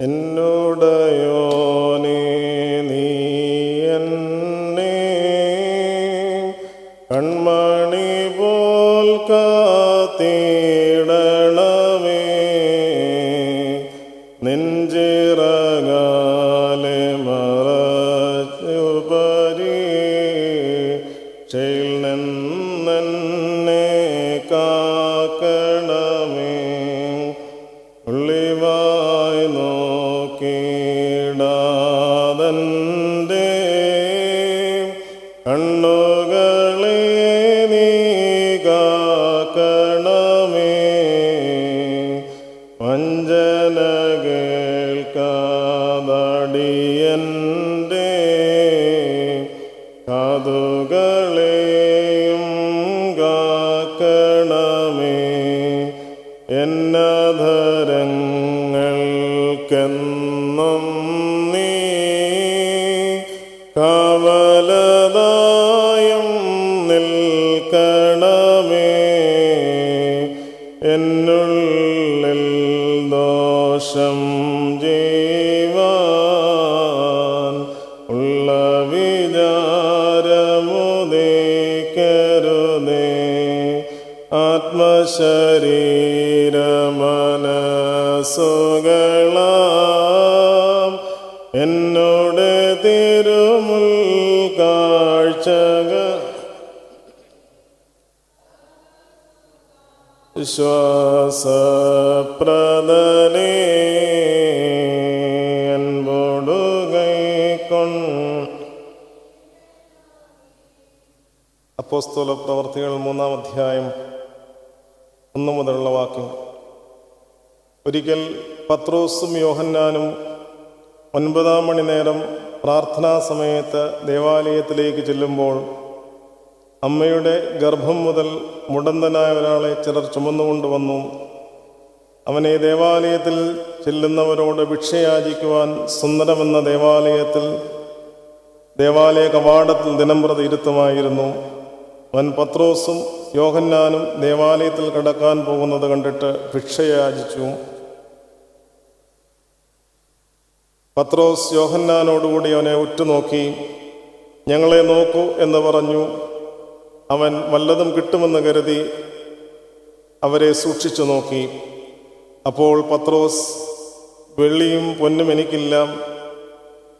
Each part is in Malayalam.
എന്നോടയോനേ നീ എന്നെ കൺമണി പോൽ കാത്തിടണമേ. നെഞ്ചിറകാലെ മറച്ചു പരീക്ഷയിൽ നിന്നെന്നെ കാക്കണമേ. ഉള്ളിവായി നോക്കിടാതെൻ്റെ കണ്ണുകളെ നീ കാക്കണമേ. വഞ്ചന കേൾക്കാതടിയൻ്റെ കാതുകളെയും കാക്കണമേ. എന്നധരങ്ങൾക്കെന്നും നീ കാവലതായും നിൽക്കണമേ. എന്നുള്ളിൽ ദോഷം ചെയ്യുവാൻ ഉള്ള വിചാരമുദിക്കരുതേ. ആത്മശരീരമനസ്സുകളാം എന്നോട് തിരുമുൽ കാഴ്ചകൾ വിശ്വാസപ്രദനേ അൻപോടു കൈക്കൊണ്ട്. അപ്പോസ്തല പ്രവർത്തികൾ 3-ാം അധ്യായം 1 മുതലുള്ള വാക്യം. ഒരിക്കൽ പത്രോസും യോഹന്നാനും 9-ാം മണി നേരം പ്രാർത്ഥനാ സമയത്ത് ദേവാലയത്തിലേക്ക് ചെല്ലുമ്പോൾ അമ്മയുടെ ഗർഭം മുതൽ മുടന്തനായ ഒരാളെ ചിലർ ചുമന്നുകൊണ്ടുവന്നു. അവനെ ദേവാലയത്തിൽ ചെല്ലുന്നവരോട് ഭിക്ഷയാചിക്കുവാൻ സുന്ദരമെന്ന ദേവാലയ കവാടത്തിൽ ദിനംപ്രതി ഇരുത്തുമായിരുന്നു. അവൻ പത്രോസും യോഹന്നാനും ദേവാലയത്തിൽ കടക്കാൻ പോകുന്നത് കണ്ടിട്ട് ഭിക്ഷയാചിച്ചു. പത്രോസ് യോഹന്നാനോടുകൂടി അവനെ ഉറ്റുനോക്കി, ഞങ്ങളെ നോക്കൂ എന്ന് പറഞ്ഞു. അവൻ വല്ലതും കിട്ടുമെന്ന് കരുതി അവരെ സൂക്ഷിച്ചു നോക്കി. അപ്പോൾ പത്രോസ്, വെള്ളിയും പൊന്നും എനിക്കില്ല,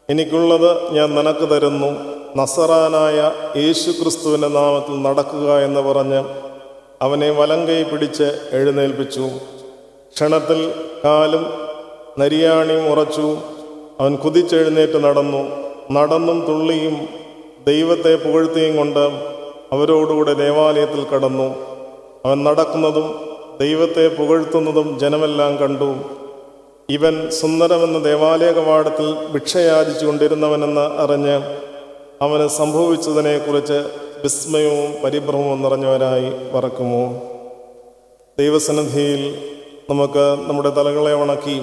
എനിക്കുള്ളത് ഞാൻ നിനക്ക് തരുന്നു. നസറാനായ യേശു ക്രിസ്തുവിൻ്റെ നാമത്തിൽ നടക്കുക എന്ന് പറഞ്ഞ് അവനെ വലങ്കൈ പിടിച്ച് എഴുന്നേൽപ്പിച്ചു. ക്ഷണത്തിൽ കാലും നരിയാണിയും ഉറച്ചു. അവൻ കുതിച്ചെഴുന്നേറ്റ് നടന്നും തുള്ളിയും ദൈവത്തെ പുകഴ്ത്തിയും കൊണ്ട് അവരോടുകൂടെ ദേവാലയത്തിൽ കടന്നു. അവൻ നടക്കുന്നതും ദൈവത്തെ പുകഴ്ത്തുന്നതും ജനമെല്ലാം കണ്ടു. ഇവൻ സുന്ദരമെന്ന ദേവാലയ കവാടത്തിൽ ഭിക്ഷയാചിച്ചു കൊണ്ടിരുന്നവനെന്ന് അറിഞ്ഞ് അവന് സംഭവിച്ചതിനെക്കുറിച്ച് വിസ്മയവും പരിഭ്രമവും നിറഞ്ഞവരായി പറക്കുമോ. ദൈവസന്നിധിയിൽ നമുക്ക് നമ്മുടെ തലകളെ വണക്കി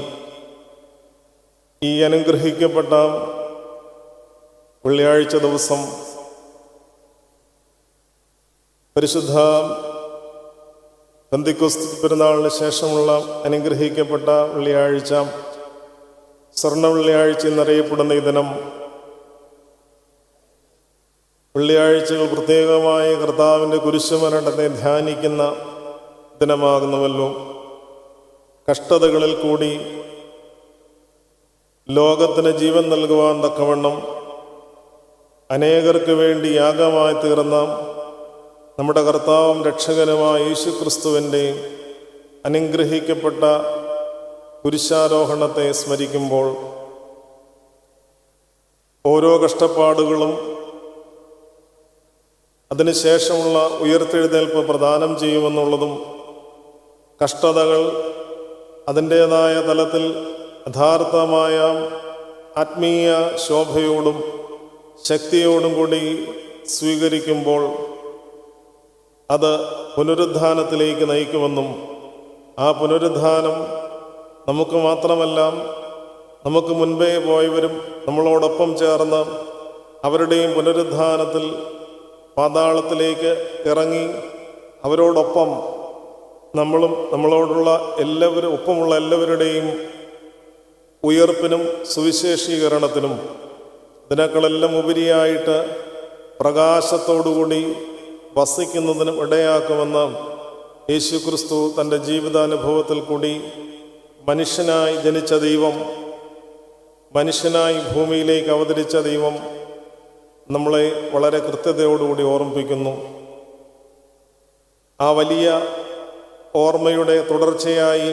ഈ അനുഗ്രഹിക്കപ്പെട്ട വെള്ളിയാഴ്ച ദിവസം, പരിശുദ്ധ പെന്തക്കോസ്ത് പെരുന്നാളിന് ശേഷമുള്ള അനുഗ്രഹിക്കപ്പെട്ട വെള്ളിയാഴ്ച, സ്വർണ്ണ വെള്ളിയാഴ്ച എന്നറിയപ്പെടുന്ന ഈ ദിനം, വെള്ളിയാഴ്ചകൾ പ്രത്യേകമായി കർത്താവിൻ്റെ കുരിശുമരണത്തെ ധ്യാനിക്കുന്ന ദിനമാകുന്നുവല്ലോ. കഷ്ടതകളിൽ കൂടി ലോകത്തിന് ജീവൻ നൽകുവാൻ തക്കവണ്ണം അനേകർക്ക് വേണ്ടി യാഗമായി തീർന്ന നമ്മുടെ കർത്താവും രക്ഷകനുമായ യേശു ക്രിസ്തുവിൻ്റെ അനുഗ്രഹിക്കപ്പെട്ട കുരിശാരോഹണത്തെ സ്മരിക്കുമ്പോൾ ഓരോ കഷ്ടപ്പാടുകളും അതിനുശേഷമുള്ള ഉയർത്തെഴുന്നേൽപ്പ് പ്രദാനം ചെയ്യുമെന്നുള്ളതും, കഷ്ടതകൾ അതിൻ്റേതായ തലത്തിൽ യഥാർത്ഥമായ ആത്മീയ ശോഭയോടും ശക്തിയോടും കൂടി സ്വീകരിക്കുമ്പോൾ അത് പുനരുദ്ധാനത്തിലേക്ക് നയിക്കുമെന്നും, ആ പുനരുദ്ധാനം നമുക്ക് മാത്രമല്ല, നമുക്ക് മുൻപേ പോയവരും നമ്മളോടൊപ്പം ചേർന്ന് അവരുടെയും പുനരുദ്ധാനത്തിൽ പാതാളത്തിലേക്ക് ഇറങ്ങി അവരോടൊപ്പം നമ്മളോടുള്ള ഒപ്പമുള്ള എല്ലാവരുടെയും ഉയർപ്പിനും സുവിശേഷീകരണത്തിനും ഇതിനേക്കാളെല്ലാം ഉപരിയായിട്ട് പ്രകാശത്തോടുകൂടി വസിക്കുന്നതിനും ഇടയാക്കുമെന്ന് യേശുക്രിസ്തു തൻ്റെ ജീവിതാനുഭവത്തിൽ കൂടി മനുഷ്യനായി ജനിച്ച ദൈവം, മനുഷ്യനായി ഭൂമിയിലേക്ക് അവതരിച്ച ദൈവം നമ്മളെ വളരെ കൃത്യതയോടുകൂടി ഓർമ്മിപ്പിക്കുന്നു. ആ വലിയ ഓർമ്മയുടെ തുടർച്ചയായി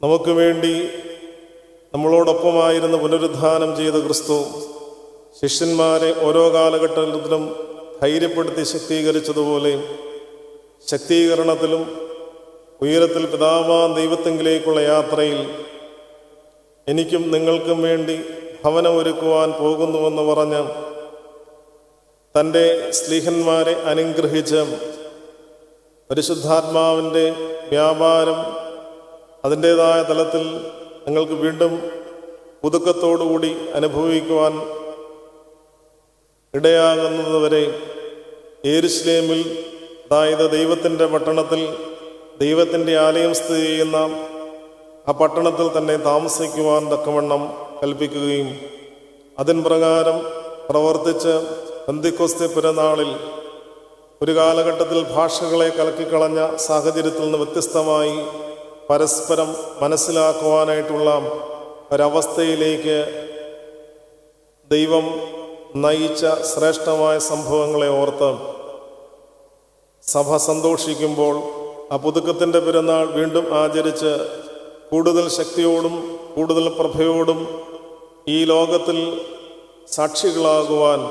നമുക്ക് വേണ്ടി നമ്മളോടൊപ്പമായിരുന്ന് പുനരുദ്ധാനം ചെയ്ത ക്രിസ്തു ശിഷ്യന്മാരെ ഓരോ കാലഘട്ടത്തിലും ധൈര്യപ്പെടുത്തി ശക്തീകരിച്ചതുപോലെ ശക്തീകരണത്തിലും ഉയരത്തിൽ പിതാവാം ദൈവത്തെങ്കിലേക്കുള്ള യാത്രയിൽ എനിക്കും നിങ്ങൾക്കും വേണ്ടി ഭവനമൊരുക്കുവാൻ പോകുന്നുവെന്ന് പറഞ്ഞ് തൻ്റെ സ്ലീഹന്മാരെ അനുഗ്രഹിച്ച് പരിശുദ്ധാത്മാവിൻ്റെ വ്യാപാരം അതിൻ്റേതായ തലത്തിൽ നിങ്ങൾക്ക് വീണ്ടും പുതുക്കത്തോടുകൂടി അനുഭവിക്കുവാൻ ഇടയാകുന്നതുവരെ യെരുശലേമിൽ, അതായത് ദൈവത്തിൻ്റെ പട്ടണത്തിൽ, ദൈവത്തിൻ്റെ ആലയം സ്ഥിതി ചെയ്യുന്ന ആ പട്ടണത്തിൽ തന്നെ താമസിക്കുവാൻ തക്കവണ്ണം കൽപ്പിക്കുകയും അതിൻ പ്രകാരം പ്രവർത്തിച്ച് പെന്തക്കോസ്ത് പെരുന്നാളിൽ ഒരു കാലഘട്ടത്തിൽ ഭാഷകളെ കലക്കിക്കളഞ്ഞ സാഹചര്യത്തിൽ നിന്ന് വ്യത്യസ്തമായി പരസ്പരം മനസ്സിലാക്കുവാനായിട്ടുള്ള ഒരവസ്ഥയിലേക്ക് ദൈവം നയിച്ച ശ്രേഷ്ഠമായ സംഭവങ്ങളെ ഓർത്ത് സഭ സന്തോഷിക്കുമ്പോൾ ആ പുതുക്കത്തിൻ്റെ പെരുന്നാൾ വീണ്ടും ആചരിച്ച് കൂടുതൽ ശക്തിയോടും കൂടുതൽ പ്രഭയോടും ഈ ലോകത്തിൽ സാക്ഷികളാകുവാൻ,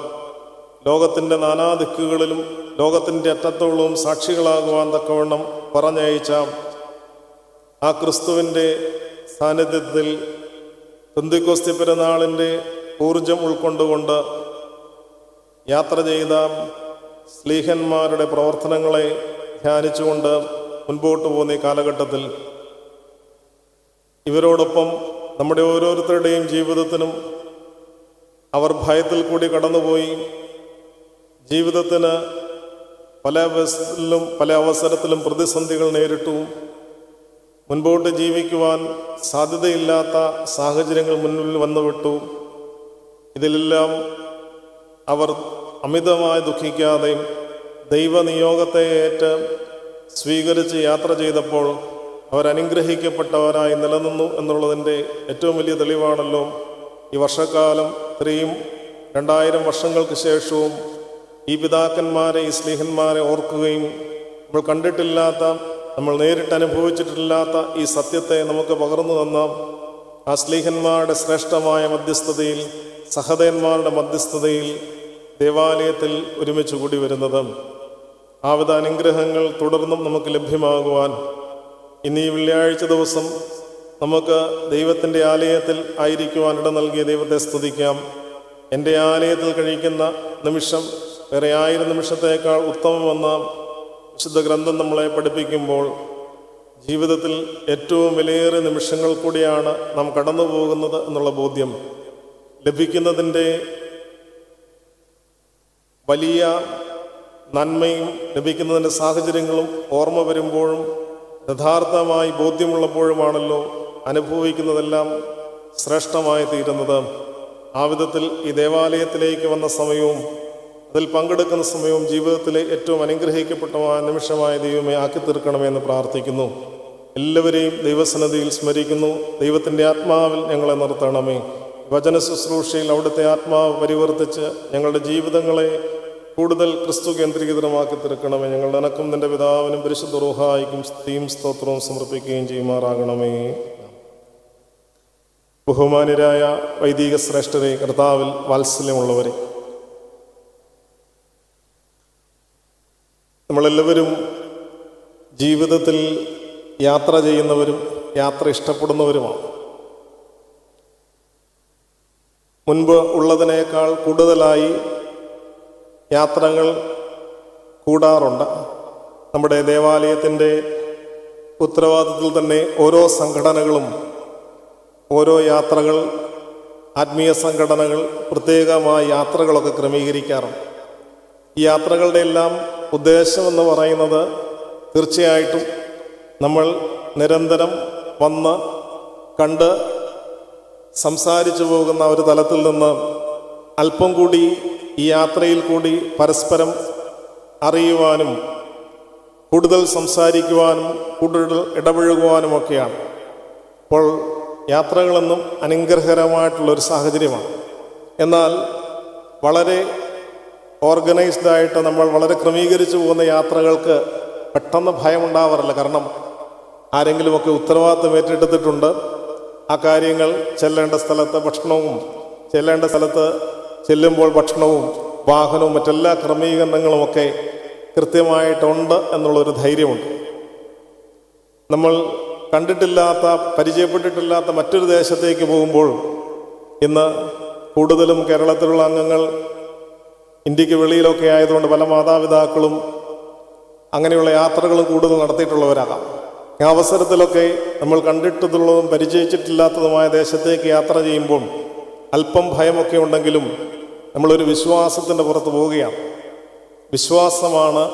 ലോകത്തിൻ്റെ നാനാദിക്കുകളിലും ലോകത്തിൻ്റെ അറ്റത്തോളവും സാക്ഷികളാകുവാൻ തക്കവണ്ണം പറഞ്ഞയച്ച ആ ക്രിസ്തുവിൻ്റെ സാന്നിധ്യത്തിൽ പെന്തക്കോസ്ത് പെരുന്നാളിൻ്റെ ഊർജം ഉൾക്കൊണ്ടുകൊണ്ട് യാത്ര ചെയ്ത സ്ലീഹന്മാരുടെ പ്രവർത്തനങ്ങളെ ധ്യാനിച്ചുകൊണ്ട് മുൻപോട്ട് പോകുന്ന ഈ കാലഘട്ടത്തിൽ ഇവരോടൊപ്പം നമ്മുടെ ഓരോരുത്തരുടെയും ജീവിതത്തിനും അവർ ഭയത്തിൽ കൂടി കടന്നുപോയി ജീവിതത്തിന് പല അവസരത്തിലും പ്രതിസന്ധികൾ നേരിട്ടു, മുൻപോട്ട് ജീവിക്കുവാൻ സാധ്യതയില്ലാത്ത സാഹചര്യങ്ങൾ മുന്നിൽ വന്നുവിട്ടു. ഇതിലെല്ലാം അവർ അമിതമായി ദുഃഖിക്കാതെ ദൈവനിയോഗത്തെ ഏറ്റ് സ്വീകരിച്ച് യാത്ര ചെയ്തപ്പോൾ അവരനുഗ്രഹിക്കപ്പെട്ടവരായി നിലനിന്നു എന്നുള്ളതിൻ്റെ ഏറ്റവും വലിയ തെളിവാണല്ലോ ഈ വർഷക്കാലം. ഇത്രയും 2000 വർഷങ്ങൾക്ക് ശേഷവും ഈ പിതാക്കന്മാരെ, ഈ സ്ലീഹന്മാരെ ഓർക്കുകയും നമ്മൾ കണ്ടിട്ടില്ലാത്ത, നമ്മൾ നേരിട്ട് അനുഭവിച്ചിട്ടില്ലാത്ത ഈ സത്യത്തെ നമുക്ക് പകർന്നു തന്ന ആ സ്ലീഹന്മാരുടെ ശ്രേഷ്ഠമായ മധ്യസ്ഥതയിൽ, സഹതന്മാരുടെ മധ്യസ്ഥതയിൽ ദേവാലയത്തിൽ ഒരുമിച്ച് കൂടി വരുന്നത്, ആവിധ അനുഗ്രഹങ്ങൾ തുടർന്നും നമുക്ക് ലഭ്യമാകുവാൻ ഇന്ന് ഈ വെള്ളിയാഴ്ച ദിവസം നമുക്ക് ദൈവത്തിൻ്റെ ആലയത്തിൽ ആയിരിക്കുവാൻ ഇട നൽകിയ ദൈവത്തെ സ്തുതിക്കാം. എൻ്റെ ആലയത്തിൽ കഴിക്കുന്ന നിമിഷം വേറെ 1000 നിമിഷത്തേക്കാൾ ഉത്തമമെന്ന വിശുദ്ധ ഗ്രന്ഥം നമ്മളെ പഠിപ്പിക്കുമ്പോൾ ജീവിതത്തിൽ ഏറ്റവും വിലയേറിയ നിമിഷങ്ങൾ കൂടിയാണ് നാം കടന്നു പോകുന്നത് എന്നുള്ള ബോധ്യം ലഭിക്കുന്നതിൻ്റെ വലിയ നന്മയും ലഭിക്കുന്നതിൻ്റെ സാഹചര്യങ്ങളും ഓർമ്മ വരുമ്പോഴും യഥാർത്ഥമായി ബോധ്യമുള്ളപ്പോഴുമാണല്ലോ അനുഭവിക്കുന്നതെല്ലാം ശ്രേഷ്ഠമായി തീരുന്നത്. ആ വിധത്തിൽ ഈ ദേവാലയത്തിലേക്ക് വന്ന സമയവും അതിൽ പങ്കെടുക്കുന്ന സമയവും ജീവിതത്തിലെ ഏറ്റവും അനുഗ്രഹിക്കപ്പെട്ടമായ നിമിഷമായ ദൈവമേ ആക്കി തീർക്കണമെന്ന് പ്രാർത്ഥിക്കുന്നു. എല്ലാവരെയും ദൈവസന്നിധിയിൽ സ്മരിക്കുന്നു. ദൈവത്തിൻ്റെ ആത്മാവിൽ ഞങ്ങളെ നിർത്തണമേ. വചന ശുശ്രൂഷയിൽ അവിടുത്തെ ആത്മാവ് പരിവർത്തിച്ച് ഞങ്ങളുടെ ജീവിതങ്ങളെ കൂടുതൽ ക്രിസ്തു കേന്ദ്രീകൃതമാക്കി തീർക്കണമേ. ഞങ്ങളുടെ അനക്കും നിന്റെ പിതാവിനും പരിശുദ്ധ റൂഹായിക്കും സ്തുതിയും സ്തോത്രവും സമർപ്പിക്കുകയും ചെയ്യുമാറാകണമേ. ബഹുമാന്യരായ വൈദിക ശ്രേഷ്ഠരെ, കർത്താവിൽ വാത്സല്യമുള്ളവരെ, നമ്മളെല്ലാവരും ജീവിതത്തിൽ യാത്ര ചെയ്യുന്നവരും യാത്ര ഇഷ്ടപ്പെടുന്നവരുമാണ്. മുൻപ് ഉള്ളതിനേക്കാൾ കൂടുതലായി യാത്രകൾ കൂടാറുണ്ട്. നമ്മുടെ ദേവാലയത്തിൻ്റെ ഉത്തരവാദിത്തത്തിൽ തന്നെ ഓരോ സംഘടനകളും ഓരോ യാത്രകൾ, ആത്മീയ സംഘടനകൾ പ്രത്യേകമായ യാത്രകളൊക്കെ ക്രമീകരിക്കാറുണ്ട്. ഈ യാത്രകളുടെ എല്ലാം ഉദ്ദേശമെന്ന് പറയുന്നത് തീർച്ചയായിട്ടും നമ്മൾ നിരന്തരം വന്ന് കണ്ട് സംസാരിച്ചു പോകുന്ന ഒരു തലത്തിൽ നിന്ന് അല്പം കൂടി ഈ യാത്രയിൽ കൂടി പരസ്പരം അറിയുവാനും കൂടുതൽ സംസാരിക്കുവാനും കൂടുതൽ ഇടപഴകുവാനുമൊക്കെയാണ്. അപ്പോൾ യാത്രകളെന്നും അനുഗ്രഹകരമായിട്ടുള്ളൊരു സാഹചര്യമാണ്. എന്നാൽ വളരെ ഓർഗനൈസ്ഡായിട്ട് നമ്മൾ വളരെ ക്രമീകരിച്ചു പോകുന്ന യാത്രകൾക്ക് പെട്ടെന്ന് ഭയമുണ്ടാവാറില്ല. കാരണം ആരെങ്കിലുമൊക്കെ ഉത്തരവാദിത്വം ഏറ്റെടുത്തിട്ടുണ്ട്. ആ കാര്യങ്ങൾ ചെല്ലേണ്ട സ്ഥലത്ത് ഭക്ഷണവും ചെല്ലേണ്ട സ്ഥലത്ത് ചെല്ലുമ്പോൾ ഭക്ഷണവും വാഹനവും മറ്റെല്ലാ ക്രമീകരണങ്ങളുമൊക്കെ കൃത്യമായിട്ടുണ്ട് എന്നുള്ളൊരു ധൈര്യമുണ്ട്. നമ്മൾ കണ്ടിട്ടില്ലാത്ത പരിചയപ്പെട്ടിട്ടില്ലാത്ത മറ്റൊരു ദേശത്തേക്ക് പോകുമ്പോൾ ഇന്ന് കൂടുതലും കേരളത്തിലുള്ള അംഗങ്ങൾ ഇന്ത്യക്ക് വെളിയിലൊക്കെ ആയതുകൊണ്ട് പല മാതാപിതാക്കളും അങ്ങനെയുള്ള യാത്രകളും കൂടുതൽ നടത്തിയിട്ടുള്ളവരാകാം. ആ അവസരത്തിലൊക്കെ നമ്മൾ കണ്ടിട്ടുള്ളതും പരിചയിച്ചിട്ടില്ലാത്തതുമായ ദേശത്തേക്ക് യാത്ര ചെയ്യുമ്പോൾ അല്പം ഭയമൊക്കെ ഉണ്ടെങ്കിലും നമ്മളൊരു വിശ്വാസത്തിൻ്റെ പുറത്ത് പോവുകയാണ്. വിശ്വാസമാണ്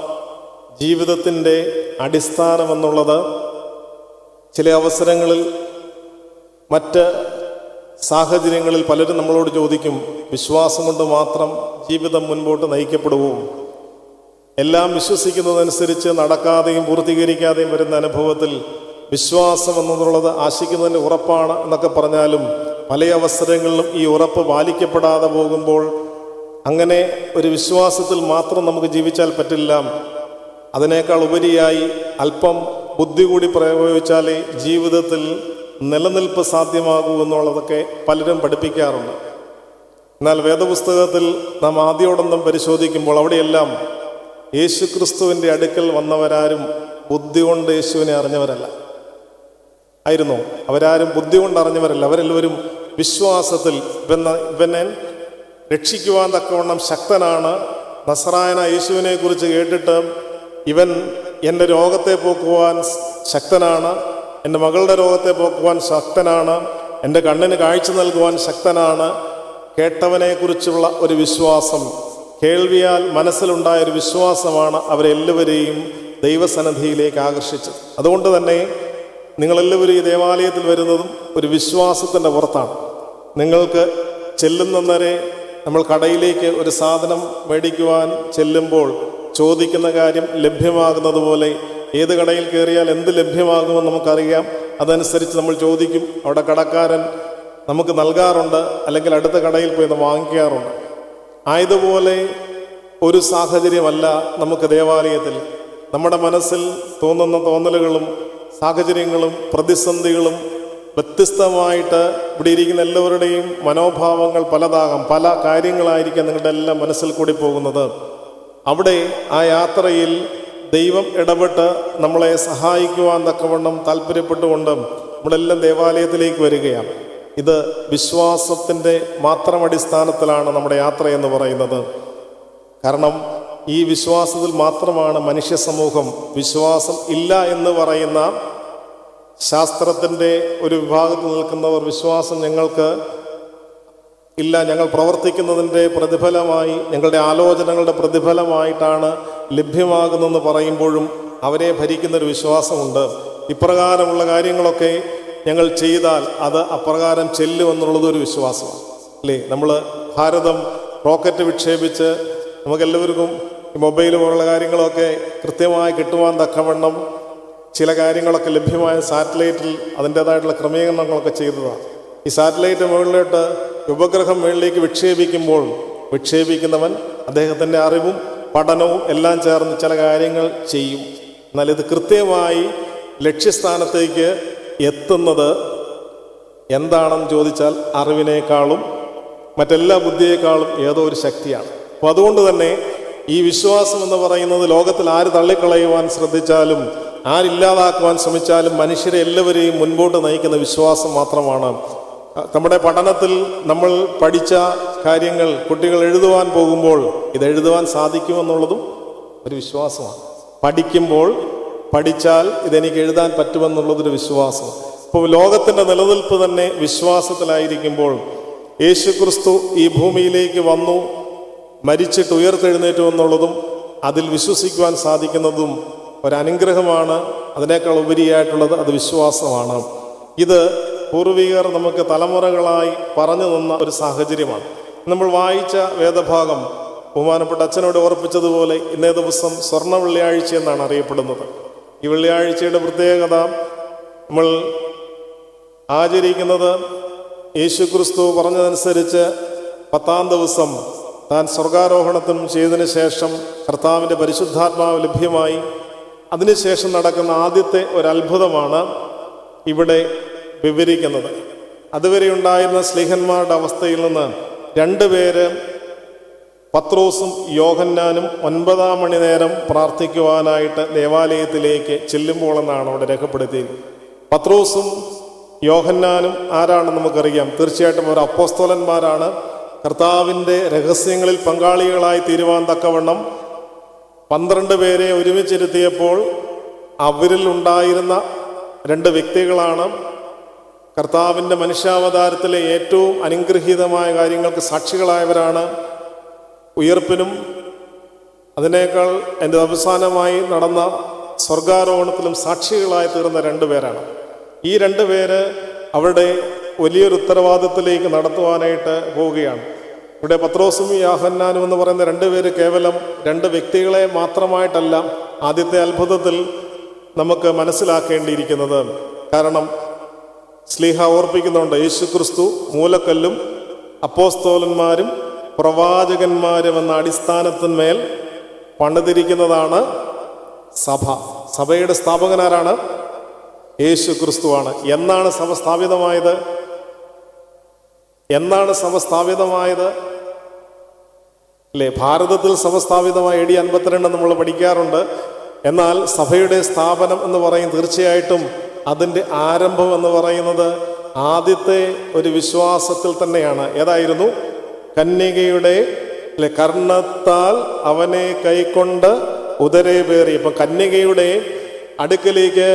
ജീവിതത്തിൻ്റെ അടിസ്ഥാനമെന്നുള്ളത് ചില അവസരങ്ങളിൽ മറ്റ് സാഹചര്യങ്ങളിൽ പലരും നമ്മളോട് ചോദിക്കും, വിശ്വാസം കൊണ്ട് മാത്രം ജീവിതം മുൻപോട്ട് നയിക്കപ്പെടുമോ? എല്ലാം വിശ്വസിക്കുന്നതനുസരിച്ച് നടക്കാതെയും പൂർത്തീകരിക്കാതെയും വരുന്ന അനുഭവത്തിൽ വിശ്വാസം എന്നുള്ളത് ആശിക്കുന്നതിന് ഉറപ്പാണ് എന്നൊക്കെ പറഞ്ഞാലും പല അവസരങ്ങളിലും ഈ ഉറപ്പ് പാലിക്കപ്പെടാതെ പോകുമ്പോൾ അങ്ങനെ ഒരു വിശ്വാസത്തിൽ മാത്രം നമുക്ക് ജീവിച്ചാൽ പറ്റില്ല. അതിനേക്കാൾ ഉപരിയായി അല്പം ബുദ്ധി കൂടി പ്രയോഗിച്ചാലേ ജീവിതത്തിൽ നിലനിൽപ്പ് സാധ്യമാകൂ എന്നുള്ളതൊക്കെ പലരും പഠിപ്പിക്കാറുണ്ട്. എന്നാൽ വേദപുസ്തകത്തിൽ നാം ആദ്യോടൊന്നും പരിശോധിക്കുമ്പോൾ അവിടെയെല്ലാം യേശുക്രിസ്തുവിൻ്റെ അടുക്കൽ വന്നവരാരും ബുദ്ധി കൊണ്ട് യേശുവിനെ അറിഞ്ഞവരല്ല ആയിരുന്നു. അവരാരും ബുദ്ധി കൊണ്ട് അറിഞ്ഞവരല്ല. അവരെല്ലാവരും വിശ്വാസത്തിൽ ഇവനെ രക്ഷിക്കുവാൻ തക്കവണ്ണം ശക്തനാണ്, നസറായന യേശുവിനെ കുറിച്ച് കേട്ടിട്ട് ഇവൻ എൻ്റെ രോഗത്തെ പോക്കുവാൻ ശക്തനാണ്, എൻ്റെ മകളുടെ രോഗത്തെ പോക്കുവാൻ ശക്തനാണ്, എൻ്റെ കണ്ണിന് കാഴ്ച നൽകുവാൻ ശക്തനാണ്. കേട്ടവനെക്കുറിച്ചുള്ള ഒരു വിശ്വാസം, കേൾവിയാൽ മനസ്സിലുണ്ടായൊരു വിശ്വാസമാണ് അവരെല്ലാവരെയും ദൈവസന്നിധിയിലേക്ക് ആകർഷിച്ചത്. അതുകൊണ്ട് തന്നെ നിങ്ങളെല്ലാവരും ഈ ദേവാലയത്തിൽ വരുന്നതും ഒരു വിശ്വാസത്തിൻ്റെ പുറത്താണ്. നിങ്ങൾക്ക് ചെല്ലുന്നവരെ നമ്മൾ കടയിലേക്ക് ഒരു സാധനം മേടിക്കുവാൻ ചെല്ലുമ്പോൾ ചോദിക്കുന്ന കാര്യം ലഭ്യമാകുന്നത് പോലെ ഏത് കടയിൽ കയറിയാൽ എന്ത് ലഭ്യമാകുമെന്ന് നമുക്കറിയാം. അതനുസരിച്ച് നമ്മൾ ചോദിക്കും. അവിടെ കടക്കാരൻ നമുക്ക് നൽകാറുണ്ട്, അല്ലെങ്കിൽ അടുത്ത കടയിൽ പോയി വാങ്ങിക്കാറുണ്ട്. ആയതുപോലെ ഒരു സാഹചര്യമല്ല നമുക്ക് ദേവാലയത്തിൽ. നമ്മുടെ മനസ്സിൽ തോന്നുന്ന തോന്നലുകളും സാഹചര്യങ്ങളും പ്രതിസന്ധികളും വ്യത്യസ്തമായിട്ട് ഇവിടെ ഇരിക്കുന്ന എല്ലാവരുടെയും മനോഭാവങ്ങൾ പലതാകാം. പല കാര്യങ്ങളായിരിക്കാം നിങ്ങളുടെ എല്ലാം മനസ്സിൽ കൂടി പോകുന്നത്. അവിടെ ആ യാത്രയിൽ ദൈവം ഇടപെട്ട് നമ്മളെ സഹായിക്കുവാൻ തക്കവണ്ണം താല്പര്യപ്പെട്ടുകൊണ്ട് നമ്മളെല്ലാം ദേവാലയത്തിലേക്ക് വരികയാണ്. ഇത് വിശ്വാസത്തിൻ്റെ മാത്രം അടിസ്ഥാനത്തിലാണ് നമ്മുടെ യാത്ര എന്ന് പറയുന്നത്. കാരണം ഈ വിശ്വാസത്തിൽ മാത്രമാണ് മനുഷ്യ സമൂഹം, വിശ്വാസം ഇല്ല എന്ന് പറയുന്ന ശാസ്ത്രത്തിൻ്റെ ഒരു വിഭാഗത്തിൽ നിൽക്കുന്നവർ വിശ്വാസം ഞങ്ങൾക്ക് ഇല്ല, ഞങ്ങൾ പ്രവർത്തിക്കുന്നതിൻ്റെ പ്രതിഫലമായി, ഞങ്ങളുടെ ആലോചനകളുടെ പ്രതിഫലമായിട്ടാണ് ലഭ്യമാകുന്നതെന്ന് പറയുമ്പോഴും അവരെ ഭരിക്കുന്നൊരു വിശ്വാസമുണ്ട്. ഇപ്രകാരമുള്ള കാര്യങ്ങളൊക്കെ ഞങ്ങൾ ചെയ്താൽ അത് അപ്രകാരം ചെല്ലുമെന്നുള്ളതൊരു വിശ്വാസമാണ് അല്ലേ. നമ്മൾ ഭാരതം റോക്കറ്റ് വിക്ഷേപിച്ച് നമുക്കെല്ലാവർക്കും ഈ മൊബൈൽ പോലുള്ള കാര്യങ്ങളൊക്കെ കൃത്യമായി കിട്ടുവാൻ തക്കവണ്ണം ചില കാര്യങ്ങളൊക്കെ ലഭ്യമായ സാറ്റലൈറ്റിൽ അതിൻ്റേതായിട്ടുള്ള ക്രമീകരണങ്ങളൊക്കെ ചെയ്തതാണ്. ഈ സാറ്റലൈറ്റ് മുകളിലോട്ട് ഉപഗ്രഹം മുകളിലേക്ക് വിക്ഷേപിക്കുമ്പോൾ വിക്ഷേപിക്കുന്നവൻ അദ്ദേഹത്തിൻ്റെ അറിവും പഠനവും എല്ലാം ചേർന്ന് ചില കാര്യങ്ങൾ ചെയ്യും. എന്നാൽ ഇത് കൃത്യമായി ലക്ഷ്യസ്ഥാനത്തേക്ക് എത്തുന്നത് എന്താണെന്ന് ചോദിച്ചാൽ അറിവിനേക്കാളും മറ്റെല്ലാ ബുദ്ധിയേക്കാളും ഏതോ ഒരു ശക്തിയാണ്. അപ്പോൾ അതുകൊണ്ട് തന്നെ ഈ വിശ്വാസം എന്ന് പറയുന്നത് ലോകത്തിൽ ആര് തള്ളിക്കളയുവാൻ ശ്രദ്ധിച്ചാലും ആരില്ലാതാക്കുവാൻ ശ്രമിച്ചാലും മനുഷ്യരെ എല്ലാവരെയും മുൻപോട്ട് നയിക്കുന്ന വിശ്വാസം മാത്രമാണ്. നമ്മുടെ പഠനത്തിൽ നമ്മൾ പഠിച്ച കാര്യങ്ങൾ കുട്ടികൾ എഴുതുവാൻ പോകുമ്പോൾ ഇത് എഴുതുവാൻ സാധിക്കുമെന്നുള്ളതും ഒരു വിശ്വാസമാണ്. പഠിക്കുമ്പോൾ പഠിച്ചാൽ ഇതെനിക്ക് എഴുതാൻ പറ്റുമെന്നുള്ളതൊരു വിശ്വാസം. അപ്പോൾ ലോകത്തിൻ്റെ നിലനിൽപ്പ് തന്നെ വിശ്വാസത്തിലായിരിക്കുമ്പോൾ യേശുക്രിസ്തു ഈ ഭൂമിയിലേക്ക് വന്നു, മരിച്ചിട്ട് ഉയർത്തെഴുന്നേറ്റു എന്നുള്ളതും അതിൽ വിശ്വസിക്കുവാൻ സാധിക്കുന്നതും ഒരനുഗ്രഹമാണ്. അതിനേക്കാൾ ഉപരിയായിട്ടുള്ളത് അത് വിശ്വാസമാണ്. ഇത് പൂർവികർ നമുക്ക് തലമുറകളായി പറഞ്ഞു തന്ന ഒരു സാഹചര്യമാണ്. നമ്മൾ വായിച്ച വേദഭാഗം ബഹുമാനപ്പെട്ട അച്ഛനോട് ഓർപ്പിച്ചതുപോലെ ഇന്നേ ദിവസം സ്വർണ്ണ വെള്ളിയാഴ്ച എന്നാണ് അറിയപ്പെടുന്നത്. ഈ വെള്ളിയാഴ്ചയുടെ പ്രത്യേകത നമ്മൾ ആചരിക്കുന്നത് യേശുക്രിസ്തു പറഞ്ഞതനുസരിച്ച് 10-ാം ദിവസം താൻ സ്വർഗാരോഹണത്തിനും ചെയ്തതിന് ശേഷം കർത്താവിൻ്റെ പരിശുദ്ധാത്മാവ് ലഭ്യമായി അതിനുശേഷം നടക്കുന്ന ആദ്യത്തെ ഒരത്ഭുതമാണ് ഇവിടെ വിവരിക്കുന്നത്. അതുവരെ ഉണ്ടായിരുന്ന സ്ലീഹന്മാരുടെ അവസ്ഥയിൽ നിന്ന് 2 പേര് പത്രോസും യോഹന്നാനും 9-ാം മണി നേരം പ്രാർത്ഥിക്കുവാനായിട്ട് ദേവാലയത്തിലേക്ക് ചെല്ലുമ്പോഴെന്നാണ് അവിടെ രേഖപ്പെടുത്തിയത്. പത്രോസും യോഹന്നാനും ആരാണെന്ന് നമുക്കറിയാം. തീർച്ചയായിട്ടും അവർ അപ്പോസ്തലന്മാരാണ്. കർത്താവിൻ്റെ രഹസ്യങ്ങളിൽ പങ്കാളികളായി തീരുവാൻ തക്കവണ്ണം 12 പേരെ ഒരുമിച്ചിരുത്തിയപ്പോൾ അവരിൽ ഉണ്ടായിരുന്ന 2 വ്യക്തികളാണ് കർത്താവിൻ്റെ മനുഷ്യാവതാരത്തിലെ ഏറ്റവും അനുഗ്രഹീതമായ കാര്യങ്ങൾക്ക് സാക്ഷികളായവരാണ്. ഉയർപ്പിനും അതിനേക്കാൾ എൻ്റെ അവസാനമായി നടന്ന സ്വർഗാരോഹണത്തിലും സാക്ഷികളായി തീർന്ന 2 പേരാണ്. ഈ 2 പേര് അവരുടെ വലിയൊരു ഉത്തരവാദിത്തത്തിലേക്ക് നടത്തുവാനായിട്ട് പോവുകയാണ്. ഇവിടെ പത്രോസും യോഹന്നാനും എന്ന് പറയുന്ന 2 പേര് കേവലം 2 വ്യക്തികളെ മാത്രമായിട്ടല്ല ആദ്യത്തെ അത്ഭുതത്തിൽ നമുക്ക് മനസ്സിലാക്കേണ്ടിയിരിക്കുന്നത്. കാരണം ശ്ലീഹ ഓർപ്പിക്കുന്നുണ്ട്, യേശുക്രിസ്തു മൂലക്കല്ലും അപ്പോസ്തലന്മാരും പ്രവാചകന്മാരും എന്ന അടിസ്ഥാനത്തിന്മേൽ പണിതിരിക്കുന്നതാണ് സഭ. സഭയുടെ സ്ഥാപകനാരാണ്? യേശുക്രിസ്തുവാണ്. എന്നാണ് സഭ സ്ഥാപിതമായത്? അല്ലേ? ഭാരതത്തിൽ സഭ സ്ഥാപിതമായ AD 52 നമ്മൾ പഠിക്കാറുണ്ട്. എന്നാൽ സഭയുടെ സ്ഥാപനം എന്ന് പറയും തീർച്ചയായിട്ടും അതിൻ്റെ ആരംഭം എന്ന് പറയുന്നത് ആദ്യത്തെ ഒരു വിശ്വാസത്തിൽ തന്നെയാണ്. ഏതായിരുന്നു? കന്യകയുടെ കർണത്താൽ അവനെ കൈക്കൊണ്ട് ഉദരേ പേറി. ഇപ്പം കന്യകയുടെ അടുക്കലേക്ക്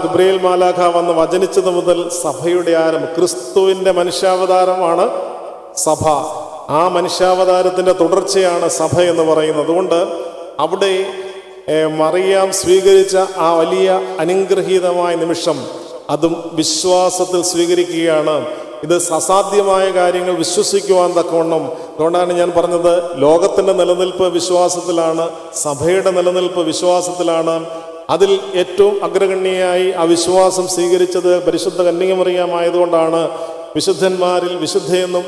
ഗബ്രിയേൽ മാലാഖ വന്ന് വചനിച്ചത് മുതൽ സഭയുടെ ആരംഭം. ക്രിസ്തുവിൻ്റെ മനുഷ്യാവതാരമാണ് സഭ. ആ മനുഷ്യാവതാരത്തിൻ്റെ തുടർച്ചയാണ് സഭ എന്ന് പറയുന്നത്. അതുകൊണ്ട് അവിടെ മറിയാം സ്വീകരിച്ച ആ വലിയ അനുഗ്രഹീതമായ നിമിഷം അതും വിശ്വാസത്തിൽ സ്വീകരിക്കുകയാണ്. ഇത് അസാധ്യമായ കാര്യങ്ങൾ വിശ്വസിക്കുവാൻ തക്കവണ്ണം. അതുകൊണ്ടാണ് ഞാൻ പറഞ്ഞത്, ലോകത്തിൻ്റെ നിലനിൽപ്പ് വിശ്വാസത്തിലാണ്, സഭയുടെ നിലനിൽപ്പ് വിശ്വാസത്തിലാണ്. അതിൽ ഏറ്റവും അഗ്രഗണ്യയായി ആ വിശ്വാസം സ്വീകരിച്ചത് പരിശുദ്ധ കന്യകമറിയാമായതുകൊണ്ടാണ് വിശുദ്ധന്മാരിൽ വിശുദ്ധയെന്നും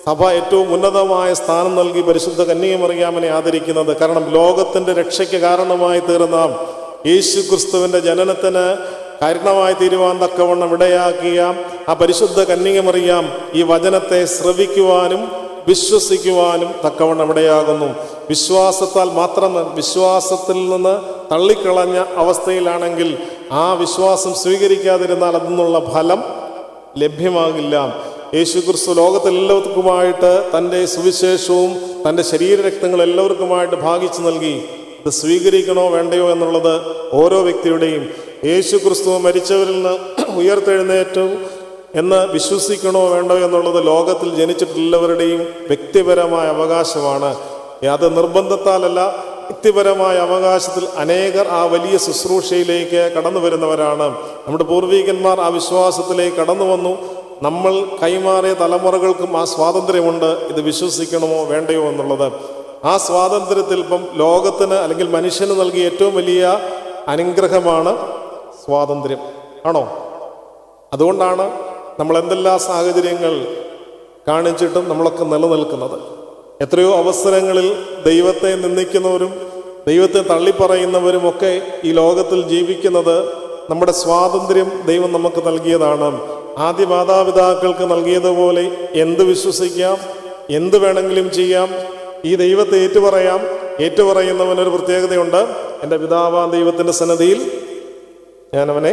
സഭ ഏറ്റവും ഉന്നതമായ സ്ഥാനം നൽകി പരിശുദ്ധ കന്യകമറിയാമിനെ ആദരിക്കുന്നത്. കാരണം ലോകത്തിൻ്റെ രക്ഷയ്ക്ക് കാരണമായി തീർന്ന യേശുക്രിസ്തുവിൻ്റെ ജനനത്തിന് കാരണമായി തീരുവാൻ തക്കവണ്ണം ഇടയാക്കിയ ആ പരിശുദ്ധ കന്യകമറിയാം ഈ വചനത്തെ ശ്രവിക്കുവാനും വിശ്വസിക്കുവാനും തക്കവണ്ണം ഇടയാകുന്നു. വിശ്വാസത്താൽ മാത്രം, വിശ്വാസത്തിൽ നിന്ന് തള്ളിക്കളഞ്ഞ അവസ്ഥയിലാണെങ്കിൽ ആ വിശ്വാസം സ്വീകരിക്കാതിരുന്നാൽ അതിൽ നിന്നുള്ള ഫലം ലഭ്യമാകില്ല. യേശുക്രിസ്തു ലോകത്തെല്ലാവർക്കുമായിട്ട് തൻ്റെ സുവിശേഷവും തൻ്റെ ശരീരരക്തങ്ങൾ എല്ലാവർക്കുമായിട്ട് ഭാഗിച്ചു നൽകി. ഇത് സ്വീകരിക്കണോ വേണ്ടയോ എന്നുള്ളത് ഓരോ വ്യക്തിയുടെയും, യേശുക്രിസ്തു മരിച്ചവരിൽ നിന്ന് ഉയർത്തെഴുന്നേറ്റു എന്ന് വിശ്വസിക്കണോ വേണ്ടോ എന്നുള്ളത് ലോകത്തിൽ ജനിച്ചിട്ടുള്ളവരുടെയും വ്യക്തിപരമായ അവകാശമാണ്. അത് നിർബന്ധത്താലല്ല, വ്യക്തിപരമായ അവകാശത്തിൽ അനേകർ ആ വലിയ ശുശ്രൂഷയിലേക്ക് കടന്നു വരുന്നവരാണ്. നമ്മുടെ പൂർവികന്മാർ ആ വിശ്വാസത്തിലേക്ക് കടന്നു വന്നു. നമ്മൾ കൈമാറിയ തലമുറകൾക്കും ആ സ്വാതന്ത്ര്യമുണ്ട്, ഇത് വിശ്വസിക്കണമോ വേണ്ടയോ എന്നുള്ളത്. ആ സ്വാതന്ത്ര്യത്തിൽ ഇപ്പം ലോകത്തിന് അല്ലെങ്കിൽ മനുഷ്യന് നൽകിയ ഏറ്റവും വലിയ അനുഗ്രഹമാണ് സ്വാതന്ത്ര്യം. ആണോ? അതുകൊണ്ടാണ് നമ്മൾ എന്തെല്ലാം സാഹചര്യങ്ങൾ കാണിച്ചിട്ടും നമ്മളൊക്കെ നിലനിൽക്കുന്നത്. എത്രയോ അവസരങ്ങളിൽ ദൈവത്തെ നിന്ദിക്കുന്നവരും ദൈവത്തെ തള്ളിപ്പറയുന്നവരുമൊക്കെ ഈ ലോകത്തിൽ ജീവിക്കുന്നത് നമ്മുടെ സ്വാതന്ത്ര്യം ദൈവം നമുക്ക് നൽകിയതാണ്. ആദ്യ മാതാപിതാക്കൾക്ക് നൽകിയതുപോലെ എന്ത് വിശ്വസിക്കാം, എന്ത് വേണമെങ്കിലും ചെയ്യാം, ഈ ദൈവത്തെ ഏറ്റുപറയാം. ഏറ്റുപറയുന്നവനൊരു പ്രത്യേകതയുണ്ട്, എൻ്റെ പിതാവാം ദൈവത്തിൻ്റെ സന്നിധിയിൽ ഞാൻ അവനെ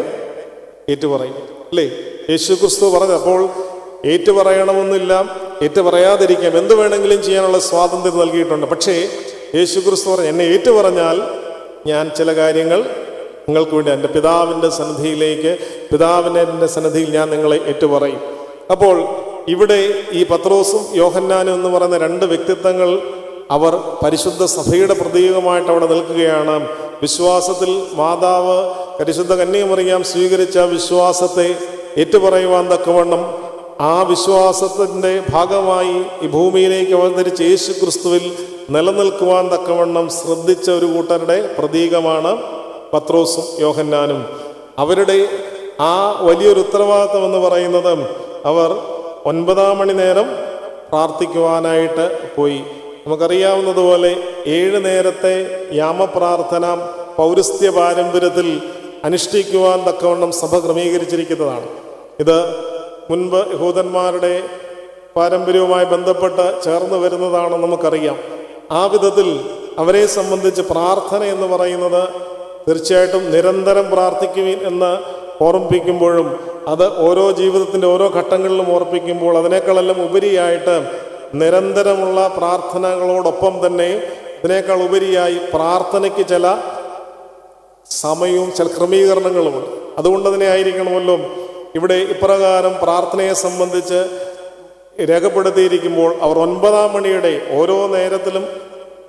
ഏറ്റുപറയും. അല്ലേ? യേശുക്രിസ്തു പറഞ്ഞു. അപ്പോൾ ഏറ്റുപറയണമെന്നില്ല, ഏറ്റുപറയാതിരിക്കാം, എന്ത് വേണമെങ്കിലും ചെയ്യാനുള്ള സ്വാതന്ത്ര്യം നൽകിയിട്ടുണ്ട്. പക്ഷേ യേശുക്രിസ്തു പറഞ്ഞു, എന്നെ ഏറ്റുപറഞ്ഞാൽ ഞാൻ ചില കാര്യങ്ങൾ നിങ്ങൾക്ക് വേണ്ടി എൻ്റെ പിതാവിൻ്റെ സന്നിധിയിലേക്ക്, പിതാവിൻ്റെ സന്നിധിയിൽ ഞാൻ നിങ്ങളെ ഏറ്റുപറയും. അപ്പോൾ ഇവിടെ ഈ പത്രോസും യോഹന്നാനും എന്ന് പറയുന്ന 2 വ്യക്തിത്വങ്ങൾ അവർ പരിശുദ്ധ സഭയുടെ പ്രതീകമായിട്ട് അവിടെ നിൽക്കുകയാണ്. വിശ്വാസത്തിൽ മാതാവ് പരിശുദ്ധ കന്യകമറിയാം സ്വീകരിച്ച വിശ്വാസത്തെ ഏറ്റുപറയുവാൻ തക്കവണ്ണം ആ വിശ്വാസത്തിൻ്റെ ഭാഗമായി ഈ ഭൂമിയിലേക്ക് അവതരിച്ച യേശു ക്രിസ്തുവിൽ നിലനിൽക്കുവാൻ തക്കവണ്ണം ശ്രദ്ധിച്ച ഒരു കൂട്ടരുടെ പ്രതീകമാണ് പത്രോസും യോഹന്നാനും. അവരുടെ ആ വലിയൊരു ഉത്തരവാദിത്വം എന്ന് പറയുന്നത് അവർ 9 മണി നേരം പ്രാർത്ഥിക്കുവാനായിട്ട് പോയി. നമുക്കറിയാവുന്നതുപോലെ 7 നേരത്തെ യാമപ്രാർത്ഥന പൗരസ്ത്യ പാരമ്പര്യത്തിൽ അനുഷ്ഠിക്കുവാൻ തക്കവണ്ണം സഭ ക്രമീകരിച്ചിരിക്കുന്നതാണ്. ഇത് മുൻപ് യഹൂദന്മാരുടെ പാരമ്പര്യവുമായി ബന്ധപ്പെട്ട് ചേർന്ന് വരുന്നതാണെന്ന് നമുക്കറിയാം. ആ വിധത്തിൽ അവരെ സംബന്ധിച്ച് പ്രാർത്ഥന എന്ന് പറയുന്നത് തീർച്ചയായിട്ടും നിരന്തരം പ്രാർത്ഥിക്കുവിൻ എന്ന് ഓർമ്മിപ്പിക്കുമ്പോഴും അത് ഓരോ ജീവിതത്തിൻ്റെ ഓരോ ഘട്ടങ്ങളിലും ഓർപ്പിക്കുമ്പോൾ അതിനേക്കാളെല്ലാം ഉപരിയായിട്ട് നിരന്തരമുള്ള പ്രാർത്ഥനകളോടൊപ്പം തന്നെ ഇതിനേക്കാൾ ഉപരിയായി പ്രാർത്ഥനയ്ക്ക് ചില സമയവും ചില ക്രമീകരണങ്ങളുമുണ്ട്. അതുകൊണ്ട് തന്നെ ആയിരിക്കണമല്ലോ ഇവിടെ ഇപ്രകാരം പ്രാർത്ഥനയെ സംബന്ധിച്ച് രേഖപ്പെടുത്തിയിരിക്കുമ്പോൾ അവർ 9 മണിയുടെ ഓരോ നേരത്തിലും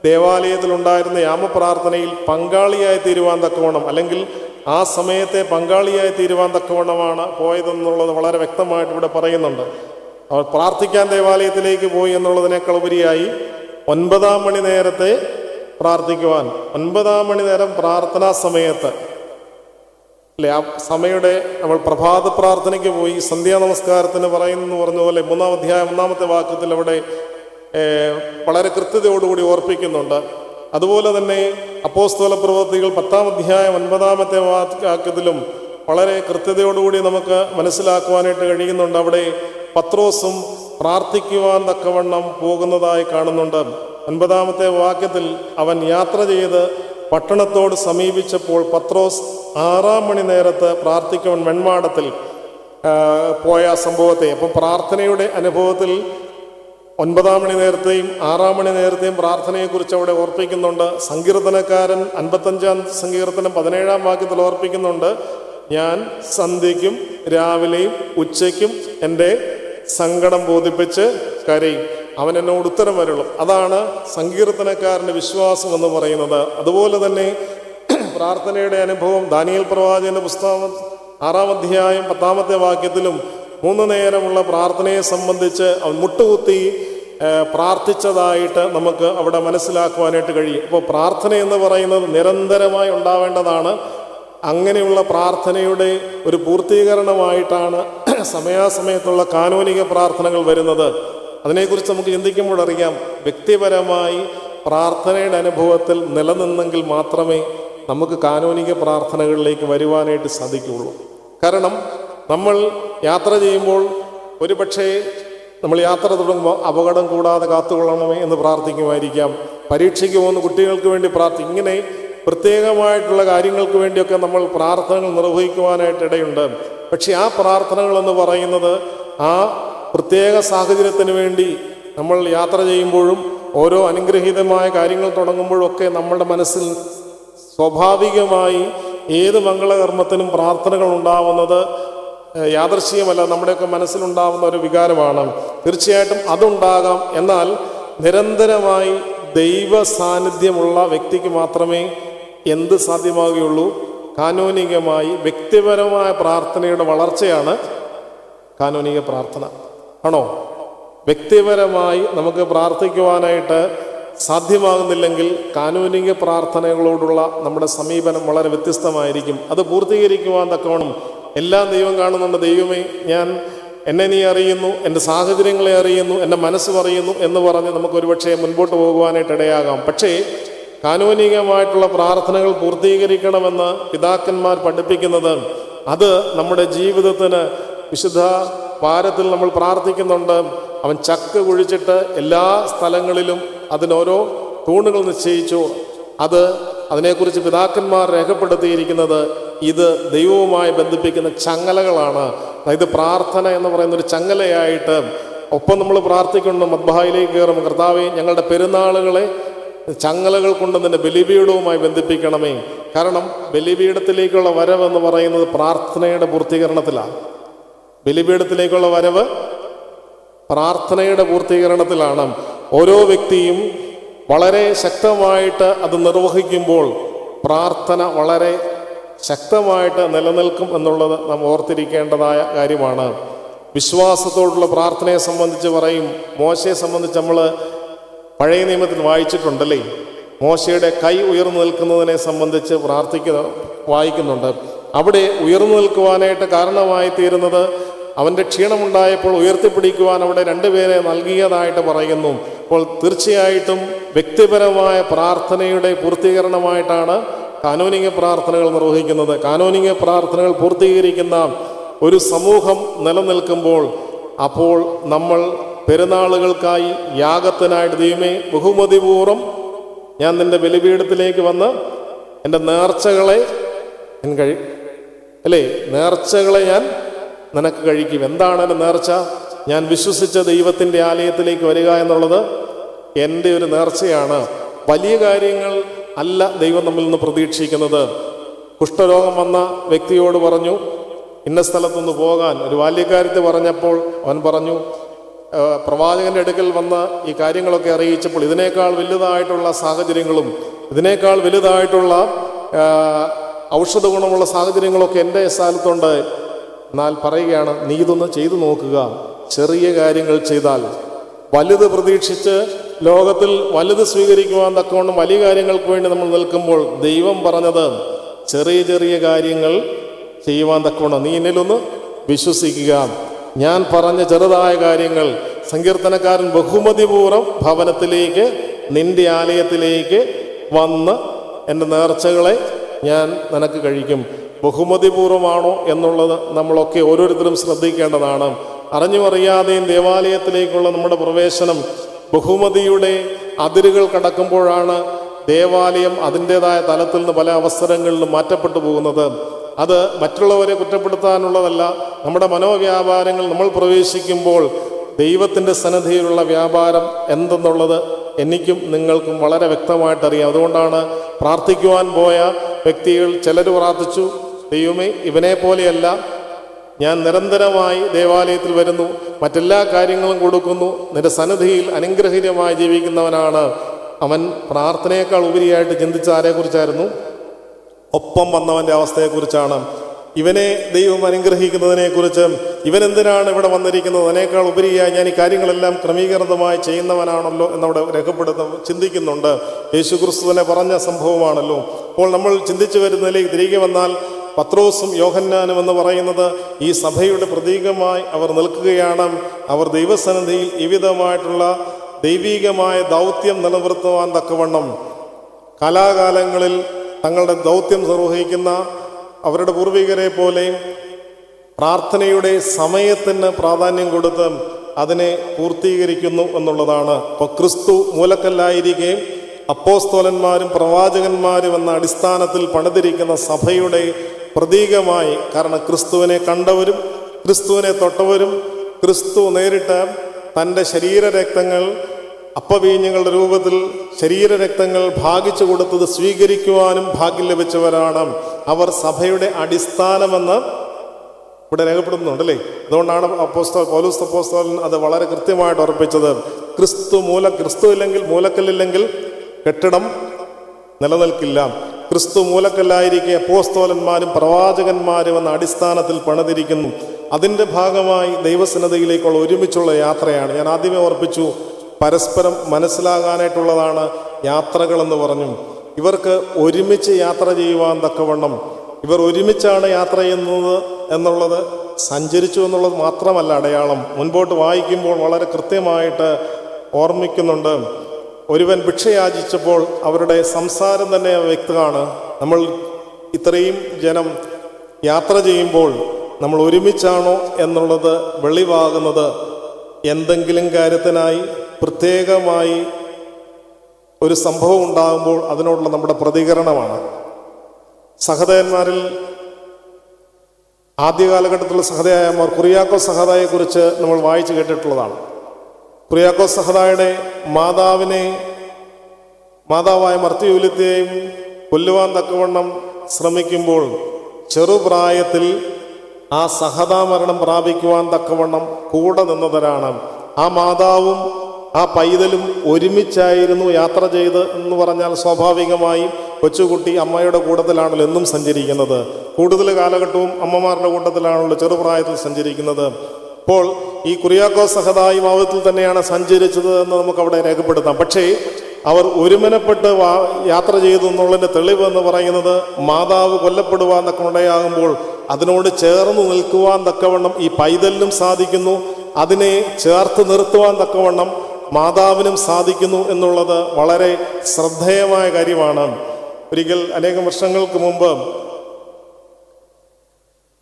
ദേവാലയത്തിലുണ്ടായിരുന്ന യാമപ്രാർത്ഥനയിൽ പങ്കാളിയായി തീരുവാൻ തക്കവണ്ണം, അല്ലെങ്കിൽ ആ സമയത്തെ പങ്കാളിയായി തീരുവാൻ തക്കവണ്ണമാണ് പോയതെന്നുള്ളത് വളരെ വ്യക്തമായിട്ട് ഇവിടെ പറയുന്നുണ്ട്. അവർ പ്രാർത്ഥിക്കാൻ ദേവാലയത്തിലേക്ക് പോയി എന്നുള്ളതിനേക്കാൾ ഉപരിയായി 9 മണി നേരത്തെ പ്രാർത്ഥിക്കുവാൻ, 9 മണി നേരം പ്രാർത്ഥനാ സമയത്ത് അല്ലെ, ആ സമയയുടെ നമ്മൾ പ്രഭാത പ്രാർത്ഥനയ്ക്ക് പോയി സന്ധ്യാ നമസ്കാരത്തിന് പറയുന്നു പറഞ്ഞ പോലെ 3-ാം അധ്യായം 1-ാമത്തെ വാക്യത്തിൽ അവിടെ വളരെ കൃത്യതയോടുകൂടി ഓർപ്പിക്കുന്നുണ്ട്. അതുപോലെ തന്നെ അപ്പോസ്തല പ്രവൃത്തികൾ 10-ാം അധ്യായം 9-ാമത്തെ വാക്യത്തിലും വളരെ കൃത്യതയോടുകൂടി നമുക്ക് മനസ്സിലാക്കുവാനായിട്ട് കഴിയുന്നുണ്ട്. അവിടെ പത്രോസും പ്രാർത്ഥിക്കുവാൻ തക്കവണ്ണം പോകുന്നതായി കാണുന്നുണ്ട്. 9-ാമത്തെ വാക്യത്തിൽ അവൻ യാത്ര ചെയ്ത് പട്ടണത്തോട് സമീപിച്ചപ്പോൾ പത്രോസ് 6-ാം മണി നേരത്ത് പ്രാർത്ഥിക്കുവാൻ വെൺമാടത്തിൽ പോയ സംഭവത്തെ, അപ്പം പ്രാർത്ഥനയുടെ അനുഭവത്തിൽ 9-ാം മണി നേരത്തെയും 6-ാം മണി നേരത്തെയും പ്രാർത്ഥനയെക്കുറിച്ച് അവിടെ ഓർപ്പിക്കുന്നുണ്ട്. സങ്കീർത്തനക്കാരൻ 55-ാം സങ്കീർത്തനം 17-ാം വാക്യത്തിൽ ഓർപ്പിക്കുന്നുണ്ട്, ഞാൻ സന്ധ്യയ്ക്കും രാവിലെയും ഉച്ചയ്ക്കും എൻ്റെ സങ്കടം ബോധിപ്പിച്ച് കരയും, അവൻ എന്നോട് ഉത്തരം വരുള്ളൂ. അതാണ് സങ്കീർത്തനക്കാരൻ്റെ വിശ്വാസം എന്ന് പറയുന്നത്. അതുപോലെ തന്നെ പ്രാർത്ഥനയുടെ അനുഭവം ദാനിയേൽ പ്രവാചകന്റെ പുസ്തകം 6-ാം അധ്യായം 10-ാമത്തെ വാക്യത്തിലും 3 നേരമുള്ള പ്രാർത്ഥനയെ സംബന്ധിച്ച് അവൻ മുട്ടുകുത്തി പ്രാർത്ഥിച്ചതായിട്ട് നമുക്ക് അവിടെ മനസ്സിലാക്കുവാനായിട്ട് കഴിയും. അപ്പോൾ പ്രാർത്ഥന എന്ന് പറയുന്നത് നിരന്തരമായി ഉണ്ടാവേണ്ടതാണ്. അങ്ങനെയുള്ള പ്രാർത്ഥനയുടെ ഒരു പൂർത്തീകരണമായിട്ടാണ് സമയാസമയത്തുള്ള കാനോനിക പ്രാർത്ഥനകൾ വരുന്നത്. അതിനെക്കുറിച്ച് നമുക്ക് ചിന്തിക്കുമ്പോൾ അറിയാം, വ്യക്തിപരമായി പ്രാർത്ഥനയുടെ അനുഭവത്തിൽ നിലനിന്നെങ്കിൽ മാത്രമേ നമുക്ക് കാനോനിക പ്രാർത്ഥനകളിലേക്ക് വരുവാനായിട്ട് സാധിക്കുകയുള്ളൂ. കാരണം നമ്മൾ യാത്ര ചെയ്യുമ്പോൾ ഒരു പക്ഷേ നമ്മൾ യാത്ര തുടങ്ങുമ്പോൾ അപകടം കൂടാതെ കാത്തുകൊള്ളണമേ എന്ന് പ്രാർത്ഥിക്കുമായിരിക്കാം. പരീക്ഷയ്ക്ക് പോകുന്ന കുട്ടികൾക്ക് വേണ്ടി ഇങ്ങനെ പ്രത്യേകമായിട്ടുള്ള കാര്യങ്ങൾക്ക് വേണ്ടിയൊക്കെ നമ്മൾ പ്രാർത്ഥനകൾ നിർവഹിക്കുവാനായിട്ട് ഇടയുണ്ട്. പക്ഷെ ആ പ്രാർത്ഥനകളെന്ന് പറയുന്നത് ആ പ്രത്യേക സാഹചര്യത്തിന് വേണ്ടി നമ്മൾ യാത്ര ചെയ്യുമ്പോഴും ഓരോ അനുഗ്രഹീതമായ കാര്യങ്ങൾ തുടങ്ങുമ്പോഴും ഒക്കെ നമ്മുടെ മനസ്സിൽ സ്വാഭാവികമായി ഏത് മംഗളകർമ്മത്തിനും പ്രാർത്ഥനകൾ ഉണ്ടാവുന്നത് യാദൃശ്ചികമല്ല, നമ്മുടെയൊക്കെ മനസ്സിലുണ്ടാവുന്ന ഒരു വികാരമാണ്. തീർച്ചയായിട്ടും അതുണ്ടാകാം. എന്നാൽ നിരന്തരമായി ദൈവ സാന്നിധ്യമുള്ള വ്യക്തിക്ക് മാത്രമേ എന്ത് സാധ്യമാകുകയുള്ളൂ? കാനോനികമായി വ്യക്തിപരമായ പ്രാർത്ഥനയുടെ വളർച്ചയാണ് കാനോനിക പ്രാർത്ഥന. ആണോ? വ്യക്തിപരമായി നമുക്ക് പ്രാർത്ഥിക്കുവാനായിട്ട് സാധ്യമാകുന്നില്ലെങ്കിൽ കാനോനിക പ്രാർത്ഥനകളോടുള്ള നമ്മുടെ സമീപനം വളരെ വ്യത്യസ്തമായിരിക്കും. അത് പൂർത്തീകരിക്കുവാൻ തക്കവണ്ണം എല്ലാം ദൈവം കാണുന്നുണ്ട്. ദൈവമേ, എന്നെ നീ അറിയുന്നു, എൻ്റെ സാഹചര്യങ്ങളെ അറിയുന്നു, എൻ്റെ മനസ്സ് അറിയുന്നു എന്ന് പറഞ്ഞ് നമുക്കൊരുപക്ഷെ മുൻപോട്ട് പോകുവാനായിട്ട് ഇടയാകാം. പക്ഷേ കാനോനികമായിട്ടുള്ള പ്രാർത്ഥനകൾ പൂർത്തീകരിക്കണമെന്ന് പിതാക്കന്മാർ പഠിപ്പിക്കുന്നത് അത് നമ്മുടെ ജീവിതത്തിന് വിശുദ്ധ വാരത്തിൽ നമ്മൾ പ്രാർത്ഥിക്കുന്നുണ്ട്. അവൻ ചക്ക കുഴിച്ചിട്ട് എല്ലാ സ്ഥലങ്ങളിലും അതിനോരോ തൂണുകൾ നിശ്ചയിച്ചു. അതിനെക്കുറിച്ച് പിതാക്കന്മാർ രേഖപ്പെടുത്തിയിരിക്കുന്നത് ഇത് ദൈവവുമായി ബന്ധിപ്പിക്കുന്ന ചങ്ങലകളാണ്. അതായത് പ്രാർത്ഥന എന്ന് പറയുന്ന ഒരു ചങ്ങലയായിട്ട് ഒപ്പം നമ്മൾ പ്രാർത്ഥിക്കുന്നു. മദ്ബഹായിലേക്ക് കയറും, കർത്താവേ, ഞങ്ങളുടെ പെരുന്നാളുകളെ ചങ്ങലകൾ കൊണ്ട് തന്നെ ബലിപീഠവുമായി ബന്ധിപ്പിക്കണമേ. കാരണം ബലിപീഠത്തിലേക്കുള്ള വരവെന്ന് പറയുന്നത് പ്രാർത്ഥനയുടെ പൂർത്തീകരണത്തിലാണ്. ബലിപീഠത്തിലേക്കുള്ള വരവ് പ്രാർത്ഥനയുടെ പൂർത്തീകരണത്തിലാണ്. ഓരോ വ്യക്തിയും വളരെ ശക്തമായിട്ട് അത് നിർവഹിക്കുമ്പോൾ പ്രാർത്ഥന വളരെ ശക്തമായിട്ട് നിലനിൽക്കും എന്നുള്ളത് നാം ഓർത്തിരിക്കേണ്ടതായ കാര്യമാണ്. വിശ്വാസത്തോടുള്ള പ്രാർത്ഥനയെ സംബന്ധിച്ച് പറയും. മോശയെ സംബന്ധിച്ച് നമ്മൾ പഴയ നിയമത്തിൽ വായിച്ചിട്ടുണ്ടല്ലേ. മോശയുടെ കൈ ഉയർന്നു നിൽക്കുന്നതിനെ സംബന്ധിച്ച് വായിക്കുന്നുണ്ട്. അവിടെ ഉയർന്നു നിൽക്കുവാനായിട്ട് കാരണമായി തീരുന്നത് അവൻ്റെ ക്ഷീണമുണ്ടായപ്പോൾ ഉയർത്തിപ്പിടിക്കുവാൻ അവിടെ രണ്ടുപേരെ നൽകിയതായിട്ട് പറയുന്നു. അപ്പോൾ തീർച്ചയായിട്ടും വ്യക്തിപരമായ പ്രാർത്ഥനയുടെ പൂർത്തീകരണമായിട്ടാണ് കാനോനിക പ്രാർത്ഥനകൾ നിർവഹിക്കുന്നത്. കാനോനിക പ്രാർത്ഥനകൾ പൂർത്തീകരിക്കുന്ന ഒരു സമൂഹം നിലനിൽക്കുമ്പോൾ അപ്പോൾ നമ്മൾ പെരുന്നാളുകൾക്കായി യാഗത്തിനായിട്ട് ദൈവമേ ബഹുമതിപൂർവ്വം ഞാൻ നിൻ്റെ ബലിപീഠത്തിലേക്ക് വന്ന് എൻ്റെ നേർച്ചകളെ നേർച്ചകളെ ഞാൻ നിനക്ക് കഴിക്കും. എന്താണ് എൻ്റെ നേർച്ച? ഞാൻ വിശ്വസിച്ച ദൈവത്തിൻ്റെ ആലയത്തിലേക്ക് വരിക എന്നുള്ളത് എൻ്റെ ഒരു നേർച്ചയാണ്. വലിയ കാര്യങ്ങൾ അല്ല ദൈവം നമ്മിൽ നിന്ന് പ്രതീക്ഷിക്കുന്നത്. കുഷ്ഠരോഗം വന്ന വ്യക്തിയോട് പറഞ്ഞു ഇന്ന സ്ഥലത്തൊന്ന് പോകാൻ. ഒരു ബാല്യക്കാരത്തെ പറഞ്ഞപ്പോൾ അവൻ പറഞ്ഞു, പ്രവാചകന്റെ അടുക്കൽ വന്ന് ഈ കാര്യങ്ങളൊക്കെ അറിയിച്ചപ്പോൾ ഇതിനേക്കാൾ വലുതായിട്ടുള്ള സാഹചര്യങ്ങളും ഇതിനേക്കാൾ വലുതായിട്ടുള്ള ഔഷധ ഗുണമുള്ള സാഹചര്യങ്ങളൊക്കെ എൻ്റെ സ്ഥലത്തുണ്ട്. എന്നാൽ പറയുകയാണ്, നീ ഇതൊന്ന് ചെയ്തു നോക്കുക. ചെറിയ കാര്യങ്ങൾ ചെയ്താൽ വലുത് പ്രതീക്ഷിച്ച് ലോകത്തിൽ വലുത് സ്വീകരിക്കുവാൻ തക്കവണ്ണം വലിയ കാര്യങ്ങൾക്ക് വേണ്ടി നമ്മൾ നിൽക്കുമ്പോൾ ദൈവം പറഞ്ഞത് ചെറിയ ചെറിയ കാര്യങ്ങൾ ചെയ്യുവാൻ തക്കവണ്ണം നീ എന്നിലൊന്ന് വിശ്വസിക്കുക. ഞാൻ പറഞ്ഞ ചെറുതായ കാര്യങ്ങൾ സങ്കീർത്തനക്കാരൻ ബഹുമതിപൂർവ്വം ഭവനത്തിലേക്ക് നിന്റെ ആലയത്തിലേക്ക് വന്ന് എൻ്റെ നേർച്ചകളെ ഞാൻ നിനക്ക് കഴിക്കും. ബഹുമതിപൂർവമാണോ എന്നുള്ളത് നമ്മളൊക്കെ ഓരോരുത്തരും ശ്രദ്ധിക്കേണ്ടതാണ്. അറിഞ്ഞും അറിയാതെയും ദേവാലയത്തിലേക്കുള്ള നമ്മുടെ പ്രവേശനം ബഹുമതിയുടെ അതിരുകൾ കടക്കുമ്പോഴാണ് ദേവാലയം അതിൻ്റെതായ തലത്തിൽ നിന്ന് പല അവസരങ്ങളിലും മാറ്റപ്പെട്ടു പോകുന്നത്. അത് മറ്റുള്ളവരെ കുറ്റപ്പെടുത്താനുള്ളതല്ല. നമ്മുടെ മനോവ്യാപാരങ്ങൾ നമ്മൾ പ്രവേശിക്കുമ്പോൾ ദൈവത്തിൻ്റെ സന്നിധിയിലുള്ള വ്യാപാരം എന്തെന്നുള്ളത് എനിക്കും നിങ്ങൾക്കും വളരെ വ്യക്തമായിട്ടറിയാം. അതുകൊണ്ടാണ് പ്രാർത്ഥിക്കുവാൻ പോയ വ്യക്തികൾ ചിലർ പ്രാർത്ഥിച്ചു, ദൈവമേ ഇവനെ പോലെയല്ല, ഞാൻ നിരന്തരമായി ദേവാലയത്തിൽ വരുന്നു, മറ്റെല്ലാ കാര്യങ്ങളും കൊടുക്കുന്നു, നിന്റെ സന്നിധിയിൽ അനുഗ്രഹീതമായി ജീവിക്കുന്നവനാണ് അവൻ. പ്രാർത്ഥനയേക്കാൾ ഉപരിയായിട്ട് ചിന്തിച്ച ആരെക്കുറിച്ചായിരുന്നു? ഒപ്പം വന്നവൻ്റെ അവസ്ഥയെക്കുറിച്ചാണ്. ഇവനെ ദൈവം അനുഗ്രഹിക്കുന്നതിനെക്കുറിച്ച്, ഇവൻ എന്തിനാണ് ഇവിടെ വന്നിരിക്കുന്നത്, അതിനേക്കാൾ ഉപരിയായി ഞാൻ ഈ കാര്യങ്ങളെല്ലാം ക്രമീകൃതമായി ചെയ്യുന്നവനാണല്ലോ എന്നവിടെ ചിന്തിക്കുന്നുണ്ട്. യേശുക്രിസ്തു തന്നെ പറഞ്ഞ സംഭവമാണല്ലോ. അപ്പോൾ നമ്മൾ ചിന്തിച്ചു വരുന്നതിലേക്ക് തിരികെ വന്നാൽ പത്രോസും യോഹന്നാനും എന്ന് പറയുന്നത് ഈ സഭയുടെ പ്രതീകമായി അവർ നിൽക്കുകയാണ്. അവർ ദൈവസന്നിധിയിൽ വിവിധമായിട്ടുള്ള ദൈവീകമായ ദൗത്യം നിലനിർത്തുവാൻ തക്കവണ്ണം കാലാകാലങ്ങളിൽ തങ്ങളുടെ ദൗത്യം നിർവഹിക്കുന്ന അവരുടെ പൂർവികരെ പോലെ പ്രാർത്ഥനയുടെ സമയത്തിന് പ്രാധാന്യം കൊടുത്ത് അതിനെ പൂർത്തീകരിക്കുന്നു എന്നുള്ളതാണ്. ഇപ്പോൾ ക്രിസ്തു മൂലക്കല്ലായിരിക്കെ അപ്പോസ്തലന്മാരും പ്രവാചകന്മാരും എന്ന അടിസ്ഥാനത്തിൽ പണിതിരിക്കുന്ന സഭയുടെ പ്രതീകമായി, കാരണം ക്രിസ്തുവിനെ കണ്ടവരും ക്രിസ്തുവിനെ തൊട്ടവരും ക്രിസ്തു നേരിട്ട് തൻ്റെ ശരീരരക്തങ്ങൾ അപ്പവീഞ്ഞങ്ങളുടെ രൂപത്തിൽ ശരീരരക്തങ്ങൾ ഭാഗിച്ചു കൊടുത്തത് സ്വീകരിക്കുവാനും ഭാഗ്യം ലഭിച്ചവരാണ്. അവർ സഭയുടെ അടിസ്ഥാനമെന്ന് ഇവിടെ രേഖപ്പെടുന്നുണ്ടല്ലേ. അതുകൊണ്ടാണ് പൗലോസ് അപ്പോസ്തലൻ അത് വളരെ കൃത്യമായിട്ട് ഉറപ്പിച്ചത്. ക്രിസ്തു ഇല്ലെങ്കിൽ, മൂലക്കല്ലില്ലെങ്കിൽ കെട്ടിടം നിലനിൽക്കില്ല. ക്രിസ്തു മൂലക്കല്ലായിരിക്കെ അപ്പോസ്തലന്മാരും പ്രവാചകന്മാരും എന്ന അടിസ്ഥാനത്തിൽ പണിതിരിക്കുന്നു. അതിൻ്റെ ഭാഗമായി ദൈവസന്നിധിയിലേക്കുള്ള ഒരുമിച്ചുള്ള യാത്രയാണ്. ഞാൻ ആദ്യമേ ഓർപ്പിച്ചു, പരസ്പരം മനസ്സിലാകാനായിട്ടുള്ളതാണ് യാത്രകളെന്ന് പറഞ്ഞു. ഇവർക്ക് ഒരുമിച്ച് യാത്ര ചെയ്യുവാൻ തക്കവണ്ണം ഇവർ ഒരുമിച്ചാണ് യാത്ര ചെയ്യുന്നത് എന്നുള്ളത്, സഞ്ചരിച്ചു എന്നുള്ളത് മാത്രമല്ല അടയാളം. മുൻപോട്ട് വായിക്കുമ്പോൾ വളരെ കൃത്യമായിട്ട് ഓർമ്മിക്കുന്നുണ്ട്. ഒരുവൻ ഭിക്ഷയാചിച്ചപ്പോൾ അവരുടെ സംസാരം തന്നെ വ്യക്തമാണ്. നമ്മൾ ഇത്രയും ജനം യാത്ര ചെയ്യുമ്പോൾ നമ്മൾ ഒരുമിച്ചാണോ എന്നുള്ളത് വെളിവാകുന്നത് എന്തെങ്കിലും കാര്യത്തിനായി പ്രത്യേകമായി ഒരു സംഭവം ഉണ്ടാകുമ്പോൾ അതിനോടുള്ള നമ്മുടെ പ്രതികരണമാണ്. സഹദയന്മാരിൽ ആദ്യകാലഘട്ടത്തിലുള്ള സഹദായന്മാർ കുറിയാക്കോസ് സഹദായെക്കുറിച്ച് നമ്മൾ വായിച്ചു കേട്ടിട്ടുള്ളതാണ്. കുറിയാക്കോസ് സഹദായുടെ മാതാവായ മർത്തിയൂലിത്തെയും കൊല്ലുവാൻ തക്കവണ്ണം ശ്രമിക്കുമ്പോൾ ചെറുപ്രായത്തിൽ ആ സഹദാമരണം പ്രാപിക്കുവാൻ തക്കവണ്ണം കൂടെ നിന്നവരാണ്. ആ മാതാവും ആ പൈതലും ഒരുമിച്ചായിരുന്നു യാത്ര ചെയ്ത് എന്ന് പറഞ്ഞാൽ സ്വാഭാവികമായും കൊച്ചുകുട്ടി അമ്മയുടെ കൂട്ടത്തിലാണല്ലോ എന്നും സഞ്ചരിക്കുന്നത്. കൂടുതൽ കാലഘട്ടവും അമ്മമാരുടെ കൂട്ടത്തിലാണല്ലോ ചെറുപ്രായത്തിൽ സഞ്ചരിക്കുന്നത്. അപ്പോൾ ഈ കുര്യാക്കോസ് സഹദാ ഈ ഭാവത്തിൽ തന്നെയാണ് സഞ്ചരിച്ചത് എന്ന് നമുക്കവിടെ രേഖപ്പെടുത്താം. പക്ഷേ അവർ ഒരുമനപ്പെട്ട് യാത്ര ചെയ്തു എന്നുള്ളതിൻ്റെ തെളിവ് എന്ന് പറയുന്നത് മാതാവ് കൊല്ലപ്പെടുവാൻ തക്കമുണ്ടാകുമ്പോൾ അതിനോട് ചേർന്ന് നിൽക്കുവാൻ തക്കവണ്ണം ഈ പൈതലിനും സാധിക്കുന്നു, അതിനെ ചേർത്ത് നിർത്തുവാൻ തക്കവണ്ണം മാതാവിനും സാധിക്കുന്നു എന്നുള്ളത് വളരെ ശ്രദ്ധേയമായ കാര്യമാണ്. ഒരിക്കൽ അനേകം വർഷങ്ങൾക്ക് മുമ്പ്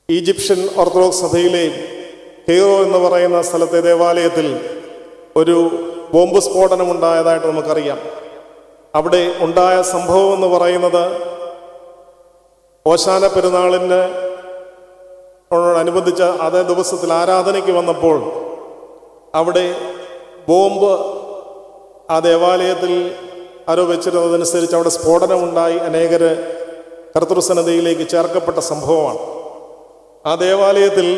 ഈജിപ്ഷ്യൻ ഓർത്തഡോക്സ് സഭയിലെ കെയ്റോ എന്ന് പറയുന്ന സ്ഥലത്തെ ദേവാലയത്തിൽ ഒരു ബോംബ് സ്ഫോടനമുണ്ടായതായിട്ട് നമുക്കറിയാം. അവിടെ ഉണ്ടായ സംഭവം എന്ന് പറയുന്നത് ഓശാന പെരുന്നാളിന് അനുബന്ധിച്ച അതേ ദിവസത്തിൽ ആരാധനയ്ക്ക് വന്നപ്പോൾ അവിടെ ബോംബ് ആ ദേവാലയത്തിൽ ആരോ വെച്ചിരുന്നതനുസരിച്ച് അവിടെ സ്ഫോടനമുണ്ടായി അനേകര് കർത്തൃസന്നിധിയിലേക്ക് ചേർക്കപ്പെട്ട സംഭവമാണ്. ആ ദേവാലയത്തിൽ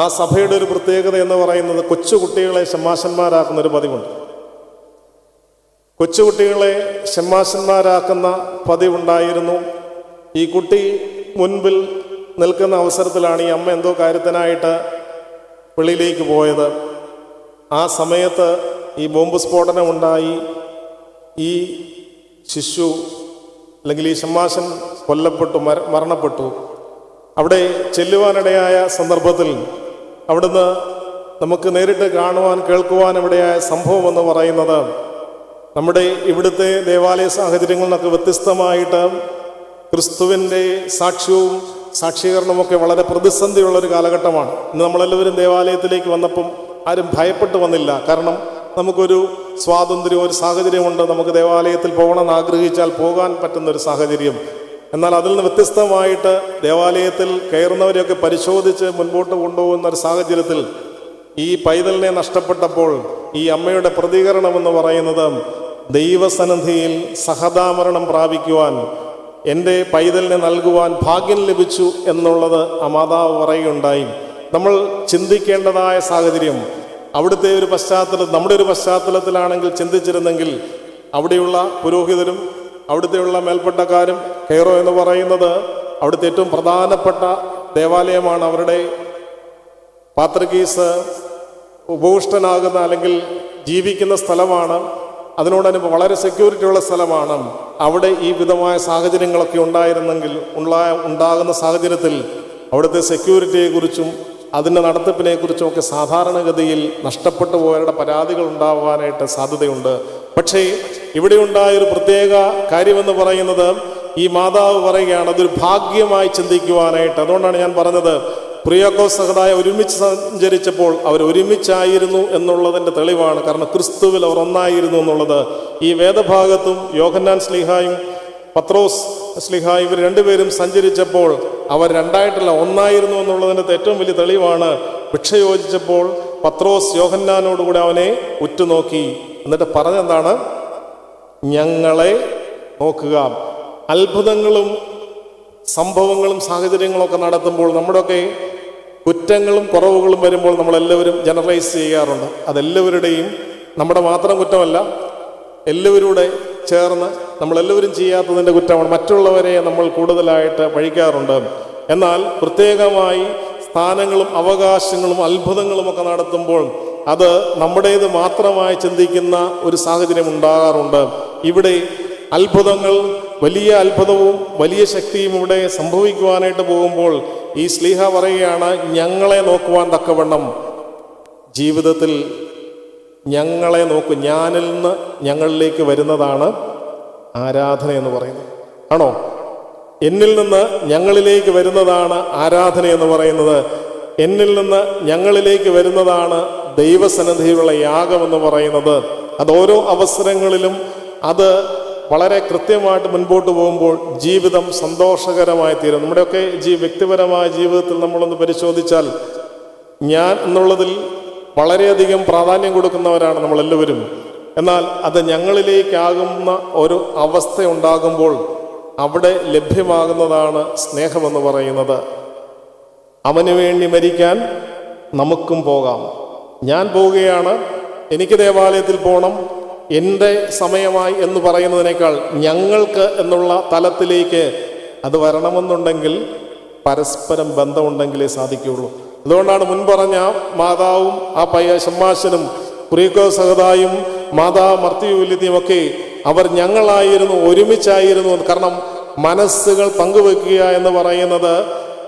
ആ സഭയുടെ ഒരു പ്രത്യേകത എന്ന് പറയുന്നത് കൊച്ചുകുട്ടികളെ ഷമ്മാശന്മാരാക്കുന്നൊരു പതിവുണ്ട്. കൊച്ചുകുട്ടികളെ ഷമ്മാശന്മാരാക്കുന്ന പതിവുണ്ടായിരുന്നു. ഈ കുട്ടി മുൻപിൽ നിൽക്കുന്ന അവസരത്തിലാണ് ഈ അമ്മ എന്തോ കാര്യത്തിനായിട്ട് വെളിയിലേക്ക് പോയത്. ആ സമയത്ത് ഈ ബോംബ് സ്ഫോടനമുണ്ടായി. ഈ ശിശു അല്ലെങ്കിൽ ഈ ഷമ്മാശൻ കൊല്ലപ്പെട്ടു, മരണപ്പെട്ടു. അവിടെ ചെല്ലുവാനിടയായ സന്ദർഭത്തിൽ അവിടുന്ന് നമുക്ക് നേരിട്ട് കാണുവാൻ കേൾക്കുവാൻ ഇവിടെയായ സംഭവം എന്ന് പറയുന്നത് നമ്മുടെ ഇവിടുത്തെ ദേവാലയ സാഹചര്യങ്ങളിൽ നിന്നൊക്കെ വ്യത്യസ്തമായിട്ട് ക്രിസ്തുവിൻ്റെ സാക്ഷ്യവും സാക്ഷീകരണമൊക്കെ വളരെ പ്രതിസന്ധിയുള്ളൊരു കാലഘട്ടമാണ്. ഇന്ന് നമ്മളെല്ലാവരും ദേവാലയത്തിലേക്ക് വന്നപ്പം ആരും ഭയപ്പെട്ടു വന്നില്ല. കാരണം നമുക്കൊരു സ്വാതന്ത്ര്യം, ഒരു സാഹചര്യമുണ്ട്. നമുക്ക് ദേവാലയത്തിൽ പോകണമെന്ന് ആഗ്രഹിച്ചാൽ പോകാൻ പറ്റുന്നൊരു സാഹചര്യം. എന്നാൽ അതിൽ നിന്ന് വ്യത്യസ്തമായിട്ട് ദേവാലയത്തിൽ കയറുന്നവരെയൊക്കെ പരിശോധിച്ച് മുൻപോട്ട് കൊണ്ടുപോകുന്ന ഒരു സാഹചര്യത്തിൽ ഈ പൈതലിനെ നഷ്ടപ്പെട്ടപ്പോൾ ഈ അമ്മയുടെ പ്രതികരണം എന്ന് പറയുന്നത് ദൈവസന്നിധിയിൽ സഹതാമരണം പ്രാപിക്കുവാൻ എൻ്റെ പൈതലിനെ നൽകുവാൻ ഭാഗ്യം ലഭിച്ചു എന്നുള്ളത് ആ മാതാവ് പറയുകയുണ്ടായി. നമ്മൾ ചിന്തിക്കേണ്ടതായ സാഹചര്യം അവിടുത്തെ ഒരു പശ്ചാത്തലം, നമ്മുടെ ഒരു പശ്ചാത്തലത്തിലാണെങ്കിൽ ചിന്തിച്ചിരുന്നെങ്കിൽ അവിടെയുള്ള പുരോഹിതരും അവിടുത്തെയുള്ള മേൽപ്പെട്ടക്കാരും കെയ്റോ എന്ന് പറയുന്നത് അവിടുത്തെ ഏറ്റവും പ്രധാനപ്പെട്ട ദേവാലയമാണ്. അവരുടെ പാത്രികീസ് ഉപവിഷ്ടനാകുന്ന അല്ലെങ്കിൽ ജീവിക്കുന്ന സ്ഥലമാണ്. അതിനോടനുബന്ധം വളരെ സെക്യൂരിറ്റി ഉള്ള സ്ഥലമാണ്. അവിടെ ഈ വിധമായ സാഹചര്യങ്ങളൊക്കെ ഉണ്ടാകുന്ന സാഹചര്യത്തിൽ അവിടുത്തെ സെക്യൂരിറ്റിയെക്കുറിച്ചും അതിൻ്റെ നടത്തിപ്പിനെക്കുറിച്ചും ഒക്കെ സാധാരണഗതിയിൽ നഷ്ടപ്പെട്ടു പോയവരുടെ പരാതികൾ ഉണ്ടാവാനായിട്ട് സാധ്യതയുണ്ട്. പക്ഷേ ഇവിടെ ഉണ്ടായൊരു പ്രത്യേക കാര്യമെന്ന് പറയുന്നത് ഈ മാതാവ് പറയുകയാണ് അതൊരു ഭാഗ്യമായി ചിന്തിക്കുവാനായിട്ട്. അതുകൊണ്ടാണ് ഞാൻ പറഞ്ഞത് കുര്യാക്കോസ് സഹദായ ഒരുമിച്ച് സഞ്ചരിച്ചപ്പോൾ അവർ ഒരുമിച്ചായിരുന്നു എന്നുള്ളതിൻ്റെ തെളിവാണ്. കാരണം ക്രിസ്തുവിൽ അവർ ഒന്നായിരുന്നു എന്നുള്ളത്. ഈ വേദഭാഗത്തും യോഹന്നാൻ ശ്ലീഹായും പത്രോസ് ശ്ലീഹായും ഇവർ രണ്ടുപേരും സഞ്ചരിച്ചപ്പോൾ അവർ രണ്ടായിട്ടല്ല ഒന്നായിരുന്നു എന്നുള്ളതിൻ്റെ ഏറ്റവും വലിയ തെളിവാണ്. ഭിക്ഷ യോജിച്ചപ്പോൾ പത്രോസ് യോഹന്നാനോടുകൂടെ അവനെ ഉറ്റുനോക്കി. എന്നിട്ട് പറഞ്ഞെന്താണ്? ഞങ്ങളെ നോക്കുക. അത്ഭുതങ്ങളും സംഭവങ്ങളും സാഹചര്യങ്ങളൊക്കെ നടത്തുമ്പോൾ നമ്മുടെയൊക്കെ കുറ്റങ്ങളും കുറവുകളും വരുമ്പോൾ നമ്മളെല്ലാവരും ജനറലൈസ് ചെയ്യാറുണ്ട്. അതെല്ലാവരുടെയും നമ്മുടെ മാത്രം കുറ്റമല്ല, എല്ലാവരുടെ ചേർന്ന് നമ്മളെല്ലാവരും ചെയ്യാത്തതിൻ്റെ കുറ്റമാണ്. മറ്റുള്ളവരെ നമ്മൾ കൂടുതലായിട്ട് പഴിക്കാറുണ്ട്. എന്നാൽ പ്രത്യേകമായി സ്ഥാനങ്ങളും അവകാശങ്ങളും അത്ഭുതങ്ങളും ഒക്കെ നടത്തുമ്പോൾ അത് നമ്മുടേത് മാത്രമായി ചിന്തിക്കുന്ന ഒരു സാഹചര്യം ഉണ്ടാകാറുണ്ട്. ഇവിടെ അത്ഭുതങ്ങൾ, വലിയ അത്ഭുതവും വലിയ ശക്തിയും ഇവിടെ സംഭവിക്കുവാനായിട്ട് പോകുമ്പോൾ ഈ ശ്ലീഹ പറയുകയാണ് ഞങ്ങളെ നോക്കുവാൻ തക്കവണ്ണം ജീവിതത്തിൽ ഞങ്ങളെ നോക്കും. ഞാനിൽ നിന്ന് ഞങ്ങളിലേക്ക് വരുന്നതാണ് ആരാധന എന്ന് പറയുന്നത്. ആണോ? എന്നിൽ നിന്ന് ഞങ്ങളിലേക്ക് വരുന്നതാണ് ആരാധന എന്ന് പറയുന്നത്. എന്നിൽ നിന്ന് ഞങ്ങളിലേക്ക് വരുന്നതാണ് ദൈവസന്നിധിയിലുള്ള യാഗമെന്ന് പറയുന്നത്. അത് ഓരോ അവസരങ്ങളിലും അത് വളരെ കൃത്യമായിട്ട് മുൻപോട്ട് പോകുമ്പോൾ ജീവിതം സന്തോഷകരമായി തീരും. നമ്മുടെയൊക്കെ വ്യക്തിപരമായ ജീവിതത്തിൽ നമ്മളൊന്ന് പരിശോധിച്ചാൽ ഞാൻ എന്നുള്ളതിൽ വളരെയധികം പ്രാധാന്യം കൊടുക്കുന്നവരാണ് നമ്മളെല്ലാവരും. എന്നാൽ അത് ഞങ്ങളിലേക്കാകുന്ന ഒരു അവസ്ഥ ഉണ്ടാകുമ്പോൾ അവിടെ ലഭ്യമാകുന്നതാണ് സ്നേഹമെന്ന് പറയുന്നത്. അവന് വേണ്ടി മരിക്കാൻ നമുക്കും പോകാം. ഞാൻ പോവുകയാണ്, എനിക്ക് ദേവാലയത്തിൽ പോകണം, എൻ്റെ സമയമായി എന്ന് പറയുന്നതിനേക്കാൾ ഞങ്ങൾക്ക് എന്നുള്ള തലത്തിലേക്ക് അത് വരണമെന്നുണ്ടെങ്കിൽ പരസ്പരം ബന്ധമുണ്ടെങ്കിലേ സാധിക്കുകയുള്ളൂ. അതുകൊണ്ടാണ് മുൻപറഞ്ഞ മാതാവും ആ ഷമ്മാശനും കുറിയക്കോ സഹദായും മാതാവ് മർത്തിയുല്യതയും ഒക്കെ അവർ ഞങ്ങളായിരുന്നു, ഒരുമിച്ചായിരുന്നു. കാരണം മനസ്സുകൾ പങ്കുവെക്കുക എന്ന് പറയുന്നത്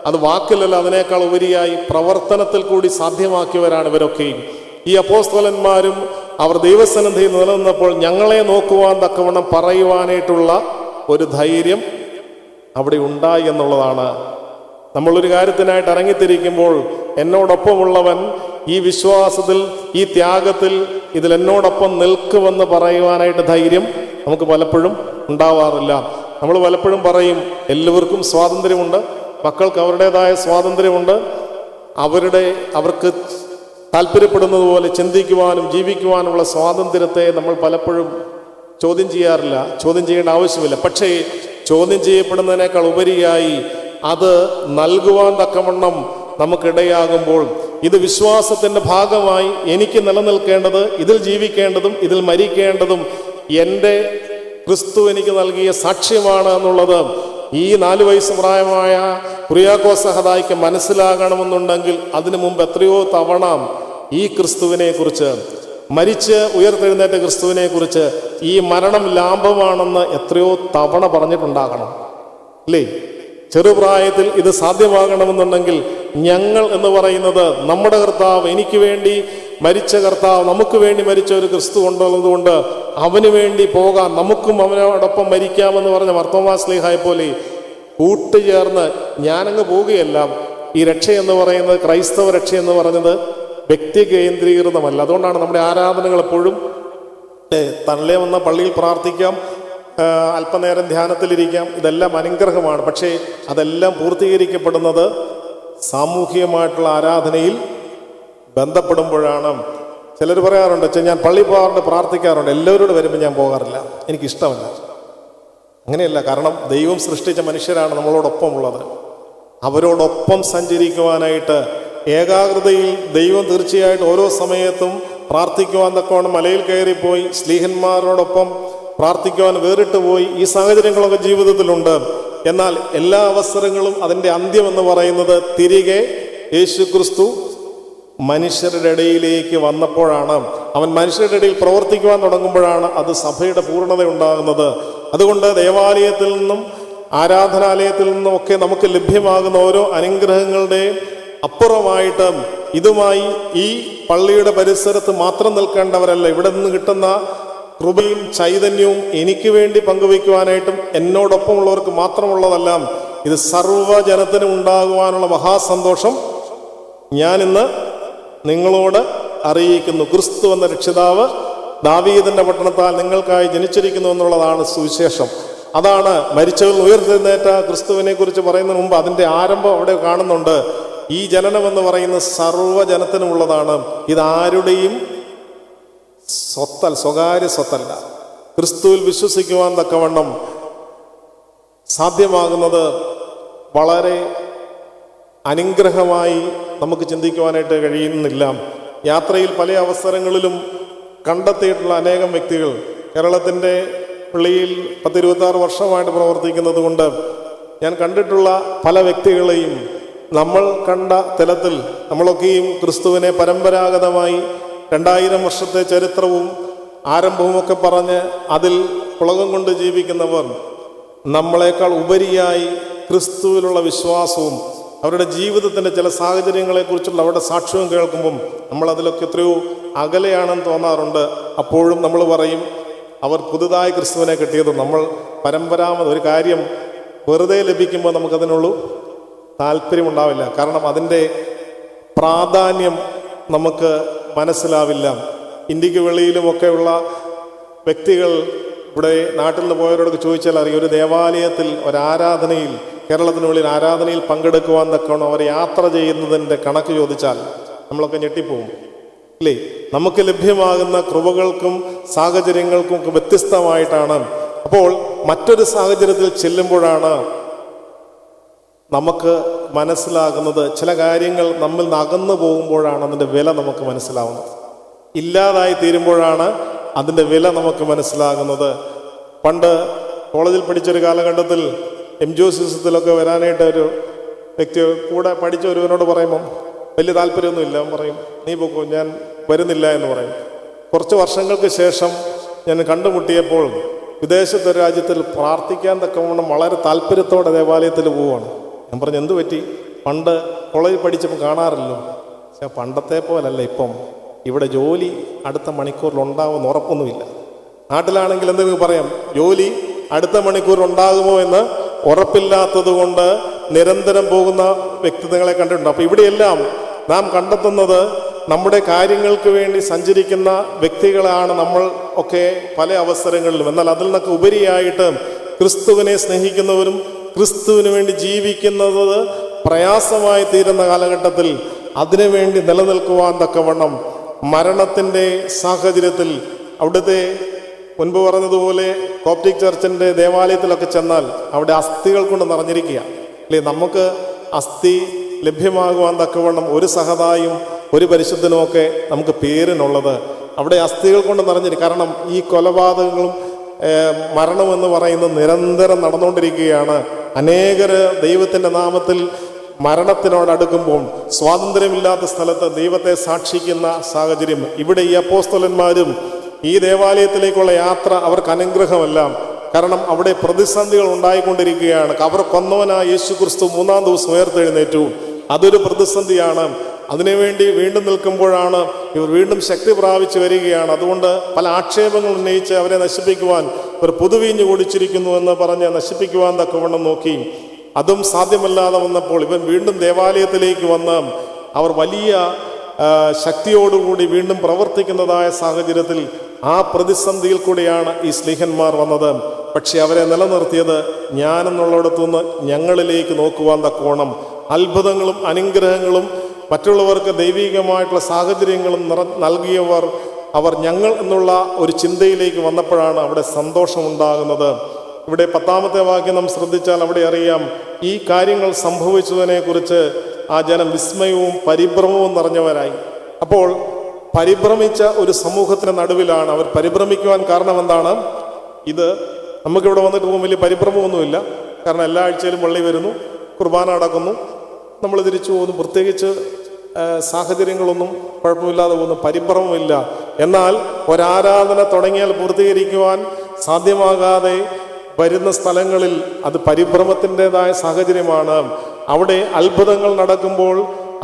അത് വാക്കിലല്ല, അതിനേക്കാൾ ഉപരിയായി പ്രവർത്തനത്തിൽ കൂടി സാധ്യമാക്കിയവരാണ് ഇവരൊക്കെയും. ഈ അപ്പോസ്തലന്മാരും അവർ ദൈവസന്നിധിയിൽ നിലനിന്നപ്പോൾ ഞങ്ങളെ നോക്കുവാൻ തക്കവണ്ണം പറയുവാനായിട്ടുള്ള ഒരു ധൈര്യം അവിടെ ഉണ്ടായി എന്നുള്ളതാണ്. നമ്മളൊരു കാര്യത്തിനായിട്ട് ഇറങ്ങിത്തിരിക്കുമ്പോൾ എന്നോടൊപ്പമുള്ളവൻ ഈ വിശ്വാസത്തിൽ, ഈ ത്യാഗത്തിൽ, ഇതിൽ എന്നോടൊപ്പം നിൽക്കുമെന്ന് പറയുവാനായിട്ട് ധൈര്യം നമുക്ക് പലപ്പോഴും ഉണ്ടാവാറില്ല. നമ്മൾ പലപ്പോഴും പറയും എല്ലാവർക്കും സ്വാതന്ത്ര്യമുണ്ട്, മക്കൾക്ക് അവരുടേതായ സ്വാതന്ത്ര്യമുണ്ട്, അവർക്ക് താല്പര്യപ്പെടുന്നത് പോലെ ചിന്തിക്കുവാനും ജീവിക്കുവാനുമുള്ള സ്വാതന്ത്ര്യത്തെ നമ്മൾ പലപ്പോഴും ചോദ്യം ചെയ്യാറില്ല. ചോദ്യം ചെയ്യേണ്ട ആവശ്യമില്ല. പക്ഷേ ചോദ്യം ചെയ്യപ്പെടുന്നതിനേക്കാൾ ഉപരിയായി അത് നൽകുവാൻ തക്കവണ്ണം നമുക്കിടയാകുമ്പോൾ ഇത് വിശ്വാസത്തിൻ്റെ ഭാഗമായി എനിക്ക് നിലനിൽക്കേണ്ടത്, ഇതിൽ ജീവിക്കേണ്ടതും ഇതിൽ മരിക്കേണ്ടതും എൻ്റെ ക്രിസ്തു എനിക്ക് നൽകിയ സാക്ഷ്യമാണ് എന്നുള്ളത് ഈ 4 വയസ്സ് പ്രായമായ കുറിയാക്കോസ് സഹദായിക്ക് മനസ്സിലാകണമെന്നുണ്ടെങ്കിൽ അതിനു മുമ്പ് എത്രയോ തവണ ഈ ക്രിസ്തുവിനെ കുറിച്ച്, മരിച്ച് ഉയർത്തെഴുന്നേറ്റ ക്രിസ്തുവിനെ കുറിച്ച്, ഈ മരണം ലാഭമാണെന്ന് എത്രയോ തവണ പറഞ്ഞിട്ടുണ്ടാകണം അല്ലേ? ചെറുപ്രായത്തിൽ ഇത് സാധ്യമാകണമെന്നുണ്ടെങ്കിൽ ഞങ്ങൾ എന്ന് പറയുന്നത് നമ്മുടെ കർത്താവ്, എനിക്ക് വേണ്ടി മരിച്ച കർത്താവ്, നമുക്ക് വേണ്ടി മരിച്ച ഒരു ക്രിസ്തു ഉള്ളതുകൊണ്ട് അവന് വേണ്ടി പോകാം, നമുക്കും അവനോടൊപ്പം മരിക്കാമെന്ന് പറഞ്ഞ മാർത്തോമാ ശ്ലീഹായെ പോലെ കൂട്ടുചേർന്ന് ഞാനങ്ങ് പോവുകയല്ല. ഈ രക്ഷ എന്ന് പറയുന്നത്, ക്രൈസ്തവ രക്ഷ എന്ന് പറഞ്ഞത് വ്യക്തി കേന്ദ്രീകൃതമല്ല. അതുകൊണ്ടാണ് നമ്മുടെ ആരാധനകൾ എപ്പോഴും തള്ളേ വന്ന പള്ളിയിൽ പ്രാർത്ഥിക്കാം, അല്പനേരം ധ്യാനത്തിലിരിക്കാം, ഇതെല്ലാം അനുഗ്രഹമാണ്. പക്ഷേ അതെല്ലാം പൂർത്തീകരിക്കപ്പെടുന്നത് സാമൂഹികമായിട്ടുള്ള ആരാധനയിൽ ബന്ധപ്പെടുമ്പോഴാണ്. ചിലർ പറയാറുണ്ട്, ഞാൻ പള്ളി പോകാറുണ്ട്, പ്രാർത്ഥിക്കാറുണ്ട്, എല്ലാവരോട് വരുമ്പോൾ ഞാൻ പോകാറില്ല, എനിക്കിഷ്ടമല്ല. അങ്ങനെയല്ല. കാരണം ദൈവം സൃഷ്ടിച്ച മനുഷ്യരാണ് നമ്മളോടൊപ്പം ഉള്ളത്. അവരോടൊപ്പം സഞ്ചരിക്കുവാനായിട്ട് ഏകാഗ്രതയിൽ ദൈവം തീർച്ചയായിട്ടും ഓരോ സമയത്തും പ്രാർത്ഥിക്കുവാൻ തക്കവണ്ണം മലയിൽ കയറിപ്പോയി, സ്ലീഹന്മാരോടൊപ്പം പ്രാർത്ഥിക്കുവാൻ വേറിട്ട് പോയി. ഈ സാഹചര്യങ്ങളൊക്കെ ജീവിതത്തിലുണ്ട്. എന്നാൽ എല്ലാ അവസരങ്ങളും അതിൻ്റെ അന്ത്യം എന്ന് പറയുന്നത് തിരികെ യേശു ക്രിസ്തു മനുഷ്യരുടെ ഇടയിലേക്ക് വന്നപ്പോഴാണ്. അവൻ മനുഷ്യരുടെ ഇടയിൽ പ്രവർത്തിക്കുവാൻ തുടങ്ങുമ്പോഴാണ് അത് സഭയുടെ പൂർണ്ണത ഉണ്ടാകുന്നത്. അതുകൊണ്ട് ദേവാലയത്തിൽ നിന്നും ആരാധനാലയത്തിൽ നിന്നും ഒക്കെ നമുക്ക് ലഭ്യമാകുന്ന ഓരോ അനുഗ്രഹങ്ങളുടെയും അപ്പുറമായിട്ട് ഇതുമായി ഈ പള്ളിയുടെ പരിസരത്ത് മാത്രം നിൽക്കേണ്ടവരല്ല. ഇവിടെ നിന്ന് കിട്ടുന്ന കൃപയും ചൈതന്യവും എനിക്ക് വേണ്ടി പങ്കുവയ്ക്കുവാനായിട്ടും എന്നോടൊപ്പമുള്ളവർക്ക് മാത്രമുള്ളതല്ല. ഇത് സർവ്വജനത്തിനും ഉണ്ടാകുവാനുള്ള മഹാസന്തോഷം ഞാനിന്ന് നിങ്ങളോട് അറിയിക്കുന്നു. ക്രിസ്തു എന്ന രക്ഷിതാവ് ദാവീദിന്റെ പട്ടണത്താൽ നിങ്ങൾക്കായി ജനിച്ചിരിക്കുന്നു എന്നുള്ളതാണ് സുവിശേഷം. അതാണ് മരിച്ചവരിൽ ഉയർത്തെഴുന്നേറ്റ ക്രിസ്തുവിനെ കുറിച്ച് പറയുന്നതിന് മുമ്പ് അതിൻ്റെ ആരംഭം അവിടെ കാണുന്നുണ്ട്. ഈ ജനനം എന്ന് പറയുന്നത് സർവ്വജനത്തിനുമുള്ളതാണ്. ഇതാരുടെയും സ്വകാര്യ സ്വത്തല്ല. ക്രിസ്തുവിൽ വിശ്വസിക്കുവാൻ തക്കവണ്ണം സാധ്യമാകുന്നത് വളരെ അനുഗ്രഹമായി നമുക്ക് ചിന്തിക്കുവാനായിട്ട് കഴിയുന്നില്ല. യാത്രയിൽ പല അവസരങ്ങളിലും കണ്ടെത്തിയിട്ടുള്ള അനേകം വ്യക്തികൾ, കേരളത്തിൻ്റെ പള്ളിയിൽ 10-26 വർഷമായിട്ട് പ്രവർത്തിക്കുന്നത് കൊണ്ട് ഞാൻ കണ്ടിട്ടുള്ള പല വ്യക്തികളെയും നമ്മൾ കണ്ട തലത്തിൽ നമ്മളൊക്കെയും ക്രിസ്തുവിനെ പരമ്പരാഗതമായി 2000 വർഷത്തെ ചരിത്രവും ആരംഭവും ഒക്കെ പറഞ്ഞ് അതിൽ പുളകം കൊണ്ട് ജീവിക്കുന്നവർ നമ്മളെക്കാൾ ഉപരിയായി ക്രിസ്തുവിലുള്ള വിശ്വാസവും അവരുടെ ജീവിതത്തിൻ്റെ ചില സാഹചര്യങ്ങളെക്കുറിച്ചുള്ള അവരുടെ സാക്ഷ്യവും കേൾക്കുമ്പം നമ്മളതിലൊക്കെ എത്രയോ അകലെയാണെന്ന് തോന്നാറുണ്ട്. അപ്പോഴും നമ്മൾ പറയും അവർ പുതുതായി ക്രിസ്തുവിനെ കിട്ടിയത്. നമ്മൾ പരമ്പരാഗത ഒരു കാര്യം വെറുതെ ലഭിക്കുമ്പോൾ നമുക്കതിനുള്ളൂ താല്പര്യമുണ്ടാവില്ല. കാരണം അതിൻ്റെ പ്രാധാന്യം നമുക്ക് മനസ്സിലാവില്ല. ഇന്ത്യക്ക് വെളിയിലുമൊക്കെയുള്ള വ്യക്തികൾ ഇവിടെ നാട്ടിൽ നിന്ന് പോയവരോട് ചോദിച്ചാൽ അറിയാം, ഒരു ദേവാലയത്തിൽ ഒരാരാധനയിൽ, കേരളത്തിന് വെളിയിൽ ആരാധനയിൽ പങ്കെടുക്കുവാൻ തക്കണം അവർ യാത്ര ചെയ്യുന്നതിൻ്റെ കണക്ക് ചോദിച്ചാൽ നമ്മളൊക്കെ ഞെട്ടിപ്പോവും അല്ലേ? നമുക്ക് ലഭ്യമാകുന്ന കൃപകൾക്കും സാഹചര്യങ്ങൾക്കും ഒക്കെ വ്യത്യസ്തമായിട്ടാണ്. അപ്പോൾ മറ്റൊരു സാഹചര്യത്തിൽ ചെല്ലുമ്പോഴാണ് നമുക്ക് മനസ്സിലാകുന്നത്, ചില കാര്യങ്ങൾ നമ്മിൽ നിന്ന് അകന്നു പോകുമ്പോഴാണ് അതിൻ്റെ വില നമുക്ക് മനസ്സിലാവുന്നത്. ഇല്ലാതായി തീരുമ്പോഴാണ് അതിൻ്റെ വില നമുക്ക് മനസ്സിലാകുന്നത്. പണ്ട് കോളേജിൽ പഠിച്ചൊരു കാലഘട്ടത്തിൽ എംജിയോസിസത്തിലൊക്കെ വരാനായിട്ട് ഒരു വ്യക്തി കൂടെ പഠിച്ച ഒരുവനോട് പറയുമ്പം വലിയ താല്പര്യമൊന്നുമില്ല. അവൻ പറയും, നീ പോക്കോ, ഞാൻ വരുന്നില്ല എന്ന് പറയും. കുറച്ച് വർഷങ്ങൾക്ക് ശേഷം ഞാൻ കണ്ടുമുട്ടിയപ്പോൾ വിദേശത്തെ രാജ്യത്തിൽ പ്രാർത്ഥിക്കാൻ തക്കവണ്ണം വളരെ താല്പര്യത്തോടെ ദേവാലയത്തിൽ പോവുകയാണ്. ഞാൻ പറഞ്ഞു, എന്തു പറ്റി? പണ്ട് കോളേജിൽ പഠിച്ചപ്പോൾ കാണാറില്ലല്ലോ. പക്ഷേ പണ്ടത്തെ പോലല്ല ഇപ്പം. ഇവിടെ ജോലി അടുത്ത മണിക്കൂറിൽ ഉണ്ടാകുമെന്ന് ഉറപ്പൊന്നുമില്ല. നാട്ടിലാണെങ്കിൽ എന്തെങ്കിലും പറയാം, ജോലി അടുത്ത മണിക്കൂറിൽ ഉണ്ടാകുമോ എന്ന് ഉറപ്പില്ലാത്തത് കൊണ്ട് നിരന്തരം പോകുന്ന വ്യക്തിത്വങ്ങളെ കണ്ടിട്ടുണ്ട്. അപ്പോൾ ഇവിടെയെല്ലാം നാം കണ്ടെത്തുന്നത് നമ്മുടെ കാര്യങ്ങൾക്ക് വേണ്ടി സഞ്ചരിക്കുന്ന വ്യക്തികളാണ് നമ്മൾ ഒക്കെ പല അവസരങ്ങളിലും. എന്നാൽ അതിൽ നിന്നൊക്കെ ഉപരിയായിട്ട് ക്രിസ്തുവിനെ സ്നേഹിക്കുന്നവരും ക്രിസ്തുവിന് വേണ്ടി ജീവിക്കുന്നത് പ്രയാസമായി തീരുന്ന കാലഘട്ടത്തിൽ അതിനുവേണ്ടി നിലനിൽക്കുവാൻ തക്കവണ്ണം മരണത്തിൻ്റെ സാഹചര്യത്തിൽ അവിടുത്തെ മുൻപ് പറഞ്ഞതുപോലെ കോപ്റ്റിക് ചർച്ചിൻ്റെ ദേവാലയത്തിലൊക്കെ ചെന്നാൽ അവിടെ അസ്ഥികൾ കൊണ്ട് നിറഞ്ഞിരിക്കുക അല്ലേ. നമുക്ക് അസ്ഥി ലഭ്യമാകുവാൻ തക്കവണ്ണം ഒരു സഹതായും ഒരു പരിശുദ്ധനുമൊക്കെ നമുക്ക് പേരിനുള്ളത് അവിടെ അസ്ഥികൾ കൊണ്ട് നിറഞ്ഞിരിക്കും. കാരണം ഈ കൊലപാതകങ്ങളും മരണമെന്ന് പറയുന്നത് നിരന്തരം നടന്നുകൊണ്ടിരിക്കുകയാണ്. അനേകർ ദൈവത്തിൻ്റെ നാമത്തിൽ മരണത്തിനോടടുക്കുമ്പോൾ സ്വാതന്ത്ര്യമില്ലാത്ത സ്ഥലത്ത് ദൈവത്തെ സാക്ഷിക്കുന്ന സാഹചര്യം. ഇവിടെ ഈ അപ്പോസ്തലന്മാരും ഈ ദേവാലയത്തിലേക്കുള്ള യാത്ര അവർക്ക് അനുഗ്രഹമല്ല. കാരണം അവിടെ പ്രതിസന്ധികൾ ഉണ്ടായിക്കൊണ്ടിരിക്കുകയാണ്. അവർ കൊന്നവനായ യേശു ക്രിസ്തു 3-ാം ദിവസം ഉയർത്തെഴുന്നേറ്റു. അതൊരു പ്രതിസന്ധിയാണ്. അതിനുവേണ്ടി വീണ്ടും നിൽക്കുമ്പോഴാണ് ഇവർ വീണ്ടും ശക്തി പ്രാപിച്ചു വരികയാണ്. അതുകൊണ്ട് പല ആക്ഷേപങ്ങൾ ഉന്നയിച്ച് അവരെ നശിപ്പിക്കുവാൻ ഒരു പുതുവീഞ്ഞ് കുടിച്ചിരിക്കുന്നു എന്ന് പറഞ്ഞ് നശിപ്പിക്കുവാൻ തക്കവണ്ണം നോക്കി. അതും സാധ്യമല്ലാതെ വന്നപ്പോൾ ഇവൻ വീണ്ടും ദേവാലയത്തിലേക്ക് വന്ന് അവർ വലിയ ശക്തിയോടുകൂടി വീണ്ടും പ്രവർത്തിക്കുന്നതായ സാഹചര്യത്തിൽ ആ പ്രതിസന്ധിയിൽ കൂടിയാണ് ഈ സ്ലീഹന്മാർ വന്നത്. പക്ഷെ അവരെ നിലനിർത്തിയത് ഞാനെന്നുള്ളിടത്തുനിന്ന് ഞങ്ങളിലേക്ക് നോക്കുവാൻ തക്കോണം അത്ഭുതങ്ങളും അനുഗ്രഹങ്ങളും മറ്റുള്ളവർക്ക് ദൈവികമായിട്ടുള്ള സാഹചര്യങ്ങളും നൽകിയവർ അവർ ഞങ്ങൾ എന്നുള്ള ഒരു ചിന്തയിലേക്ക് വന്നപ്പോഴാണ് അവിടെ സന്തോഷമുണ്ടാകുന്നത്. ഇവിടെ 10-ാമത്തെ വാക്യം നാം ശ്രദ്ധിച്ചാൽ അവിടെ അറിയാം, ഈ കാര്യങ്ങൾ സംഭവിച്ചതിനെ കുറിച്ച് ആ ജനം വിസ്മയവും പരിഭ്രമവും നിറഞ്ഞവരായി. അപ്പോൾ പരിഭ്രമിച്ച ഒരു സമൂഹത്തിന് നടുവിലാണ് അവർ. പരിഭ്രമിക്കുവാൻ കാരണം എന്താണ്? ഇത് നമുക്കിവിടെ വന്നിട്ട് പോകുമ്പോൾ വലിയ പരിഭ്രമമൊന്നുമില്ല. കാരണം എല്ലാ ആഴ്ചയിലും പള്ളി വരുന്നു, കുർബാന നടക്കുന്നു, നമ്മൾ തിരിച്ചു പോകുന്നു. പ്രത്യേകിച്ച് സാഹചര്യങ്ങളൊന്നും കുഴപ്പമില്ലാതെ പോകുന്നു, പരിഭ്രമമില്ല. എന്നാൽ ഒരാരാധന തുടങ്ങിയാൽ പൂർത്തീകരിക്കുവാൻ സാധ്യമാകാതെ വരുന്ന സ്ഥലങ്ങളിൽ അത് പരിഭ്രമത്തിൻ്റെതായ സാഹചര്യമാണ്. അവിടെ അത്ഭുതങ്ങൾ നടക്കുമ്പോൾ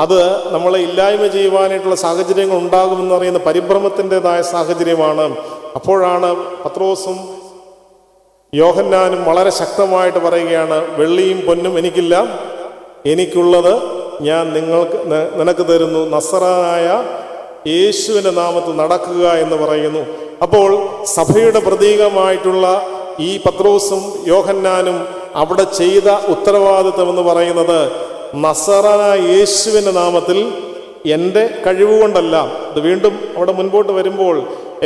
അത് നമ്മളെ ഇല്ലായ്മ ചെയ്യുവാനായിട്ടുള്ള സാഹചര്യങ്ങൾ ഉണ്ടാകുമെന്ന് അറിയുന്ന പരിഭ്രമത്തിൻ്റെതായ സാഹചര്യമാണ്. അപ്പോഴാണ് പത്രോസും യോഹന്നാനും വളരെ ശക്തമായിട്ട് പറയുകയാണ്, വെള്ളിയും പൊന്നും എനിക്കില്ല, എനിക്കുള്ളത് ഞാൻ നിനക്ക് തരുന്നു, നസറായ യേശുവിൻ്റെ നാമത്തിൽ നടക്കുക എന്ന് പറയുന്നു. അപ്പോൾ സഭയുടെ പ്രതീകമായിട്ടുള്ള ഈ പത്രോസും യോഹന്നാനും അവിടെ ചെയ്ത ഉത്തരവാദിത്വം എന്ന് പറയുന്നത് നസറായ യേശുവിൻ്റെ നാമത്തിൽ എൻ്റെ കഴിവുകൊണ്ടല്ല. ഇത് വീണ്ടും അവിടെ മുൻപോട്ട് വരുമ്പോൾ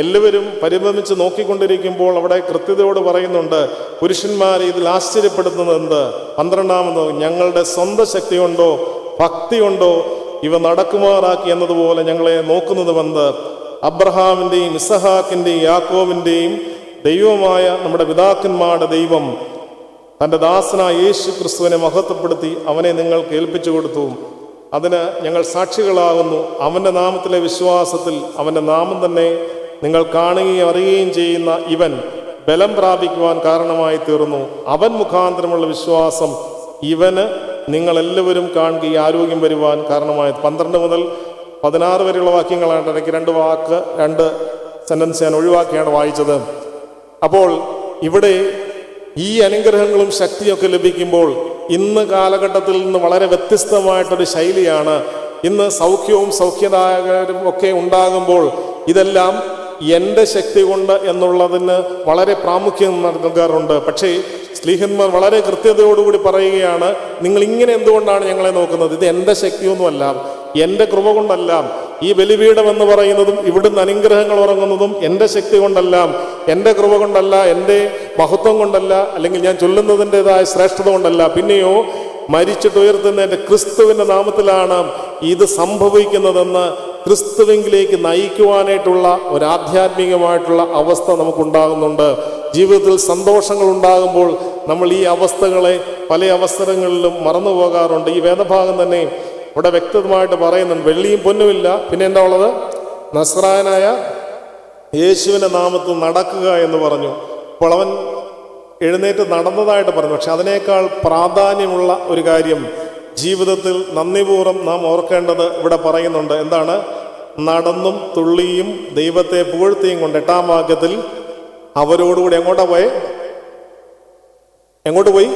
എല്ലാവരും പരിഭ്രമിച്ച് നോക്കിക്കൊണ്ടിരിക്കുമ്പോൾ അവിടെ കൃത്യതയോട് പറയുന്നുണ്ട്, പുരുഷന്മാരെ ഇതിൽ ആശ്ചര്യപ്പെടുത്തുന്നത് എന്ത്? 12-ാമത്, ഞങ്ങളുടെ സ്വന്തം ശക്തി കൊണ്ടോ ഭക്തി കൊണ്ടോ ഇവ നടക്കുമാറാക്കി എന്നതുപോലെ ഞങ്ങളെ നോക്കുന്നതുമെന്ത്? അബ്രഹാമിൻ്റെയും ഇസഹാക്കിൻ്റെയും യാക്കോബിൻ്റെയും ദൈവമായ നമ്മുടെ പിതാക്കന്മാരുടെ ദൈവം തൻ്റെ ദാസനായ യേശു ക്രിസ്തുവിനെ മഹത്വപ്പെടുത്തി അവനെ നിങ്ങൾക്ക് ഏൽപ്പിച്ചു കൊടുത്തു. അതിന് ഞങ്ങൾ സാക്ഷികളാകുന്നു. അവൻ്റെ നാമത്തിലെ വിശ്വാസത്തിൽ അവൻ്റെ നാമം തന്നെ നിങ്ങൾ കാണുകയും അറിയുകയും ചെയ്യുന്ന ഇവൻ ബലം പ്രാപിക്കുവാൻ കാരണമായി തീർന്നു. അവൻ മുഖാന്തരമുള്ള വിശ്വാസം ഇവന് നിങ്ങളെല്ലാവരും കാണുകയും ആരോഗ്യം വരുവാൻ കാരണമായത്. 12 മുതൽ 16 വരെയുള്ള വാക്യങ്ങളാണ്. ഇടയ്ക്ക് 2 സെന്റൻസ് ഞാൻ ഒഴിവാക്കിയാണ് വായിച്ചത്. അപ്പോൾ ഇവിടെ ഈ അനുഗ്രഹങ്ങളും ശക്തിയൊക്കെ ലഭിക്കുമ്പോൾ ഇന്ന് കാലഘട്ടത്തിൽ നിന്ന് വളരെ വ്യത്യസ്തമായിട്ടൊരു ശൈലിയാണ്. ഇന്ന് സൗഖ്യവും സൗഖ്യദായകരും ഒക്കെ ഉണ്ടാകുമ്പോൾ ഇതെല്ലാം എൻ്റെ ശക്തി കൊണ്ട് എന്നുള്ളതിന് വളരെ പ്രാമുഖ്യം നൽകാറുണ്ട്. പക്ഷേ സ്ലീഹന്മാർ വളരെ കൃത്യതയോടുകൂടി പറയുകയാണ്, നിങ്ങൾ ഇങ്ങനെ എന്തുകൊണ്ടാണ് ഞങ്ങളെ നോക്കുന്നത്? ഇത് എൻ്റെ ശക്തിയൊന്നുമല്ല, എൻ്റെ കൃപ കൊണ്ടല്ല. ഈ ബലിപീഠം എന്ന് പറയുന്നതും ഇവിടുന്ന് അനുഗ്രഹങ്ങൾ ഉറങ്ങുന്നതും എൻ്റെ ശക്തി കൊണ്ടല്ല, എൻ്റെ കൃപ കൊണ്ടല്ല, എൻ്റെ മഹത്വം കൊണ്ടല്ല, അല്ലെങ്കിൽ ഞാൻ ചൊല്ലുന്നതിൻ്റെതായ ശ്രേഷ്ഠത കൊണ്ടല്ല. പിന്നെയോ മരിച്ചിട്ട് ഉയർത്തുന്ന എൻ്റെ ക്രിസ്തുവിൻ്റെ നാമത്തിലാണ് ഇത് സംഭവിക്കുന്നതെന്ന് ക്രിസ്തുവിലേക്ക് നയിക്കുവാനായിട്ടുള്ള ഒരു ആധ്യാത്മികമായിട്ടുള്ള അവസ്ഥ നമുക്കുണ്ടാകുന്നുണ്ട്. ജീവിതത്തിൽ സന്തോഷങ്ങൾ ഉണ്ടാകുമ്പോൾ നമ്മൾ ഈ അവസ്ഥകളെ പല അവസരങ്ങളിലും മറന്നു പോകാറുണ്ട്. ഈ വേദഭാഗം തന്നെ ഇവിടെ വ്യക്തമായിട്ട് പറയുന്നുണ്ട്, വെള്ളിയും പൊന്നുമില്ല, പിന്നെ എന്താ ഉള്ളത്? നസ്രായനായ യേശുവിൻ്റെ നാമത്തിൽ നടക്കുക എന്ന് പറഞ്ഞു. അപ്പോൾ അവൻ എഴുന്നേറ്റ് നടന്നതായിട്ട് പറഞ്ഞു. പക്ഷെ അതിനേക്കാൾ പ്രാധാന്യമുള്ള ഒരു കാര്യം ജീവിതത്തിൽ നന്ദിപൂർവ്വം നാം ഓർക്കേണ്ടത് ഇവിടെ പറയുന്നുണ്ട്. എന്താണ്? നടന്നും തുള്ളിയും ദൈവത്തെ പുകഴ്ത്തിയും കൊണ്ട് 8-ാം വാക്യത്തിൽ അവരോടുകൂടി എങ്ങോട്ട് പോയി?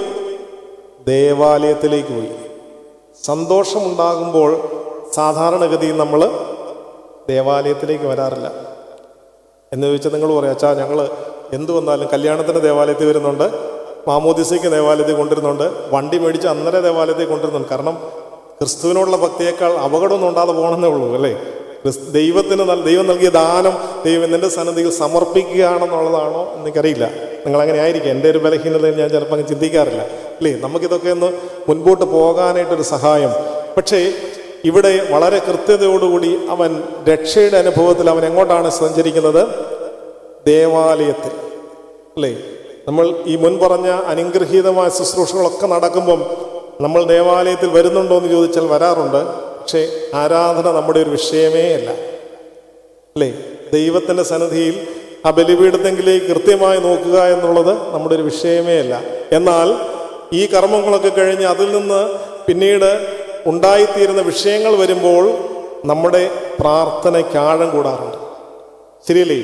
ദേവാലയത്തിലേക്ക് പോയി. സന്തോഷമുണ്ടാകുമ്പോൾ സാധാരണഗതിയിൽ നമ്മൾ ദേവാലയത്തിലേക്ക് വരാറില്ല. എന്ന് ചോദിച്ചാൽ നിങ്ങൾ പറയാം, അച്ഛാ ഞങ്ങൾ എന്തു വന്നാലും കല്യാണത്തിന് ദേവാലയത്തിൽ വരുന്നുണ്ട്, മാമോദിസയ്ക്ക് ദേവാലയത്തിൽ കൊണ്ടിരുന്നുണ്ട്, വണ്ടി മേടിച്ച് അന്നേരം ദേവാലയത്തിൽ കൊണ്ടിരുന്നുണ്ട്. കാരണം ക്രിസ്തുവിനോടുള്ള ഭക്തിയേക്കാൾ അപകടമൊന്നും ഉണ്ടാതെ പോകണമെന്നേ ഉള്ളൂ അല്ലേ? ദൈവം നൽകിയ ദാനം ദൈവം നിന്റെ സന്നിധിയിൽ സമർപ്പിക്കുകയാണെന്നുള്ളതാണോ എനിക്കറിയില്ല. നിങ്ങളങ്ങനെ ആയിരിക്കും. എൻ്റെ ഒരു ബലഹീനതയും ഞാൻ ചിലപ്പോൾ അങ്ങ് ചിന്തിക്കാറില്ല അല്ലേ? നമുക്കിതൊക്കെ ഒന്ന് മുൻപോട്ട് പോകാനായിട്ടൊരു സഹായം. പക്ഷേ ഇവിടെ വളരെ കൃത്യതയോടുകൂടി അവൻ രക്ഷയുടെ അനുഭവത്തിൽ അവൻ എങ്ങോട്ടാണ് സഞ്ചരിക്കുന്നത്? ദേവാലയത്തിൽ അല്ലേ? നമ്മൾ ഈ മുൻ പറഞ്ഞ അനുഗ്രഹീതമായ ശുശ്രൂഷകളൊക്കെ നടക്കുമ്പം നമ്മൾ ദേവാലയത്തിൽ വരുന്നുണ്ടോ എന്ന് ചോദിച്ചാൽ വരാറുണ്ട്. പക്ഷേ ആരാധന നമ്മുടെ ഒരു വിഷയമേ അല്ല അല്ലേ? ദൈവത്തിൻ്റെ സന്നിധിയിൽ ആ ബലിപീഠത്തെങ്കിലേക്ക് കൃത്യമായി നോക്കുക എന്നുള്ളത് നമ്മുടെ ഒരു വിഷയമേ അല്ല. എന്നാൽ ഈ കർമ്മങ്ങളൊക്കെ കഴിഞ്ഞ് അതിൽ നിന്ന് പിന്നീട് ഉണ്ടായിത്തീരുന്ന വിഷയങ്ങൾ വരുമ്പോൾ നമ്മുടെ പ്രാർത്ഥനയ്ക്ക് ആഴം കൂടാറുണ്ട്. ശരിയല്ലേ?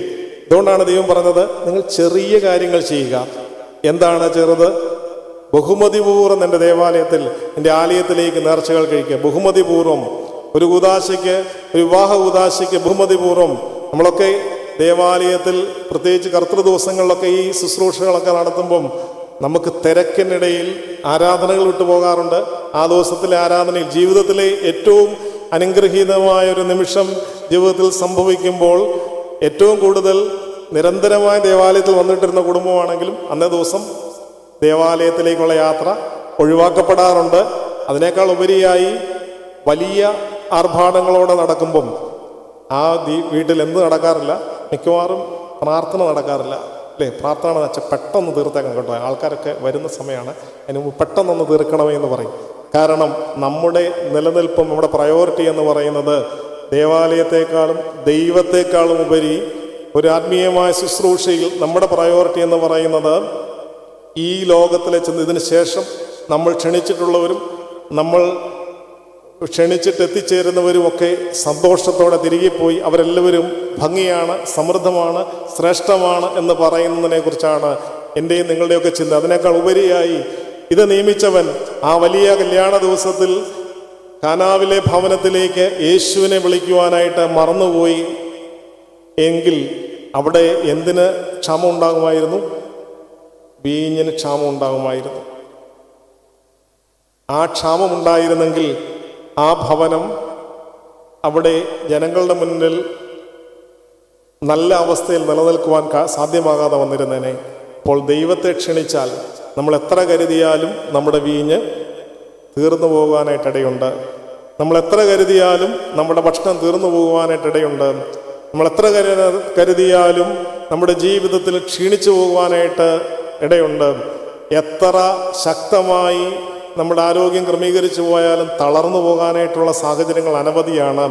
അതുകൊണ്ടാണ് ദൈവം പറഞ്ഞത്, നിങ്ങൾ ചെറിയ കാര്യങ്ങൾ ചെയ്യുക. എന്താണ് ചെറുത്? ബഹുമതിപൂർവ്വം എൻ്റെ ദേവാലയത്തിൽ, എൻ്റെ ആലയത്തിലേക്ക് നേർച്ചകൾ കഴിക്കുക. ബഹുമതിപൂർവ്വം ഒരു കൂദാശയ്ക്ക്, ഒരു വിവാഹ കൂദാശയ്ക്ക് ബഹുമതിപൂർവ്വം നമ്മളൊക്കെ ദേവാലയത്തിൽ പ്രത്യേകിച്ച് കർത്തൃ ദിവസങ്ങളിലൊക്കെ ഈ ശുശ്രൂഷകളൊക്കെ നടത്തുമ്പം നമുക്ക് തിരക്കിനിടയിൽ ആരാധനകൾ വിട്ടുപോകാറുണ്ട്. ആ ദിവസത്തിലെ ആരാധനയിൽ ജീവിതത്തിലെ ഏറ്റവും അനുഗ്രഹീതമായ ഒരു നിമിഷം ജീവിതത്തിൽ സംഭവിക്കുമ്പോൾ ഏറ്റവും കൂടുതൽ നിരന്തരമായ ദേവാലയത്തിൽ വന്നിട്ടിരുന്ന കുടുംബമാണെങ്കിലും അന്നേ ദിവസം ദേവാലയത്തിലേക്കുള്ള യാത്ര ഒഴിവാക്കപ്പെടാറുണ്ട്. അതിനേക്കാൾ ഉപരിയായി വലിയ ആർഭാടങ്ങളോടെ നടക്കുമ്പം ആ വീട്ടിൽ എന്ത് നടക്കാറില്ല? മിക്കവാറും പ്രാർത്ഥന നടക്കാറില്ല അല്ലേ? പ്രാർത്ഥന വെച്ചാൽ പെട്ടെന്ന് തീർത്തേക്കാം കേട്ടോ. ആൾക്കാരൊക്കെ വരുന്ന സമയമാണ്, അതിന് മുമ്പ് പെട്ടെന്നൊന്ന് തീർക്കണമേ എന്ന് പറയും. കാരണം നമ്മുടെ നിലനിൽപ്പും നമ്മുടെ പ്രയോറിറ്റി എന്ന് പറയുന്നത് ദേവാലയത്തെക്കാളും ദൈവത്തെക്കാളും ഉപരി ഒരു ആത്മീയമായ ശുശ്രൂഷയിൽ നമ്മുടെ പ്രയോറിറ്റി എന്ന് പറയുന്നത് ഈ ലോകത്തിലെ ഇതിന് ശേഷം നമ്മൾ ക്ഷണിച്ചിട്ടുള്ളവരും നമ്മൾ ക്ഷണിച്ചിട്ട് എത്തിച്ചേരുന്നവരുമൊക്കെ സന്തോഷത്തോടെ തിരികെ പോയി അവരെല്ലാവരും ഭംഗിയാണ്, സമൃദ്ധമാണ്, ശ്രേഷ്ഠമാണ് എന്ന് പറയുന്നതിനെ കുറിച്ചാണ് എൻ്റെയും നിങ്ങളുടെയൊക്കെ ചിന്ത. അതിനേക്കാൾ ഉപരിയായി ഇത് നിയമിച്ചവൻ ആ വലിയ കല്യാണ ദിവസത്തിൽ കാനാവിലെ ഭവനത്തിലേക്ക് യേശുവിനെ വിളിക്കുവാനായിട്ട് മറന്നുപോയി എങ്കിൽ അവിടെ എന്തിന് ക്ഷാമം ഉണ്ടാകുമായിരുന്നു? വീഞ്ഞിന് ക്ഷാമം ഉണ്ടാകുമായിരുന്നു. ആ ക്ഷാമം ഉണ്ടായിരുന്നെങ്കിൽ ആ ഭവനം അവിടെ ജനങ്ങളുടെ മുന്നിൽ നല്ല അവസ്ഥയിൽ നിലനിൽക്കുവാൻ സാധ്യമാകാതെ വന്നിരുന്നേനെ. അപ്പോൾ ദൈവത്തെ ക്ഷണിച്ചാൽ നമ്മൾ എത്ര കരുതിയാലും നമ്മുടെ വീഞ്ഞ് തീർന്നു പോകാനായിട്ടിടയുണ്ട്. നമ്മൾ എത്ര കരുതിയാലും നമ്മുടെ ഭക്ഷണം തീർന്നു പോകുവാനായിട്ടിടയുണ്ട്. നമ്മൾ എത്ര കരുതിയാലും നമ്മുടെ ജീവിതത്തിൽ ക്ഷീണിച്ചു പോകുവാനായിട്ട് ഇടയുണ്ട്. എത്ര ശക്തമായി നമ്മുടെ ആരോഗ്യം ക്രമീകരിച്ചു പോയാലും തളർന്നു പോകാനായിട്ടുള്ള സാഹചര്യങ്ങൾ അനവധിയാണ്.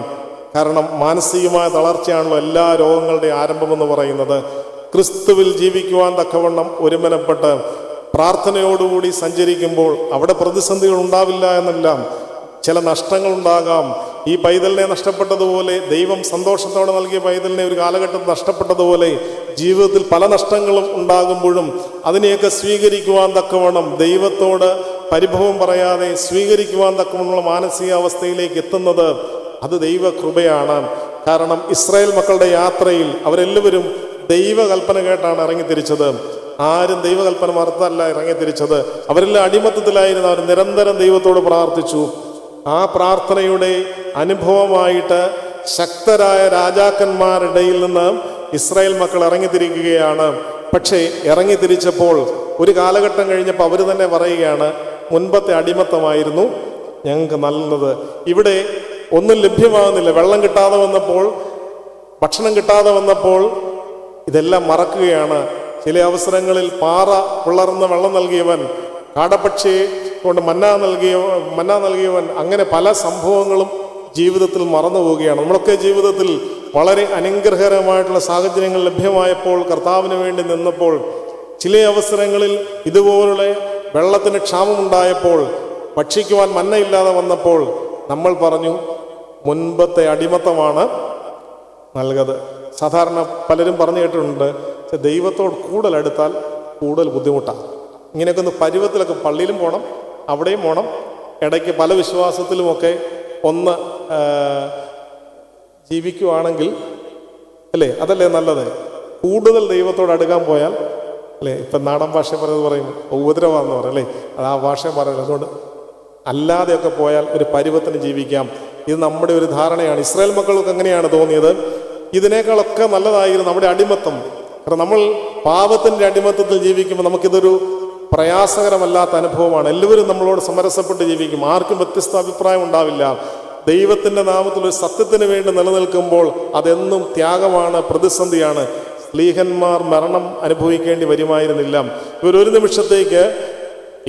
കാരണം മാനസികമായ തളർച്ചയാണല്ലോ എല്ലാ രോഗങ്ങളുടെയും ആരംഭമെന്ന് പറയുന്നത്. ക്രിസ്തുവിൽ ജീവിക്കുവാൻ തക്കവണ്ണം ഒരുമനപ്പെട്ട് പ്രാർത്ഥനയോടുകൂടി സഞ്ചരിക്കുമ്പോൾ അവിടെ പ്രതിസന്ധികൾ ഉണ്ടാവില്ല എന്നെല്ലാം, ചില നഷ്ടങ്ങൾ ഉണ്ടാകാം. ഈ പൈതലിനെ നഷ്ടപ്പെട്ടതുപോലെ, ദൈവം സന്തോഷത്തോടെ നൽകിയ പൈതലിനെ ഒരു കാലഘട്ടത്തിൽ നഷ്ടപ്പെട്ടതുപോലെ ജീവിതത്തിൽ പല നഷ്ടങ്ങളും ഉണ്ടാകുമ്പോഴും അതിനെയൊക്കെ സ്വീകരിക്കുവാൻ തക്കവണ്ണം, ദൈവത്തോട് പരിഭവം പറയാതെ സ്വീകരിക്കുവാൻ തക്കവണ്ണമുള്ള മാനസികാവസ്ഥയിലേക്ക് എത്തുന്നത് അത് ദൈവകൃപയാണ്. കാരണം ഇസ്രായേൽ മക്കളുടെ യാത്രയിൽ അവരെല്ലാവരും ദൈവകൽപ്പന കേട്ടാണ് ഇറങ്ങിത്തിരിച്ചത്. ആരും ദൈവകൽപ്പന മറുത്തല്ല ഇറങ്ങിത്തിരിച്ചത്. അവരെല്ലാം അടിമത്തത്തിലായിരുന്നു. അവർ നിരന്തരം ദൈവത്തോട് പ്രാർത്ഥിച്ചു. ആ പ്രാർത്ഥനയുടെ അനുഭവമായിട്ട് ശക്തരായ രാജാക്കന്മാരുടെ നിന്ന് ഇസ്രായേൽ മക്കൾ ഇറങ്ങിത്തിരിക്കുകയാണ്. പക്ഷേ ഇറങ്ങിത്തിരിച്ചപ്പോൾ ഒരു കാലഘട്ടം കഴിഞ്ഞപ്പോൾ അവർ തന്നെ പറയുകയാണ്, മുൻപത്തെ അടിമത്തമായിരുന്നു ഞങ്ങൾക്ക് നല്ലത്. ഇവിടെ ഒന്നും ലഭ്യമാകുന്നില്ല. വെള്ളം കിട്ടാതെ വന്നപ്പോൾ, ഭക്ഷണം കിട്ടാതെ വന്നപ്പോൾ ഇതെല്ലാം മറക്കുകയാണ്. ചില അവസരങ്ങളിൽ പാറ പിളർന്ന് വെള്ളം നൽകിയവൻ, കാടപ്പക്ഷി കൊണ്ട് മന്ന നൽകിയവൻ, അങ്ങനെ പല സംഭവങ്ങളും ജീവിതത്തിൽ മറന്നു പോവുകയാണ്. നമ്മളൊക്കെ ജീവിതത്തിൽ വളരെ അനുഗ്രഹകരമായിട്ടുള്ള സാഹചര്യങ്ങൾ ലഭ്യമായപ്പോൾ, കർത്താവിന് വേണ്ടി നിന്നപ്പോൾ, ചില അവസരങ്ങളിൽ ഇതുപോലെ വെള്ളത്തിന് ക്ഷാമമുണ്ടായപ്പോൾ, ഭക്ഷിക്കുവാൻ മന്നയില്ലാതെ വന്നപ്പോൾ നമ്മൾ പറഞ്ഞു മുൻപത്തെ അടിമത്തമാണ് നൽകത്. സാധാരണ പലരും പറഞ്ഞു കേട്ടിട്ടുണ്ട്, ദൈവത്തോട് കൂടുതൽ അടുത്താൽ കൂടുതൽ ബുദ്ധിമുട്ടാണ്. ഇങ്ങനെയൊക്കെ ഒന്ന് പരുവത്തിലൊക്കെ പള്ളിയിലും പോകണം, അവിടെയും പോകണം, ഇടയ്ക്ക് പല വിശ്വാസത്തിലുമൊക്കെ ഒന്ന് ജീവിക്കുവാണെങ്കിൽ അല്ലേ, അതല്ലേ നല്ലത്. കൂടുതൽ ദൈവത്തോട് അടുക്കാൻ പോയാൽ അല്ലേ, ഇപ്പം നാടൻ ഭാഷ പറയുന്നത് പറയും ഉപദ്രവമാണെന്ന് പറയും അല്ലേ, അത് ആ ഭാഷ പറയുന്നത്. അതുകൊണ്ട് അല്ലാതെയൊക്കെ പോയാൽ ഒരു പരുവത്തിന് ജീവിക്കാം. ഇത് നമ്മുടെ ഒരു ധാരണയാണ്. ഇസ്രായേൽ മക്കൾക്ക് എങ്ങനെയാണ് തോന്നിയത്? ഇതിനേക്കാളൊക്കെ നല്ലതായിരുന്നു നമ്മുടെ അടിമത്തം. കാരണം നമ്മൾ പാപത്തിൻ്റെ അടിമത്തത്തിൽ ജീവിക്കുമ്പോൾ നമുക്കിതൊരു പ്രയാസകരമല്ലാത്ത അനുഭവമാണ്. എല്ലാവരും നമ്മളോട് സമരസപ്പെട്ട് ജീവിക്കും, ആർക്കും വ്യത്യസ്ത അഭിപ്രായം ഉണ്ടാവില്ല. ദൈവത്തിൻ്റെ നാമത്തിൽ ഒരു സത്യത്തിന് വേണ്ടി നിലനിൽക്കുമ്പോൾ അതെന്നും ത്യാഗമാണ്, പ്രതിസന്ധിയാണ്. സ്ലീഹന്മാർ മരണം അനുഭവിക്കേണ്ടി വരുമായിരുന്നില്ല. ഇവരൊരു നിമിഷത്തേക്ക്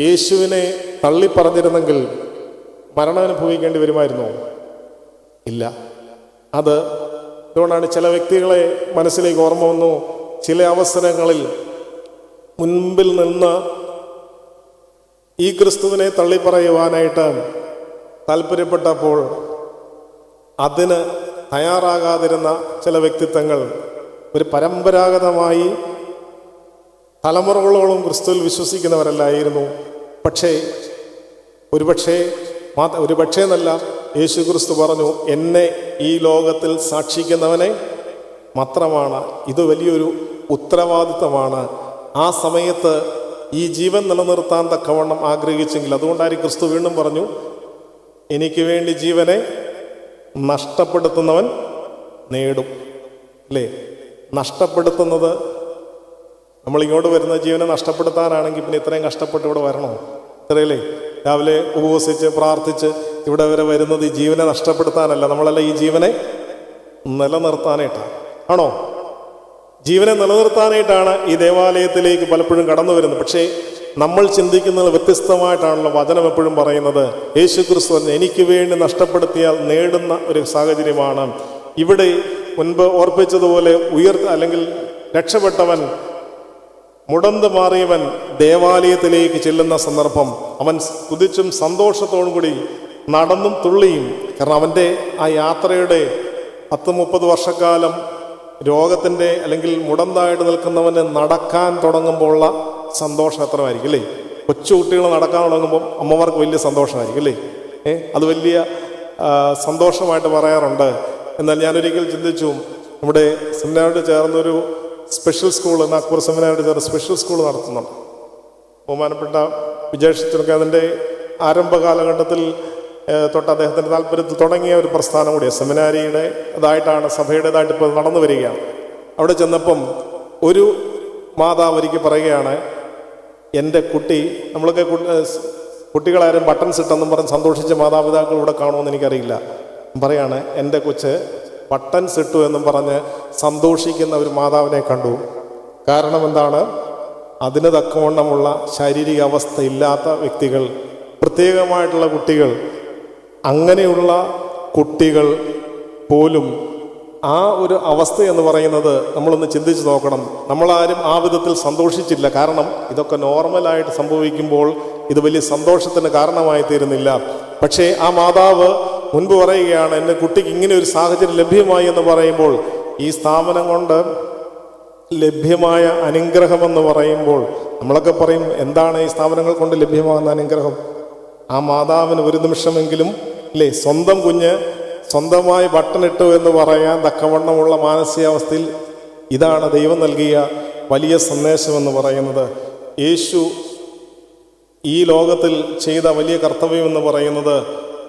യേശുവിനെ തള്ളിപ്പറഞ്ഞിരുന്നെങ്കിൽ മരണം അനുഭവിക്കേണ്ടി വരുമായിരുന്നോ? ഇല്ല. അതുകൊണ്ടാണ് ചില വ്യക്തികളെ മനസ്സിലേക്ക് ഓർമ്മ വന്നു. ചില അവസരങ്ങളിൽ മുൻപിൽ നിന്ന് ഈ ക്രിസ്തുവിനെ തള്ളിപ്പറയുവാനായിട്ട് താല്പര്യപ്പെട്ടപ്പോൾ അതിന് തയ്യാറാകാതിരുന്ന ചില വ്യക്തിത്വങ്ങൾ ഒരു പരമ്പരാഗതമായി തലമുറകളോളം ക്രിസ്തുവിൽ വിശ്വസിക്കുന്നവരല്ലായിരുന്നു. പക്ഷേ ഒരുപക്ഷേ എന്നല്ല, യേശു ക്രിസ്തു പറഞ്ഞു, എന്നെ ഈ ലോകത്തിൽ സാക്ഷിക്കുന്നവനെ മാത്രമാണ്. ഇത് വലിയൊരു ഉത്തരവാദിത്തമാണ്. ആ സമയത്ത് ഈ ജീവൻ നിലനിർത്താൻ തക്കവണ്ണം ആഗ്രഹിച്ചെങ്കിൽ, അതുകൊണ്ടായിരിക്കും ക്രിസ്തു വീണ്ടും പറഞ്ഞു, എനിക്ക് വേണ്ടി ജീവനെ നഷ്ടപ്പെടുത്തുന്നവൻ നേടും. അല്ലേ? നഷ്ടപ്പെടുത്തുന്നത്, നമ്മളിങ്ങോട്ട് വരുന്ന ജീവനെ നഷ്ടപ്പെടുത്താനാണെങ്കിൽ പിന്നെ ഇത്രയും കഷ്ടപ്പെട്ട് ഇവിടെ വരണോ? ഇത്രയല്ലേ? രാവിലെ ഉപവസിച്ച് പ്രാർത്ഥിച്ച് ഇവിടെ വരെ വരുന്നത് ഈ ജീവനെ നഷ്ടപ്പെടുത്താനല്ല, നമ്മളല്ല, ഈ ജീവനെ നിലനിർത്താനായിട്ടാണ്. ആണോ? ജീവനെ നിലനിർത്താനായിട്ടാണ് ഈ ദേവാലയത്തിലേക്ക് പലപ്പോഴും കടന്നു വരുന്നത്. പക്ഷേ നമ്മൾ ചിന്തിക്കുന്നത് വ്യത്യസ്തമായിട്ടാണല്ലോ. വചനം എപ്പോഴും പറയുന്നത്, യേശു ക്രിസ്തു എനിക്ക് വേണ്ടി നഷ്ടപ്പെടുത്തിയാൽ നേടുന്ന ഒരു സാഹചര്യമാണ്. ഇവിടെ മുൻപ് ഓർപ്പിച്ചതുപോലെ അല്ലെങ്കിൽ രക്ഷപ്പെട്ടവൻ, മുടന്ത് മാറിയവൻ ദേവാലയത്തിലേക്ക് ചെല്ലുന്ന സന്ദർഭം അവൻ കുതിച്ചും സന്തോഷത്തോടും കൂടി നടന്നും തുള്ളിയും. കാരണം അവൻ്റെ ആ യാത്രയുടെ 10-30 വർഷക്കാലം രോഗത്തിൻ്റെ അല്ലെങ്കിൽ മുടന്തായിട്ട് നിൽക്കുന്നവന് നടക്കാൻ തുടങ്ങുമ്പോഴുള്ള സന്തോഷം എത്രമായിരിക്കും അല്ലേ? കൊച്ചുകുട്ടികൾ നടക്കാൻ തുടങ്ങുമ്പോൾ അമ്മമാർക്ക് വലിയ സന്തോഷമായിരിക്കും അല്ലേ? അത് വലിയ സന്തോഷമായിട്ട് പറയാറുണ്ട്. എന്നാൽ ഞാനൊരിക്കൽ ചിന്തിച്ചു, നമ്മുടെ സെമിനാരോട് ചേർന്നൊരു സ്പെഷ്യൽ സ്കൂൾ, നാഗ്പൂർ സെമിനാരോട് ചേർന്ന് സ്പെഷ്യൽ സ്കൂൾ നടത്തുന്നുണ്ട്. ബഹുമാനപ്പെട്ട വിജയ് അതിൻ്റെ ആരംഭ കാലഘട്ടത്തിൽ തൊട്ട് അദ്ദേഹത്തിൻ്റെ താല്പര്യത്തിൽ തുടങ്ങിയ ഒരു പ്രസ്ഥാനം കൂടിയാണ്. സെമിനാരിയുടെ ഇതായിട്ടാണ്, സഭയുടേതായിട്ട് ഇപ്പോൾ നടന്നു വരികയാണ്. അവിടെ ചെന്നപ്പം ഒരു മാതാവ് ഒരിക്കൽ പറയുകയാണ്, എൻ്റെ കുട്ടി, നമ്മളൊക്കെ കുട്ടികളാരും ബട്ടൺസ് ഇട്ടെന്നും പറഞ്ഞ് സന്തോഷിച്ച മാതാപിതാക്കൾ ഇവിടെ കാണുമെന്ന് എനിക്കറിയില്ല. പറയാണ്, എൻ്റെ കൊച്ച് ബട്ടൺസ് ഇട്ടു എന്നും പറഞ്ഞ് സന്തോഷിക്കുന്ന ഒരു മാതാവിനെ കണ്ടു. കാരണം എന്താണ്? അതിന് തക്കവണ്ണമുള്ള ശാരീരിക അവസ്ഥ ഇല്ലാത്ത വ്യക്തികൾ, പ്രത്യേകമായിട്ടുള്ള കുട്ടികൾ, അങ്ങനെയുള്ള കുട്ടികൾ പോലും ആ ഒരു അവസ്ഥ എന്ന് പറയുന്നത് നമ്മളൊന്ന് ചിന്തിച്ച് നോക്കണം. നമ്മളാരും ആ വിധത്തിൽ സന്തോഷിച്ചില്ല. കാരണം ഇതൊക്കെ നോർമലായിട്ട് സംഭവിക്കുമ്പോൾ ഇത് വലിയ സന്തോഷത്തിന് കാരണമായി തീരുന്നില്ല. പക്ഷേ ആ മാതാവ് മുൻപ് പറയുകയാണ്, എൻ്റെ കുട്ടിക്ക് ഇങ്ങനെ ഒരു സാഹചര്യം ലഭ്യമായി എന്ന് പറയുമ്പോൾ, ഈ സ്ഥാപനം കൊണ്ട് ലഭ്യമായ അനുഗ്രഹമെന്ന് പറയുമ്പോൾ നമ്മളൊക്കെ പറയും, എന്താണ് ഈ സ്ഥാപനങ്ങൾ കൊണ്ട് ലഭ്യമാകുന്ന അനുഗ്രഹം? ആ മാതാവിന് ഒരു നിമിഷമെങ്കിലും അല്ലേ, സ്വന്തം കുഞ്ഞ് സ്വന്തമായി ബട്ടണിട്ടു എന്ന് പറയാൻ തക്കവണ്ണമുള്ള മാനസികാവസ്ഥയിൽ, ഇതാണ് ദൈവം നൽകിയ വലിയ സന്ദേശമെന്ന് പറയുന്നത്. യേശു ഈ ലോകത്തിൽ ചെയ്ത വലിയ കർത്തവ്യമെന്ന് പറയുന്നത്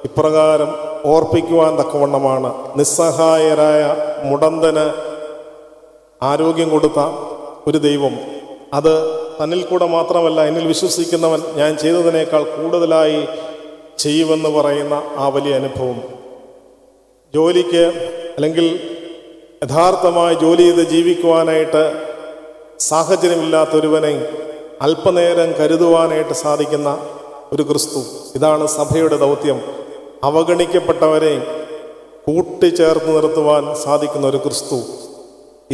ഇപ്രകാരം ഓർപ്പിക്കുവാൻ തക്കവണ്ണമാണ്. നിസ്സഹായരായ മുടന്തന് ആരോഗ്യം കൊടുത്ത ഒരു ദൈവം, അത് തന്നിൽ കൂടെ മാത്രമല്ല, എന്നിൽ വിശ്വസിക്കുന്നവൻ ഞാൻ ചെയ്തതിനേക്കാൾ കൂടുതലായി ചെയ്യുമെന്ന് പറയുന്ന ആ വലിയ അനുഭവം. ജോലിക്ക് അല്ലെങ്കിൽ യഥാർത്ഥമായി ജോലി ചെയ്ത് ജീവിക്കുവാനായിട്ട് സാഹചര്യമില്ലാത്തൊരുവനെ അല്പനേരം കരുതുവാനായിട്ട് സാധിക്കുന്ന ഒരു ക്രിസ്തു. ഇതാണ് സഭയുടെ ദൗത്യം. അവഗണിക്കപ്പെട്ടവരെ കൂട്ടിച്ചേർത്ത് നിർത്തുവാൻ സാധിക്കുന്ന ഒരു ക്രിസ്തു.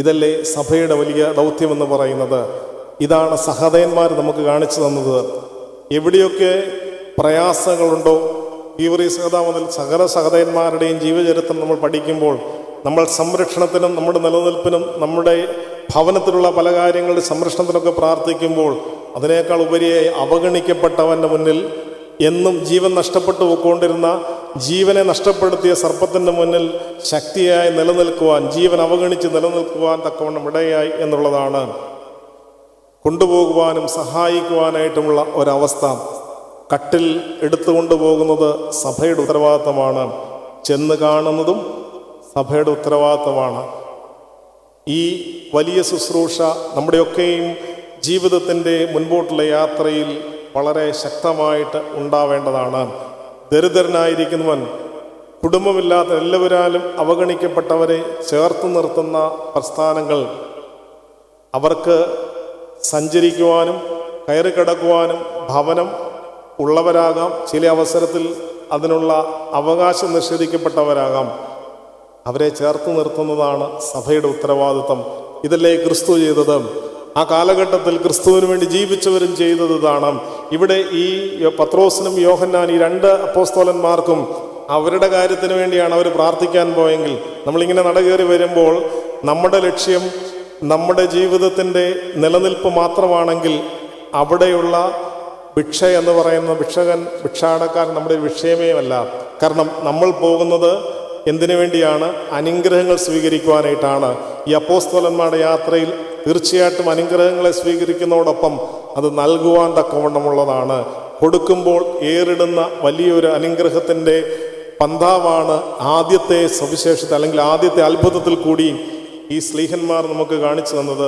ഇതല്ലേ സഭയുടെ വലിയ ദൗത്യമെന്ന് പറയുന്നത്. ഇതാണ് സഹതയന്മാർ നമുക്ക് കാണിച്ചു തന്നത്. എവിടെയൊക്കെ പ്രയാസങ്ങളുണ്ടോ, ഗീവറീസഹത മുതൽ സകല സഹതയന്മാരുടെയും ജീവചരിത്രം നമ്മൾ പഠിക്കുമ്പോൾ നമ്മൾ സംരക്ഷണത്തിനും നമ്മുടെ നിലനിൽപ്പിനും നമ്മുടെ ഭവനത്തിലുള്ള പല കാര്യങ്ങളുടെ സംരക്ഷണത്തിനൊക്കെ പ്രാർത്ഥിക്കുമ്പോൾ അതിനേക്കാൾ ഉപരിയായി അവഗണിക്കപ്പെട്ടവൻ്റെ മുന്നിൽ എന്നും ജീവൻ നഷ്ടപ്പെട്ടു പോയിക്കൊണ്ടിരുന്ന, ജീവനെ നഷ്ടപ്പെടുത്തിയ സർപ്പത്തിൻ്റെ മുന്നിൽ ശക്തിയായി നിലനിൽക്കുവാൻ, ജീവൻ അവഗണിച്ച് നിലനിൽക്കുവാൻ തക്കവണ്ണം ഇടയായി എന്നുള്ളതാണ്. കൊണ്ടുപോകുവാനും സഹായിക്കുവാനായിട്ടുമുള്ള ഒരവസ്ഥ. കട്ടിൽ എടുത്തുകൊണ്ടുപോകുന്നത് സഭയുടെ ഉത്തരവാദിത്തമാണ്. ചെന്ന് കാണുന്നതും സഭയുടെ ഉത്തരവാദിത്തമാണ്. ഈ വലിയ ശുശ്രൂഷ നമ്മുടെയൊക്കെയും ജീവിതത്തിൻ്റെ മുൻപോട്ടുള്ള യാത്രയിൽ വളരെ ശക്തമായിട്ട് ഉണ്ടാവേണ്ടതാണ്. ദരിദ്രനായിരിക്കുന്നവൻ, കുടുംബമില്ലാത്ത എല്ലാവരാലും അവഗണിക്കപ്പെട്ടവരെ ചേർത്ത് നിർത്തുന്ന പ്രസ്ഥാനങ്ങൾ അവർക്ക് സഞ്ചരിക്കുവാനും കയറിക്കിടക്കുവാനും ഭവനം ഉള്ളവരാകാം, ചില അവസരത്തിൽ അതിനുള്ള അവകാശം നിഷേധിക്കപ്പെട്ടവരാകാം. അവരെ ചേർത്ത് നിർത്തുന്നതാണ് സഭയുടെ ഉത്തരവാദിത്വം. ഇതല്ലേ ക്രിസ്തു ചെയ്തത്? ആ കാലഘട്ടത്തിൽ ക്രിസ്തുവിന് വേണ്ടി ജീവിച്ചവരും ചെയ്തത് ഇതാണ്. ഇവിടെ ഈ പത്രോസിനും യോഹന്നാൻ, ഈ രണ്ട് അപ്പോസ്തലന്മാർക്കും അവരുടെ കാര്യത്തിന് വേണ്ടിയാണ് അവർ പ്രാർത്ഥിക്കാൻ പോയെങ്കിൽ, നമ്മളിങ്ങനെ നടകേറി വരുമ്പോൾ നമ്മുടെ ലക്ഷ്യം നമ്മുടെ ജീവിതത്തിൻ്റെ നിലനിൽപ്പ് മാത്രമാണെങ്കിൽ അവിടെയുള്ള ഭിക്ഷ എന്ന് പറയുന്ന ഭിക്ഷാടക്കാരൻ നമ്മുടെ വിഷയമേ അല്ല. കാരണം നമ്മൾ പോകുന്നത് എന്തിനു വേണ്ടിയാണ്? അനുഗ്രഹങ്ങൾ സ്വീകരിക്കുവാനായിട്ടാണ്. ഈ അപ്പോസ്തലന്മാരുടെ യാത്രയിൽ തീർച്ചയായിട്ടും അനുഗ്രഹങ്ങളെ സ്വീകരിക്കുന്നതോടൊപ്പം അത് നൽകുവാൻ തക്കവണ്ണമുള്ളതാണ്. കൊടുക്കുമ്പോൾ ഏറിടുന്ന വലിയൊരു അനുഗ്രഹത്തിൻ്റെ പന്താവാണ് ആദ്യത്തെ സവിശേഷത, അല്ലെങ്കിൽ ആദ്യത്തെ അത്ഭുതത്തിൽ കൂടി ഈ സ്ലീഹന്മാർ നമുക്ക് കാണിച്ചു തന്നത്.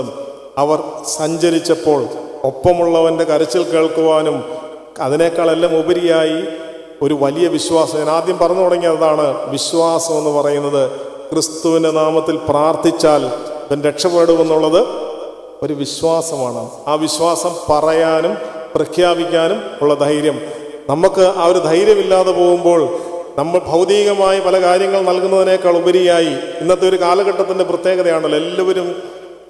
അവർ സഞ്ചരിച്ചപ്പോൾ ഒപ്പമുള്ളവൻ്റെ കരച്ചിൽ കേൾക്കുവാനും അതിനേക്കാളെല്ലാം ഉപരിയായി ഒരു വലിയ വിശ്വാസം. ഞാൻ ആദ്യം പറഞ്ഞു തുടങ്ങിയതാണ് വിശ്വാസം എന്ന് പറയുന്നത്. ക്രിസ്തുവിൻ്റെ നാമത്തിൽ പ്രാർത്ഥിച്ചാൽ ഇവൻ രക്ഷപ്പെടുമെന്നുള്ളത് ഒരു വിശ്വാസമാണ്. ആ വിശ്വാസം പറയാനും പ്രഖ്യാപിക്കാനും ഉള്ള ധൈര്യം. നമുക്ക് ആ ഒരു ധൈര്യമില്ലാതെ പോകുമ്പോൾ നമ്മൾ ഭൗതികമായി പല കാര്യങ്ങൾ നൽകുന്നതിനേക്കാൾ ഉപരിയായി ഇന്നത്തെ ഒരു കാലഘട്ടത്തിൻ്റെ പ്രത്യേകതയാണല്ലോ, എല്ലാവരും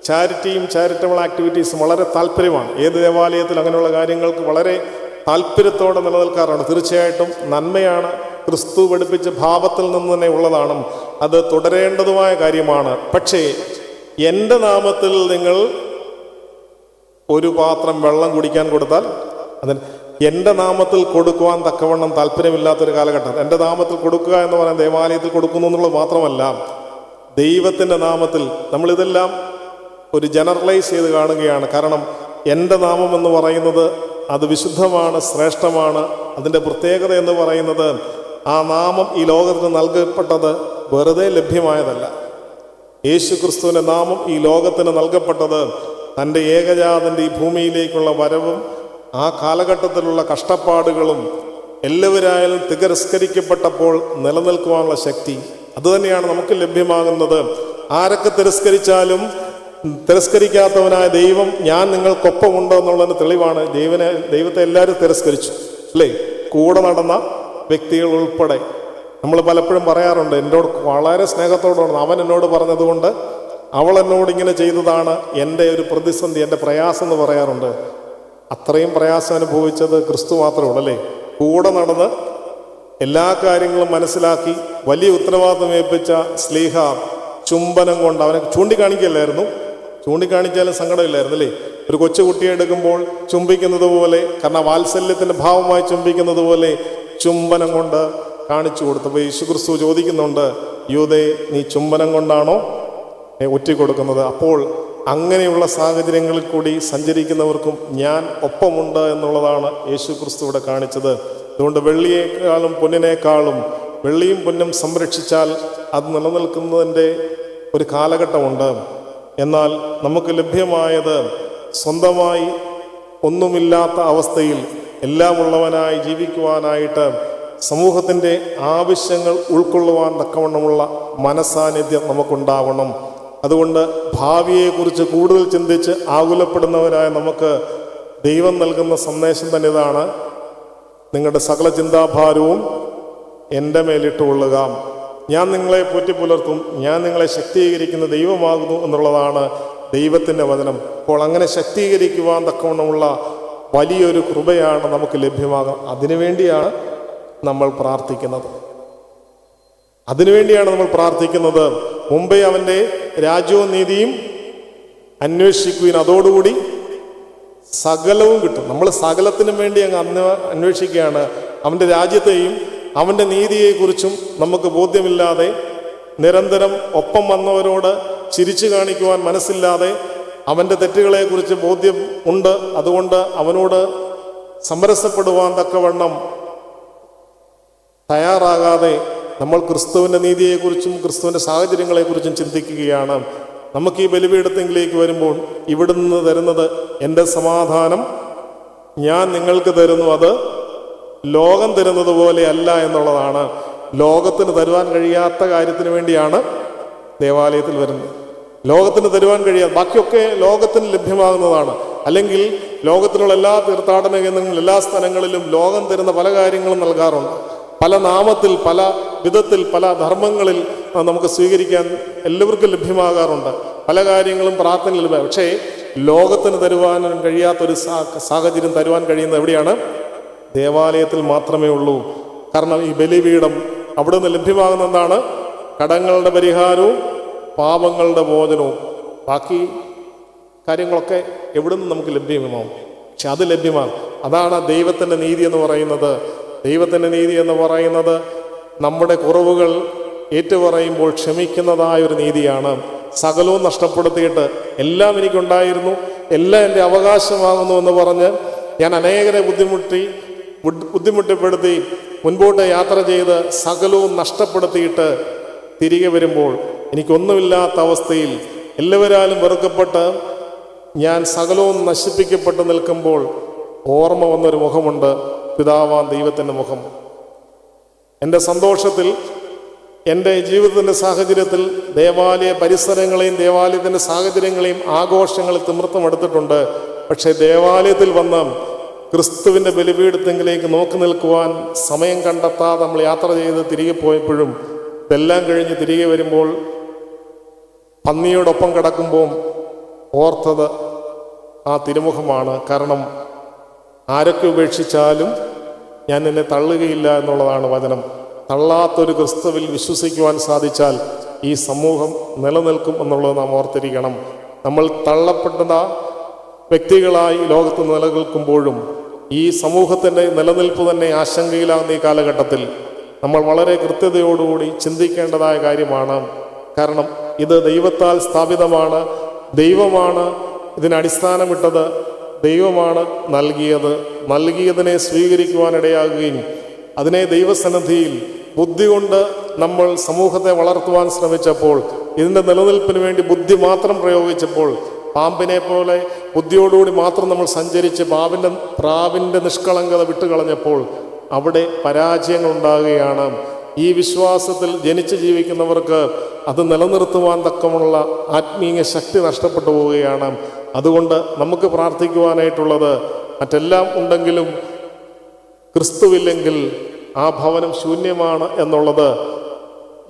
ചാരിറ്റിയും ചാരിറ്റബിൾ ആക്ടിവിറ്റീസും വളരെ താല്പര്യമാണ്. ഏത് ദേവാലയത്തിൽ അങ്ങനെയുള്ള കാര്യങ്ങൾക്ക് വളരെ താല്പര്യത്തോടെ നിലനിൽക്കാറാണ്. തീർച്ചയായിട്ടും നന്മയാണ്, ക്രിസ്തു പഠിപ്പിച്ച ഭാവത്തിൽ നിന്ന് തന്നെ ഉള്ളതാണ്, അത് തുടരേണ്ടതുമായ കാര്യമാണ്. പക്ഷേ എൻ്റെ നാമത്തിൽ നിങ്ങൾ ഒരു പാത്രം വെള്ളം കുടിക്കാൻ കൊടുത്താൽ അതിന് എൻ്റെ നാമത്തിൽ കൊടുക്കുവാൻ തക്കവണ്ണം താല്പര്യമില്ലാത്തൊരു കാലഘട്ടം. എൻ്റെ നാമത്തിൽ കൊടുക്കുക എന്ന് പറയാൻ ദേവാലയത്തിൽ കൊടുക്കുന്നു എന്നുള്ളത് മാത്രമല്ല, ദൈവത്തിൻ്റെ നാമത്തിൽ നമ്മളിതെല്ലാം ഒരു ജനറലൈസ് ചെയ്ത് കാണുകയാണ്. കാരണം എൻ്റെ നാമം എന്ന് പറയുന്നത് അത് വിശുദ്ധമാണ്, ശ്രേഷ്ഠമാണ്. അതിൻ്റെ പ്രത്യേകത എന്ന് പറയുന്നത് ആ നാമം ഈ ലോകത്തിന് നൽകപ്പെട്ടത് വെറുതെ ലഭ്യമായതല്ല. യേശു ക്രിസ്തുവിൻ്റെ നാമം ഈ ലോകത്തിന് നൽകപ്പെട്ടത് തൻ്റെ ഏകജാതൻ്റെ ഈ ഭൂമിയിലേക്കുള്ള വരവും ആ കാലഘട്ടത്തിലുള്ള കഷ്ടപ്പാടുകളും എല്ലാവരായാലും തിരസ്കരിക്കപ്പെട്ടപ്പോൾ നിലനിൽക്കുവാനുള്ള ശക്തി അതുതന്നെയാണ് നമുക്ക് ലഭ്യമാകുന്നത്. ആരൊക്കെ തിരസ്കരിച്ചാലും തിരസ്കരിക്കാത്തവനായ ദൈവം ഞാൻ നിങ്ങൾക്കൊപ്പമുണ്ടോ എന്നുള്ളതിന് തെളിവാണ്. ദൈവത്തെ എല്ലാവരും തിരസ്കരിച്ചു അല്ലേ, കൂടെ നടന്ന വ്യക്തികൾ ഉൾപ്പെടെ. നമ്മൾ പലപ്പോഴും പറയാറുണ്ട്, എന്നോട് വളരെ സ്നേഹത്തോടാണ് അവൻ എന്നോട് പറഞ്ഞതുകൊണ്ട് അവൾ എന്നോട് ഇങ്ങനെ ചെയ്തതാണ് എൻ്റെ ഒരു പ്രതിസന്ധി, എൻ്റെ പ്രയാസം എന്ന് പറയാറുണ്ട്. അത്രയും പ്രയാസം അനുഭവിച്ചത് ക്രിസ്തു മാത്രമേ ഉള്ളൂ അല്ലേ. കൂടെ നടന്ന് എല്ലാ കാര്യങ്ങളും മനസ്സിലാക്കി വലിയ ഉത്തരവാദിത്വം ഏൽപ്പിച്ച സ്ലീഹ ചുംബനം കൊണ്ട് അവനെ ചൂണ്ടിക്കാണിക്കല്ലായിരുന്നു. ചൂണ്ടിക്കാണിച്ചാലും സങ്കടമില്ലായിരുന്നു അല്ലേ. ഒരു കൊച്ചുകുട്ടിയെ എടുക്കുമ്പോൾ ചുംബിക്കുന്നത് പോലെ, കാരണം വാത്സല്യത്തിൻ്റെ ഭാവമായി ചുംബിക്കുന്നത് പോലെ ചുംബനം കൊണ്ട് കാണിച്ചു കൊടുത്തപ്പോൾ യേശു ക്രിസ്തു ചോദിക്കുന്നുണ്ട്, യൂദേ നീ ചുംബനം കൊണ്ടാണോ ഒറ്റിക്കൊടുക്കുന്നത്? അപ്പോൾ അങ്ങനെയുള്ള സാഹചര്യങ്ങളിൽ കൂടി സഞ്ചരിക്കുന്നവർക്കും ഞാൻ ഒപ്പമുണ്ട് എന്നുള്ളതാണ് യേശു ക്രിസ്തു ഇവിടെ കാണിച്ചത്. അതുകൊണ്ട് വെള്ളിയേക്കാളും പൊന്നിനേക്കാളും, വെള്ളിയും പൊന്നും സംരക്ഷിച്ചാൽ അത് നിലനിൽക്കുന്നതിൻ്റെ ഒരു കാലഘട്ടമുണ്ട്. എന്നാൽ നമുക്ക് ലഭ്യമായത് സ്വന്തമായി ഒന്നുമില്ലാത്ത അവസ്ഥയിൽ എല്ലാം ഉള്ളവനായി ജീവിക്കുവാനായിട്ട് സമൂഹത്തിൻ്റെ ആവശ്യങ്ങൾ ഉൾക്കൊള്ളുവാൻ തക്കവണ്ണമുള്ള മനസ്സാന്നിധ്യം നമുക്കുണ്ടാവണം. അതുകൊണ്ട് ഭാവിയെക്കുറിച്ച് കൂടുതൽ ചിന്തിച്ച് ആകുലപ്പെടുന്നവരായ നമുക്ക് ദൈവം നൽകുന്ന സന്ദേശം തന്നെ ഇതാണ്: നിങ്ങളുടെ സകല ചിന്താഭാരവും എൻ്റെ മേലിട്ടുകൊള്ളുക, ഞാൻ നിങ്ങളെ പോറ്റിപ്പുലർത്തും, ഞാൻ നിങ്ങളെ ശക്തീകരിക്കുന്ന ദൈവമാകുന്നു എന്നുള്ളതാണ് ദൈവത്തിൻ്റെ വചനം. അപ്പോൾ അങ്ങനെ ശക്തീകരിക്കുവാൻ തക്കവണ്ണമുള്ള വലിയൊരു കൃപയാണ് നമുക്ക് ലഭ്യമാകുക. അതിനുവേണ്ടിയാണ് നമ്മൾ പ്രാർത്ഥിക്കുന്നത്. മുമ്പേ അവൻ്റെ രാജ്യവും നീതിയും അന്വേഷിക്കുവിൻ, അതോടുകൂടി സകലവും കിട്ടും. നമ്മൾ സകലത്തിനും വേണ്ടി അങ്ങ് അന്വേഷിക്കുകയാണ്. അവൻ്റെ രാജ്യത്തെയും അവൻ്റെ നീതിയെക്കുറിച്ചും നമുക്ക് ബോധ്യമില്ലാതെ, നിരന്തരം ഒപ്പം വന്നവരോട് ചിരിച്ചു കാണിക്കുവാൻ മനസ്സില്ലാതെ, അവൻ്റെ തെറ്റുകളെക്കുറിച്ച് ബോധ്യം ഉണ്ട്, അതുകൊണ്ട് അവനോട് സമരസപ്പെടുവാൻ തക്കവണ്ണം തയ്യാറാകാതെ നമ്മൾ ക്രിസ്തുവിൻ്റെ നീതിയെക്കുറിച്ചും ക്രിസ്തുവിൻ്റെ സാഹചര്യങ്ങളെക്കുറിച്ചും ചിന്തിക്കുകയാണ്. നമുക്ക് ഈ ബലിപീഠത്തിലേക്ക് വരുമ്പോൾ ഇവിടുന്ന് തരുന്നത് എൻ്റെ സമാധാനം ഞാൻ നിങ്ങൾക്ക് തരുന്നു, അത് ലോകം തരുന്നത് പോലെ അല്ല എന്നുള്ളതാണ്. ലോകത്തിന് തരുവാൻ കഴിയാത്ത കാര്യത്തിന് വേണ്ടിയാണ് ദേവാലയത്തിൽ വരുന്നത്. ലോകത്തിന് തരുവാൻ കഴിയാത്ത ബാക്കിയൊക്കെ ലോകത്തിന് ലഭ്യമാകുന്നതാണ്. അല്ലെങ്കിൽ ലോകത്തിലുള്ള എല്ലാ തീർത്ഥാടന കേന്ദ്രങ്ങളിലും എല്ലാ സ്ഥലങ്ങളിലും ലോകം തരുന്ന പല കാര്യങ്ങളും നൽകാറുണ്ട്. പല നാമത്തിൽ, പല വിധത്തിൽ, പല ധർമ്മങ്ങളിൽ നമുക്ക് സ്വീകരിക്കാൻ എല്ലാവർക്കും ലഭ്യമാകാറുണ്ട്. പല കാര്യങ്ങളും പ്രാർത്ഥനയിൽ ലഭ്യമാണ്. പക്ഷേ ലോകത്തിന് തരുവാനും കഴിയാത്തൊരു സാഹചര്യം തരുവാൻ കഴിയുന്നത് എവിടെയാണ്? ദേവാലയത്തിൽ മാത്രമേ ഉള്ളൂ. കാരണം ഈ ബലിപീഠം അവിടെ നിന്ന് ലഭ്യമാകുന്ന എന്താണ്? കടങ്ങളുടെ പരിഹാരവും പാപങ്ങളുടെ മോചനവും. ബാക്കി കാര്യങ്ങളൊക്കെ എവിടെ നിന്ന് നമുക്ക് ലഭ്യമാവും? പക്ഷെ അത് ലഭ്യമാണ്. അതാണ് ദൈവത്തിൻ്റെ നീതി എന്ന് പറയുന്നത്. ദൈവത്തിൻ്റെ നീതി എന്ന് പറയുന്നത് നമ്മുടെ കുറവുകൾ ഏറ്റുപറയുമ്പോൾ ക്ഷമിക്കുന്നതായൊരു നീതിയാണ്. സകലവും നഷ്ടപ്പെടുത്തിയിട്ട് എല്ലാം എനിക്കുണ്ടായിരുന്നു, എല്ലാം എൻ്റെ അവകാശമാകുന്നു എന്ന് പറഞ്ഞ് ഞാൻ അനേകരെ ബുദ്ധിമുട്ടിപ്പെടുത്തി മുൻപോട്ട് യാത്ര ചെയ്ത് സകലവും നഷ്ടപ്പെടുത്തിയിട്ട് തിരികെ വരുമ്പോൾ, എനിക്കൊന്നുമില്ലാത്ത അവസ്ഥയിൽ എല്ലാവരാലും വെറുക്കപ്പെട്ട് ഞാൻ സകലവും നശിപ്പിക്കപ്പെട്ട് നിൽക്കുമ്പോൾ ഓർമ്മ വന്നൊരു മുഖമുണ്ട്, പിതാവാൻ ദൈവത്തിൻ്റെ മുഖം. എൻ്റെ സന്തോഷത്തിൽ, എൻ്റെ ജീവിതത്തിൻ്റെ സാഹചര്യത്തിൽ ദേവാലയ പരിസരങ്ങളെയും ദേവാലയത്തിൻ്റെ സാഹചര്യങ്ങളെയും ആഘോഷങ്ങളിൽ തിമിർത്തമെടുത്തിട്ടുണ്ട്. പക്ഷേ ദേവാലയത്തിൽ വന്ന് ക്രിസ്തുവിൻ്റെ ബലിപീഠത്തെങ്കിലേക്ക് നോക്കി നിൽക്കുവാൻ സമയം കണ്ടെത്താതെ നമ്മൾ യാത്ര ചെയ്ത് തിരികെ പോയപ്പോഴും, ഇതെല്ലാം കഴിഞ്ഞ് തിരികെ വരുമ്പോൾ പന്നിയോടൊപ്പം കിടക്കുമ്പോൾ ഓർത്തത് ആ തിരുമുഖമാണ്. കാരണം ആരൊക്കെ ഉപേക്ഷിച്ചാലും ഞാൻ നിന്നെ തള്ളുകയില്ല എന്നുള്ളതാണ് വചനം. തള്ളാത്തൊരു ക്രിസ്തുവിൽ വിശ്വസിക്കുവാൻ സാധിച്ചാൽ ഈ സമൂഹം നിലനിൽക്കും എന്നുള്ളത് നാം ഓർത്തിരിക്കണം. നമ്മൾ തള്ളപ്പെടുന്ന വ്യക്തികളായി ലോകത്ത് നിലനിൽക്കുമ്പോഴും ഈ സമൂഹത്തിൻ്റെ നിലനിൽപ്പ് തന്നെ ആശങ്കയിലാകുന്ന ഈ കാലഘട്ടത്തിൽ നമ്മൾ വളരെ കൃത്യതയോടുകൂടി ചിന്തിക്കേണ്ടതായ കാര്യമാണ്. കാരണം ഇത് ദൈവത്താൽ സ്ഥാപിതമാണ്, ദൈവമാണ് ഇതിനടിസ്ഥാനമിട്ടത്, ദൈവമാണ് നൽകിയതിനെ സ്വീകരിക്കുവാനിടയാകുകയും അതിനെ ദൈവസന്നിധിയിൽ ബുദ്ധി കൊണ്ട് നമ്മൾ സമൂഹത്തെ വളർത്തുവാൻ ശ്രമിച്ചപ്പോൾ, ഇതിൻ്റെ നിലനിൽപ്പിന് വേണ്ടി ബുദ്ധി മാത്രം പ്രയോഗിച്ചപ്പോൾ, പാമ്പിനെ പോലെ ബുദ്ധിയോടുകൂടി മാത്രം നമ്മൾ സഞ്ചരിച്ച് പ്രാവിൻ്റെ നിഷ്കളങ്കത വിട്ടുകളഞ്ഞപ്പോൾ അവിടെ പരാജയങ്ങൾ ഉണ്ടാകുകയാണ്. ഈ വിശ്വാസത്തിൽ ജനിച്ച് ജീവിക്കുന്നവർക്ക് അത് നിലനിർത്തുവാൻ തക്കമുള്ള ആത്മീയ ശക്തി നഷ്ടപ്പെട്ടു പോവുകയാണ്. അതുകൊണ്ട് നമുക്ക് പ്രാർത്ഥിക്കുവാനായിട്ടുള്ളത്, മറ്റെല്ലാം ഉണ്ടെങ്കിലും ക്രിസ്തുവില്ലെങ്കിൽ ആ ഭവനം ശൂന്യമാണ് എന്നുള്ളത്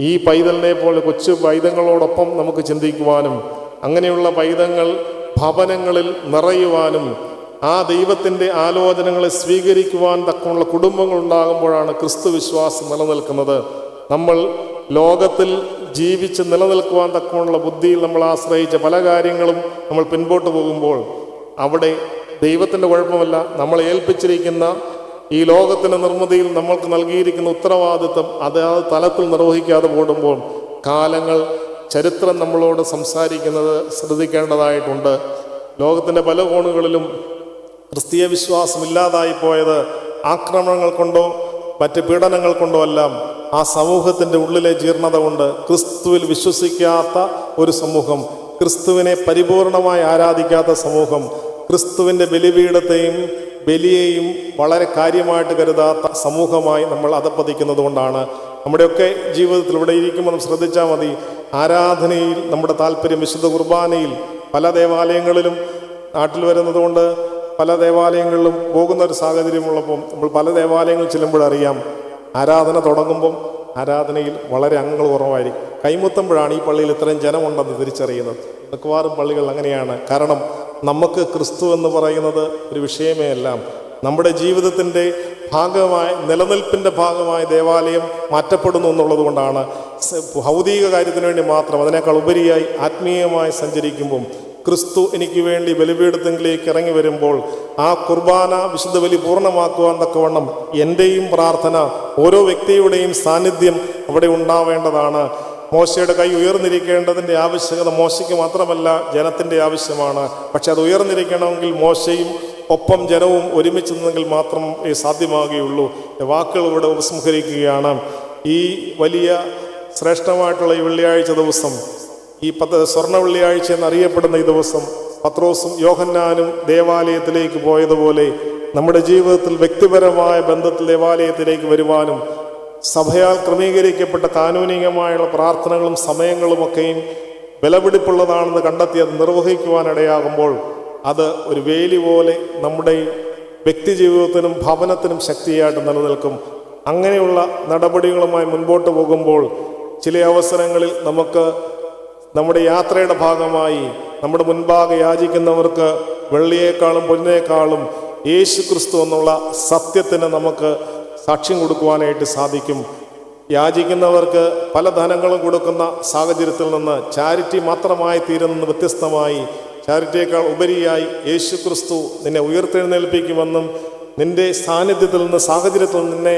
ഈ പൈതലിനെ പോലെ കൊച്ചു പൈതങ്ങളോടൊപ്പം നമുക്ക് ചിന്തിക്കുവാനും അങ്ങനെയുള്ള പൈതങ്ങൾ ഭവനങ്ങളിൽ നിറയുവാനും ആ ദൈവത്തിൻ്റെ ആലോചനകളെ സ്വീകരിക്കുവാൻ തക്കമുള്ള കുടുംബങ്ങൾ ഉണ്ടാകുമ്പോഴാണ് ക്രിസ്തു വിശ്വാസം നിലനിൽക്കുന്നത്. നമ്മൾ ലോകത്തിൽ ജീവിച്ച് നിലനിൽക്കുവാൻ തക്കമുള്ള ബുദ്ധിയിൽ നമ്മൾ ആശ്രയിച്ച പല കാര്യങ്ങളും നമ്മൾ പിൻപോട്ട് പോകുമ്പോൾ അവിടെ ദൈവത്തിൻ്റെ കുഴപ്പമല്ല, നമ്മളെ ഏൽപ്പിച്ചിരിക്കുന്ന ഈ ലോകത്തിൻ്റെ നിർമ്മിതിയിൽ നമ്മൾക്ക് നൽകിയിരിക്കുന്ന ഉത്തരവാദിത്വം അത് ആ തലത്തിൽ നിർവഹിക്കാതെ പോകുമ്പോൾ ചരിത്രം നമ്മളോട് സംസാരിക്കുന്നത് ശ്രദ്ധിക്കേണ്ടതായിട്ടുണ്ട്. ലോകത്തിൻ്റെ പല കോണുകളിലും ക്രിസ്തീയ വിശ്വാസം ഇല്ലാതായി പോയത് ആക്രമണങ്ങൾ കൊണ്ടോ മറ്റ് പീഡനങ്ങൾ കൊണ്ടോ എല്ലാം ആ സമൂഹത്തിൻ്റെ ഉള്ളിലെ ജീർണത കൊണ്ട് ക്രിസ്തുവിൽ വിശ്വസിക്കാത്ത ഒരു സമൂഹം, ക്രിസ്തുവിനെ പരിപൂർണമായി ആരാധിക്കാത്ത സമൂഹം, ക്രിസ്തുവിൻ്റെ ബലിപീഠത്തെയും ബലിയെയും വളരെ കാര്യമായിട്ട് കരുതാത്ത സമൂഹമായി നമ്മൾ അധപ്പതിക്കുന്നത് കൊണ്ടാണ്. നമ്മുടെയൊക്കെ ജീവിതത്തിൽ ഇവിടെ ഇരിക്കുമ്പോൾ നമ്മൾ ശ്രദ്ധിച്ചാൽ മതി, ആരാധനയിൽ നമ്മുടെ താല്പര്യം വിശുദ്ധ കുർബാനയിൽ പല ദേവാലയങ്ങളിലും നാട്ടിൽ വരുന്നത് കൊണ്ട് പല ദേവാലയങ്ങളിലും പോകുന്ന ഒരു സാഹചര്യമുള്ളപ്പം നമ്മൾ പല ദേവാലയങ്ങളിൽ ചെല്ലുമ്പോഴറിയാം, ആരാധന തുടങ്ങുമ്പം ആരാധനയിൽ വളരെ അംഗങ്ങൾ കുറവായിരിക്കും. കൈമുത്തുമ്പോഴാണ് ഈ പള്ളിയിൽ ഇത്രയും ജനമുണ്ടെന്ന് തിരിച്ചറിയുന്നത്. മിക്കവാറും പള്ളികൾ അങ്ങനെയാണ്. കാരണം നമുക്ക് ക്രിസ്തു എന്ന് പറയുന്നത് ഒരു വിഷയമേ അല്ല. നമ്മുടെ ജീവിതത്തിൻ്റെ ഭാഗമായി, നിലനിൽപ്പിൻ്റെ ഭാഗമായി ദേവാലയം മാറ്റപ്പെടുന്നു എന്നുള്ളത് കൊണ്ടാണ്. ഭൗതിക കാര്യത്തിന് വേണ്ടി മാത്രം, അതിനേക്കാൾ ഉപരിയായി ആത്മീയമായി സഞ്ചരിക്കുമ്പം ക്രിസ്തു എനിക്ക് വേണ്ടി ബലിപീഠത്തിലേക്ക് ഇറങ്ങി വരുമ്പോൾ ആ കുർബാന വിശുദ്ധ ബലി പൂർണ്ണമാക്കുവാൻ തക്കവണ്ണം എൻ്റെയും പ്രാർത്ഥന, ഓരോ വ്യക്തിയുടെയും സാന്നിധ്യം അവിടെ ഉണ്ടാവേണ്ടതാണ്. മോശയുടെ കൈ ഉയർന്നിരിക്കേണ്ടതിൻ്റെ ആവശ്യകത മോശയ്ക്ക് മാത്രമല്ല, ജനത്തിൻ്റെ ആവശ്യമാണ്. പക്ഷെ അത് ഉയർന്നിരിക്കണമെങ്കിൽ മോശയും ഒപ്പം ജനവും ഒരുമിച്ച് നിന്നെങ്കിൽ മാത്രം സാധ്യമാകുകയുള്ളൂ. വാക്കുകൾ ഇവിടെ ഉപസംഹരിക്കുകയാണ്. ഈ വലിയ ശ്രേഷ്ഠമായിട്ടുള്ള ഈ വെള്ളിയാഴ്ച ദിവസം, ഈ സ്വർണ്ണ വെള്ളിയാഴ്ച എന്നറിയപ്പെടുന്ന ഈ ദിവസം, പത്രോസും യോഹന്നാനും ദേവാലയത്തിലേക്ക് പോയതുപോലെ നമ്മുടെ ജീവിതത്തിൽ വ്യക്തിപരമായ ബന്ധത്തിൽ ദേവാലയത്തിലേക്ക് വരുവാനും സഭയാൽ ക്രമീകരിക്കപ്പെട്ട കാനൂനികമായുള്ള പ്രാർത്ഥനകളും സമയങ്ങളുമൊക്കെയും വിലപിടിപ്പുള്ളതാണെന്ന് കണ്ടെത്തി അത് നിർവഹിക്കുവാനിടയാകുമ്പോൾ അത് ഒരു വേലി പോലെ നമ്മുടെ വ്യക്തി ജീവിതത്തിനും ഭവനത്തിനും ശക്തിയായിട്ട് നിലനിൽക്കും. അങ്ങനെയുള്ള നടപടികളുമായി മുൻപോട്ട് പോകുമ്പോൾ ചില അവസരങ്ങളിൽ നമുക്ക് നമ്മുടെ യാത്രയുടെ ഭാഗമായി നമ്മുടെ മുൻപാകെ യാചിക്കുന്നവർക്ക് വെള്ളിയേക്കാളും പൊന്നിനേക്കാളും യേശു ക്രിസ്തു എന്നുള്ള സത്യത്തിന് നമുക്ക് സാക്ഷ്യം കൊടുക്കുവാനായിട്ട് സാധിക്കും. യാചിക്കുന്നവർക്ക് പല ധനങ്ങളും കൊടുക്കുന്ന സാഹചര്യത്തിൽ നിന്ന് ചാരിറ്റി മാത്രമായി തീരുന്ന വ്യത്യസ്തമായി, ചാരിറ്റിയേക്കാൾ ഉപരിയായി യേശു ക്രിസ്തു നിന്നെ ഉയർത്തെഴുന്നേൽപ്പിക്കുമെന്നും നിന്റെ സാന്നിധ്യത്തിൽ നിന്ന്, സാഹചര്യത്തിൽ നിന്ന് നിന്നെ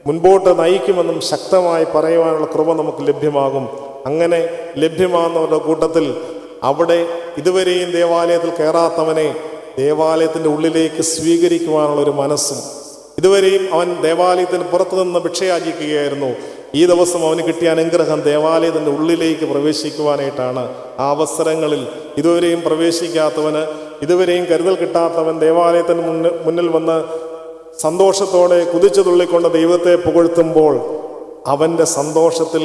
മുൻപോട്ട് നയിക്കുമെന്നും ശക്തമായി പറയുവാനുള്ള കൃപ നമുക്ക് ലഭ്യമാകും. അങ്ങനെ ലഭ്യമാകുന്നവരുടെ കൂട്ടത്തിൽ അവിടെ ഇതുവരെയും ദേവാലയത്തിൽ കയറാത്തവനെ ദേവാലയത്തിൻ്റെ ഉള്ളിലേക്ക് സ്വീകരിക്കുവാനുള്ളൊരു മനസ്സും, ഇതുവരെയും അവൻ ദേവാലയത്തിന് പുറത്തു നിന്ന് ഭിക്ഷയാചിക്കുകയായിരുന്നു, ഈ ദിവസം അവന് കിട്ടിയ അനുഗ്രഹം ദേവാലയത്തിൻ്റെ ഉള്ളിലേക്ക് പ്രവേശിക്കുവാനായിട്ടാണ്. ആ അവസരങ്ങളിൽ ഇതുവരെയും പ്രവേശിക്കാത്തവന്, ഇതുവരെയും കരുതൽ കിട്ടാത്തവൻ ദേവാലയത്തിന് മുന്നിൽ വന്ന് സന്തോഷത്തോടെ കുതിച്ചു തുള്ളിക്കൊണ്ട് ദൈവത്തെ പുകഴ്ത്തുമ്പോൾ അവൻ്റെ സന്തോഷത്തിൽ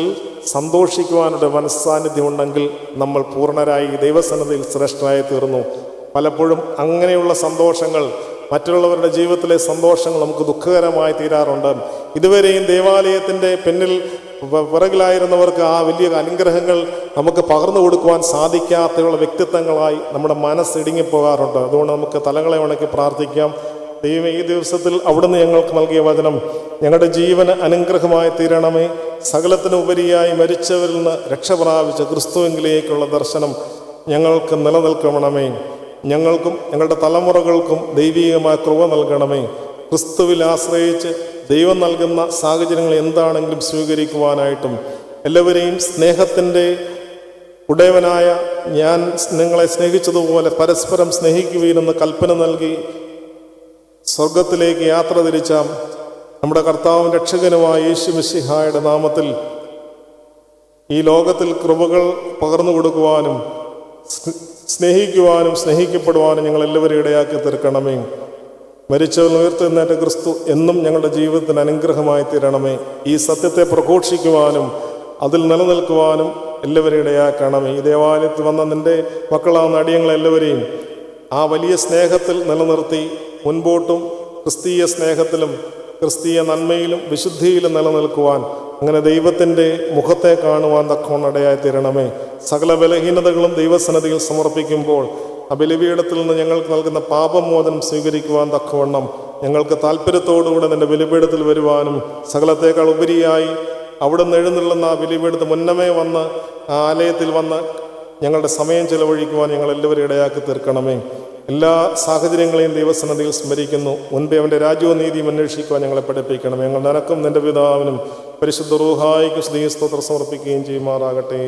സന്തോഷിക്കുവാനുള്ള മനസ്സാന്നിധ്യം ഉണ്ടെങ്കിൽ നമ്മൾ പൂർണ്ണരായി ദൈവസന്നിധിയിൽ ശ്രേഷ്ഠരായി തീർന്നു. പലപ്പോഴും അങ്ങനെയുള്ള സന്തോഷങ്ങൾ, മറ്റുള്ളവരുടെ ജീവിതത്തിലെ സന്തോഷങ്ങൾ നമുക്ക് ദുഃഖകരമായി തീരാറുണ്ട്. ഇതുവരെയും ദേവാലയത്തിൻ്റെ പിന്നിൽ പിറകിലായിരുന്നവർക്ക് ആ വലിയ അനുഗ്രഹങ്ങൾ നമുക്ക് പകർന്നു കൊടുക്കുവാൻ സാധിക്കാത്തയുള്ള വ്യക്തിത്വങ്ങളായി നമ്മുടെ മനസ്സ് ഇടുങ്ങിപ്പോകാറുണ്ട്. അതുകൊണ്ട് നമുക്ക് തലകളെ ഉണക്കി പ്രാർത്ഥിക്കാം. ദൈവമേ, ഈ ദിവസത്തിൽ അവിടുന്ന് ഞങ്ങൾക്ക് നൽകിയ വചനം ഞങ്ങളുടെ ജീവന് അനുഗ്രഹമായി തീരണമേ. സകലത്തിനുപരിയായി മരിച്ചവരിൽ നിന്ന് രക്ഷ പ്രാപിച്ച ക്രിസ്തുവിലേക്കുള്ള ദർശനം ഞങ്ങൾക്ക് നിലനിൽക്കണമേ. ഞങ്ങൾക്കും ഞങ്ങളുടെ തലമുറകൾക്കും ദൈവീകമായ കൃപ നൽകണമേ. ക്രിസ്തുവിൽ ആശ്രയിച്ച് ദൈവം നൽകുന്ന സാഹചര്യങ്ങൾ എന്താണെങ്കിലും സ്വീകരിക്കുവാനായിട്ടും എല്ലാവരെയും സ്നേഹത്തിൻ്റെ ഉടയവനായ ഞാൻ നിങ്ങളെ സ്നേഹിച്ചതുപോലെ പരസ്പരം സ്നേഹിക്കുവീനെന്ന് കൽപ്പന നൽകി സ്വർഗത്തിലേക്ക് യാത്ര തിരിച്ച നമ്മുടെ കർത്താവും രക്ഷകനുമായ യേശു മിശിഹായുടെ നാമത്തിൽ ഈ ലോകത്തിൽ കൃപകൾ പകർന്നു കൊടുക്കുവാനും സ്നേഹിക്കുവാനും സ്നേഹിക്കപ്പെടുവാനും ഞങ്ങൾ എല്ലാവരും ഇടയാക്കി തീർക്കണമേ. മരിച്ചവൻ ഉയർത്തെഴുന്നേറ്റ ക്രിസ്തു എന്നും ഞങ്ങളുടെ ജീവിതത്തിന് അനുഗ്രഹമായി തീരണമേ. ഈ സത്യത്തെ പ്രഘോഷിക്കുവാനും അതിൽ നിലനിൽക്കുവാനും എല്ലാവരും ഇടയാക്കണമേ. ഈ ദേവാലയത്തിൽ വന്ന നിൻ്റെ മക്കളാവുന്ന അടിയങ്ങളെല്ലാവരെയും ആ വലിയ സ്നേഹത്തിൽ നിലനിർത്തി മുൻപോട്ടും ക്രിസ്തീയ സ്നേഹത്തിലും ക്രിസ്തീയ നന്മയിലും വിശുദ്ധിയിലും നിലനിൽക്കുവാൻ, അങ്ങനെ ദൈവത്തിൻ്റെ മുഖത്തെ കാണുവാൻ തക്കവണ്ണം ഇടയായി തീരണമേ. സകല ബലഹീനതകളും ദൈവസന്നിധിയിൽ സമർപ്പിക്കുമ്പോൾ ആ ബലിപീഠത്തിൽ നിന്ന് ഞങ്ങൾക്ക് നൽകുന്ന പാപമോചനം സ്വീകരിക്കുവാൻ തക്കവണ്ണം ഞങ്ങൾക്ക് താല്പര്യത്തോടുകൂടെ നിൻ്റെ ബലിപീഠത്തിൽ വരുവാനും സകലത്തേക്കാൾ ഉപരിയായി അവിടുന്ന് എഴുന്നള്ളുന്ന ആ ബലിപീഠത്തിൽ മുന്നമേ വന്ന് ആ ആലയത്തിൽ വന്ന് ഞങ്ങളുടെ സമയം ചെലവഴിക്കുവാൻ ഞങ്ങൾ എല്ലാവരും ഇടയാക്കി തീർക്കണമേ. എല്ലാ സാഹചര്യങ്ങളെയും ദൈവസന്നിധിയിൽ സ്മരിക്കുന്നു. മുൻപേ അവൻ്റെ രാജ്യവും നീതിയും അന്വേഷിക്കുവാൻ ഞങ്ങളെ പഠിപ്പിക്കണം. ഞങ്ങൾ നിനക്കും നിൻ്റെ പിതാവിനും പരിശുദ്ധ റൂഹായിക്കും സ്തുതി സ്തോത്രം സമർപ്പിക്കുകയും ചെയ്യുമാറാകട്ടെ.